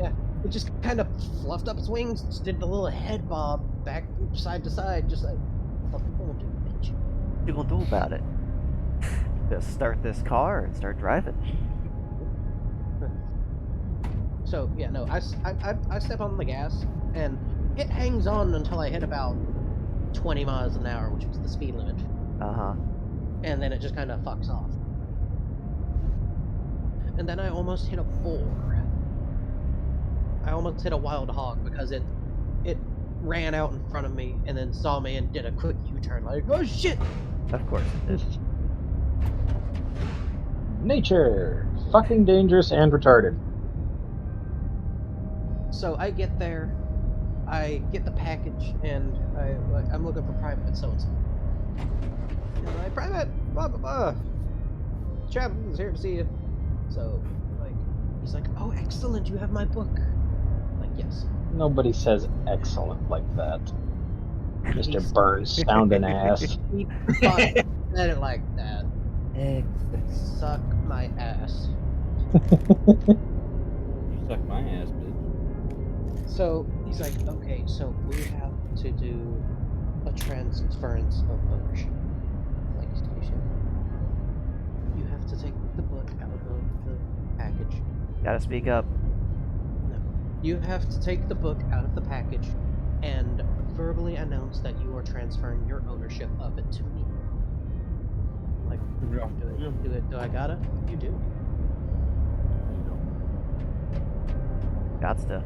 Yeah. It just kind of fluffed up its wings, just did the little head bob back side to side, just like, what the fuck you gonna do, bitch? What you gonna do about it? Just start this car and start driving. So yeah, no, I step on the gas and it hangs on until I hit about 20 miles an hour, which was the speed limit. And then it just kind of fucks off. And then I almost hit a boar. I almost hit a wild hog because it ran out in front of me and then saw me and did a quick U-turn like, oh shit! Of course it did. Nature! Fucking dangerous and retarded. So I get there, I get the package, and I'm looking for Private so-and-so. And I'm like, Private! Blah, blah, blah. Chaplain is here to see you. So, like, he's like, oh, excellent, you have my book. I'm like, yes. Nobody says excellent like that. Mr. Burns sounding ass. He fucking said it like that. Excellent. Suck my ass. You suck my ass, bitch. So he's like, okay, so we have to do a transference of ownership. Like, you have to take the book out of the package. Gotta speak up. No. You have to take the book out of the package and verbally announce that you are transferring your ownership of it to me. I'm like, do I gotta? You do. Gots to.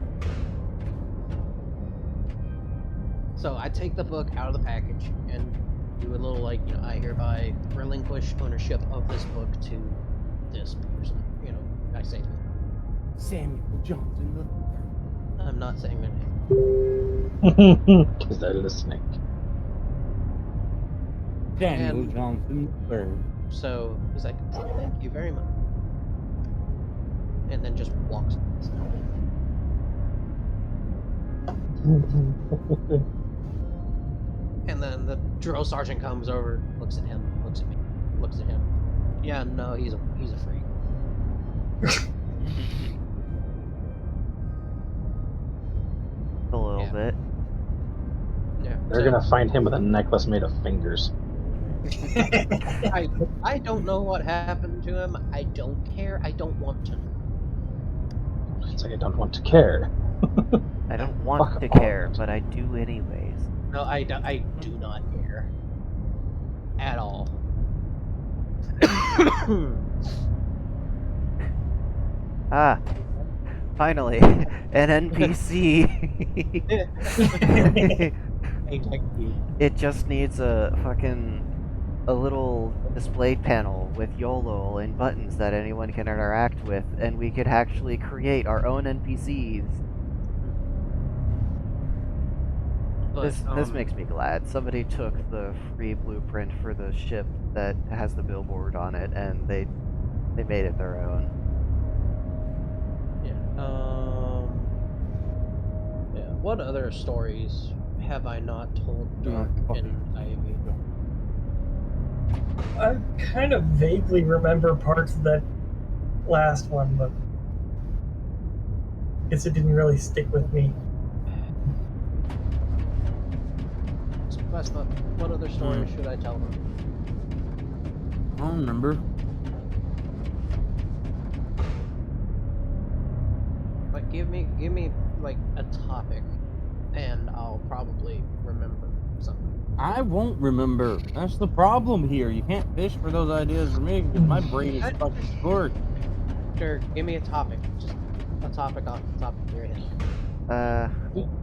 So I take the book out of the package and do a little like, I hereby relinquish ownership of this book to this person. I say Samuel Johnson III. I'm not saying their name. Because they're listening. Samuel Johnson III. So he's like, oh, thank you very much. And then just walks. And then the drill sergeant comes over, looks at him, looks at me, looks at him. Yeah, no, he's a freak. A little bit. Yeah. They're gonna find him with a necklace made of fingers. I don't know what happened to him. I don't care. I don't want to. It's like I don't want to care. I don't want to care, but I do anyways. No, I do not care. At all. Ah, finally, an NPC. It just needs a little display panel with YOLO and buttons that anyone can interact with, and we could actually create our own NPCs. But, This makes me glad. Somebody took the free blueprint for the ship that has the billboard on it, and they made it their own. Yeah. Yeah. What other stories have I not told Dark and Ivy? I kind of vaguely remember parts of that last one, but I guess it didn't really stick with me. What other stories should I tell them? I don't remember. Like, give me like a topic, and I'll probably remember something. I won't remember. That's the problem here. You can't fish for those ideas for me because my brain is fucking short. Sure, give me a topic. Just a topic off the top of your head.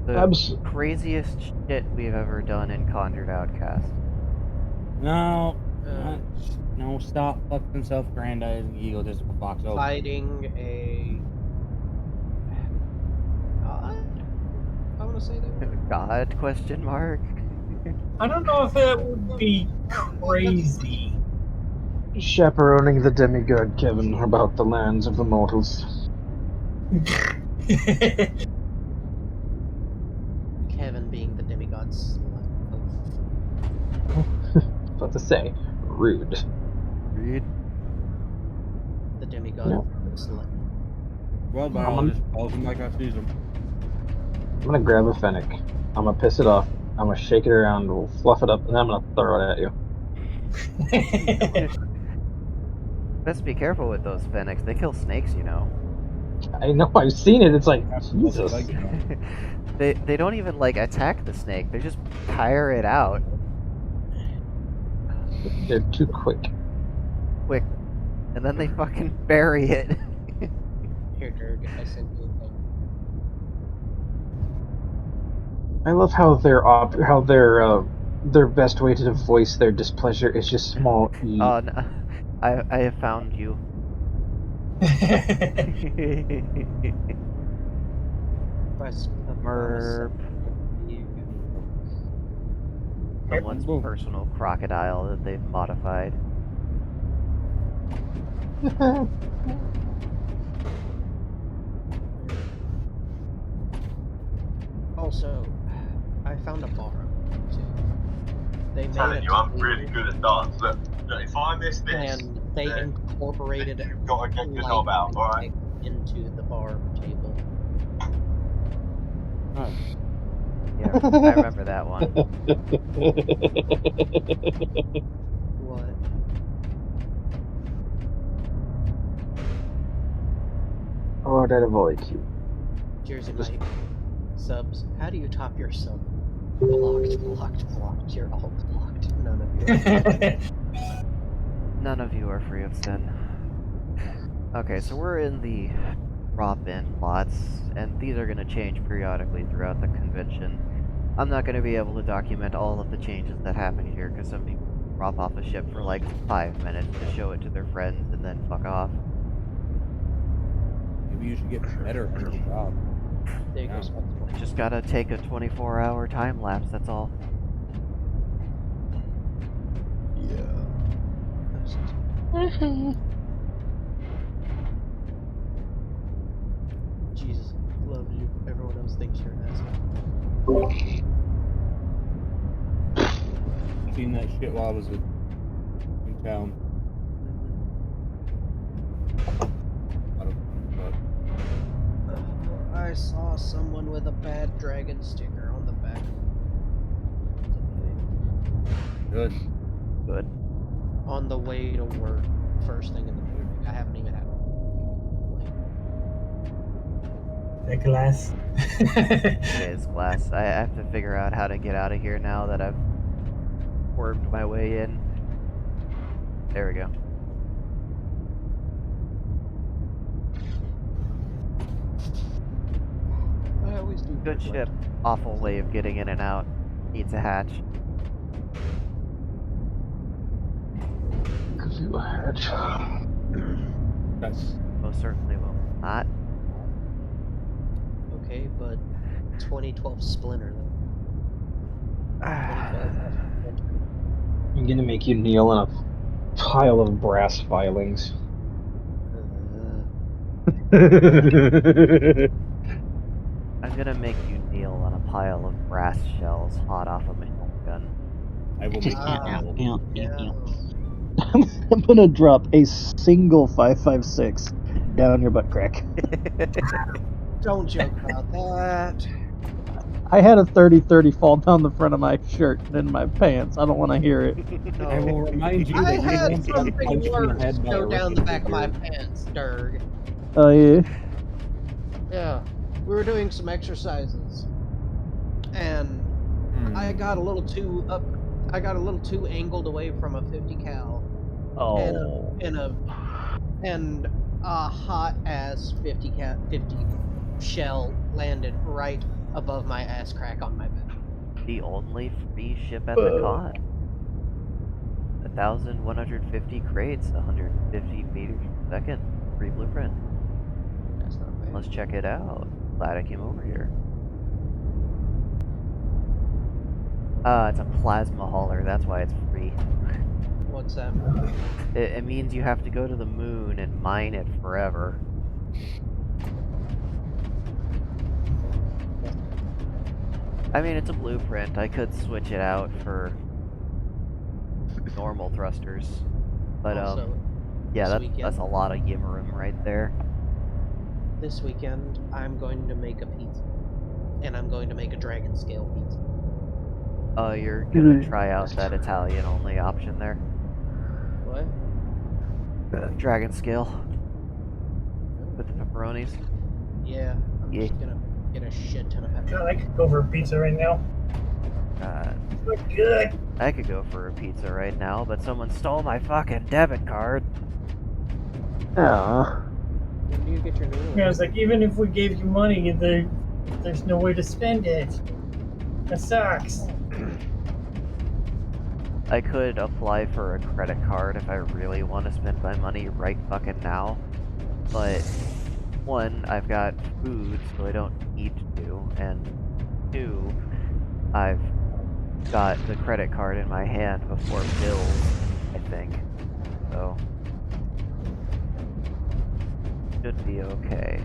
The craziest shit we've ever done in Conjured Outcast. No, No, stop fucking self-grandizing egotistical fox. Oh, fighting a god. I want to say they were. God? Question mark. I don't know if that would be crazy. Chaperoning the demigod Kevin about the lands of the mortals. Kevin being the demigod slut. What to say? Rude. Read. The demigod No. slut. well, biologist calls him like I sees him. I'm gonna grab a fennec. I'm gonna piss it off. I'm gonna shake it around. We'll fluff it up, and then I'm gonna throw it at you. Best be careful with those fennecs. They kill snakes, you know. I know. I've seen it. It's like Jesus. Like, They don't even like attack the snake. They just tire it out They're too quick. quick, and then they fucking bury it. Here, Dirk, I sent you a thing. I love how their best way to voice their displeasure is just small e. Oh, no. I have found you. Merp. Someone's personal crocodile that they've modified. Also, I found a bar too. They made telling a you, I'm table, really good at dance. Look, if I miss this, and they then incorporated you've got to get your light knob out, alright? into the bar table. oh, Yeah, I remember that one. What? Oh, that avoid you. Jersey Mike. Subs. How do you top your sub? Blocked, blocked, blocked. You're all blocked. None of you are. None of you are free of sin. Okay, so we're in the drop-in lots, and these are going to change periodically throughout the convention. I'm not going to be able to document all of the changes that happen here, because some people drop off a ship for like 5 minutes to show it to their friends and then fuck off. maybe you should get better at your job. There goes my point. Just gotta take a 24-hour time lapse, that's all. Yeah. Jesus loves you. Everyone else thinks you're an asshole. Seen that shit while I was in town. I saw someone with a bad dragon sticker on the back. Good. Good. On the way to work, first thing in the morning. I haven't even had. That glass. It is glass. I have to figure out how to get out of here now that I've wormed my way in. There we go. I always do. Good ship. Awful way of getting in and out. Needs a hatch. Give you a hatch. That's Most certainly will not. Okay, but 2012 Splinter though. 2012 I'm gonna make you kneel in a pile of brass filings. I'm gonna make you kneel on a pile of brass shells hot off a machine gun. I will make you yeah. I'm gonna drop a single 5.56 down your butt crack. Don't joke about that. I had a 30-30 fall down the front of my shirt and in my pants. I don't want to hear it. No. I will remind you I that you had once got something punched in the worse head by go a down the back of my figure. pants, Derg. Oh yeah. Yeah, we were doing some exercises, and I got a little too up. I got a little too angled away from a 50 cal, Oh. and a hot ass 50 shell landed right above my ass crack on my back. The only free ship at the con. 1,150 crates, 150 meters per second. Free blueprint. That's not bad. Let's check it out. Glad I came over here. It's a plasma hauler, that's why it's free. What's that? It means you have to go to the moon and mine it forever. I mean, it's a blueprint. I could switch it out for normal thrusters. But, Also, yeah, this that's a lot of Yimmerum right there. This weekend, I'm going to make a pizza. And I'm going to make a dragon scale pizza. Oh, you're gonna try out that Italian-only option there? What? Dragon scale. With the pepperonis. Yeah, I'm Yeah. just gonna get a shit ton of pepper. God, I could go for a pizza right now. Look good. I could go for a pizza right now, but someone stole my fucking debit card. Oh. When do you get your new one? Yeah, I was like, even if we gave you money, there's no way to spend it. That sucks. I could apply for a credit card if I really want to spend my money right fucking now. But, one, I've got food, so I don't need to. And two, I've got the credit card in my hand before bills, I think. So, should be okay.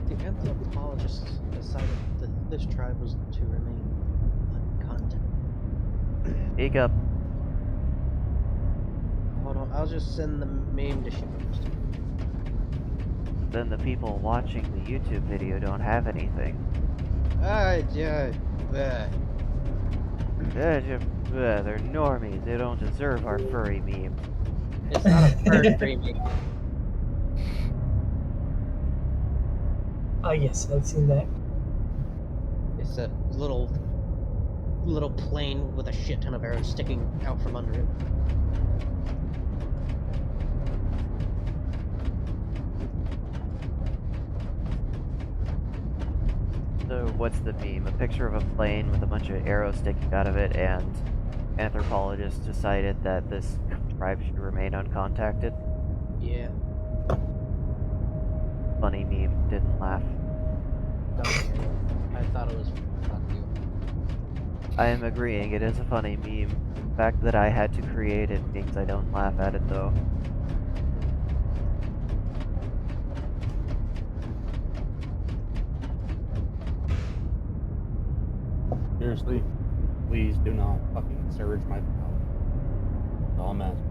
The anthropologists decided that this tribe was to remain uncontacted. Speak up. Hold on, I'll just send the meme to shippers. Then the people watching the YouTube video don't have anything. Yeah. They're normies. They don't deserve our furry meme. It's not a bird meme. Oh yes, I've seen that. It's a little plane with a shit ton of arrows sticking out from under it. So what's the meme? A picture of a plane with a bunch of arrows sticking out of it, and anthropologists decided that this tribe should remain uncontacted? Yeah. Funny meme, didn't laugh. Don't care. I thought it was fuck you. I am agreeing, it is a funny meme. The fact that I had to create it means I don't laugh at it though. Seriously, please do not fucking surge my power. That's all I'm asking.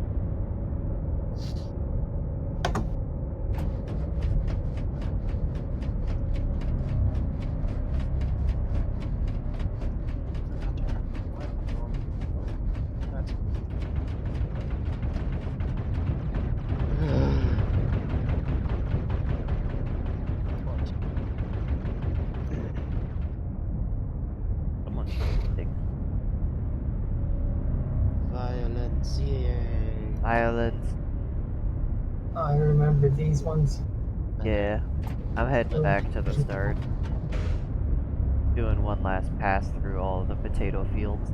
That's Someone's big violence. violence. I remember these ones. Yeah. I'm heading back to the start. Doing one last pass through all the potato fields.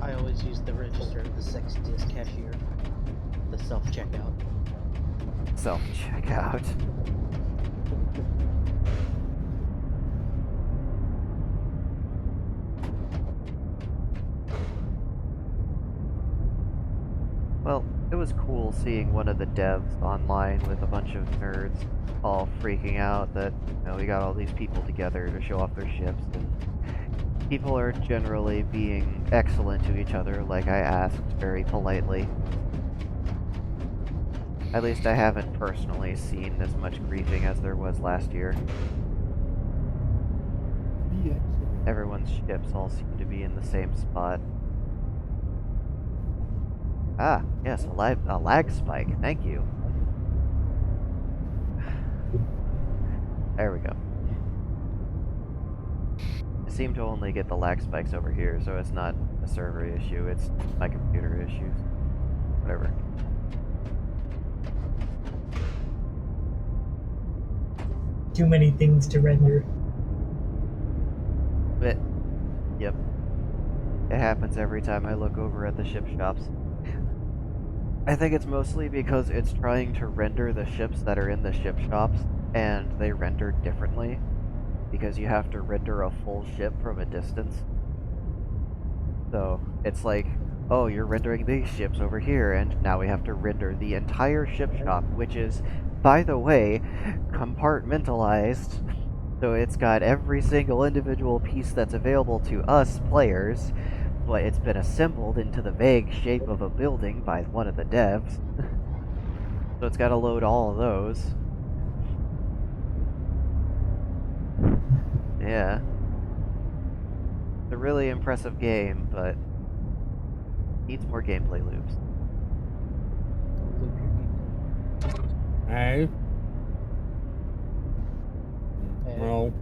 I always use the register of the sexiest cashier. The self-checkout. Self-checkout. Well, it was cool seeing one of the devs online with a bunch of nerds all freaking out that, you know, we got all these people together to show off their ships, and people are generally being excellent to each other, like I asked very politely. At least I haven't personally seen as much griefing as there was last year. Everyone's ships all seem to be in the same spot. Ah, yes, a lag spike. Thank you. There we go. seem to only get the lag spikes over here, so it's not a server issue, it's my computer issues. Whatever. Too many things to render. But, yep. It happens every time I look over at the ship shops. I think it's mostly because it's trying to render the ships that are in the ship shops, and they render differently, because you have to render a full ship from a distance. So, it's like, oh, you're rendering these ships over here, and now we have to render the entire ship shop, which is, by the way, compartmentalized. So it's got every single individual piece that's available to us players, but it's been assembled into the vague shape of a building by one of the devs. So it's got to load all of those. Yeah. It's a really impressive game, but needs more gameplay loops. Loop your gameplay. Hey. Hey. Well,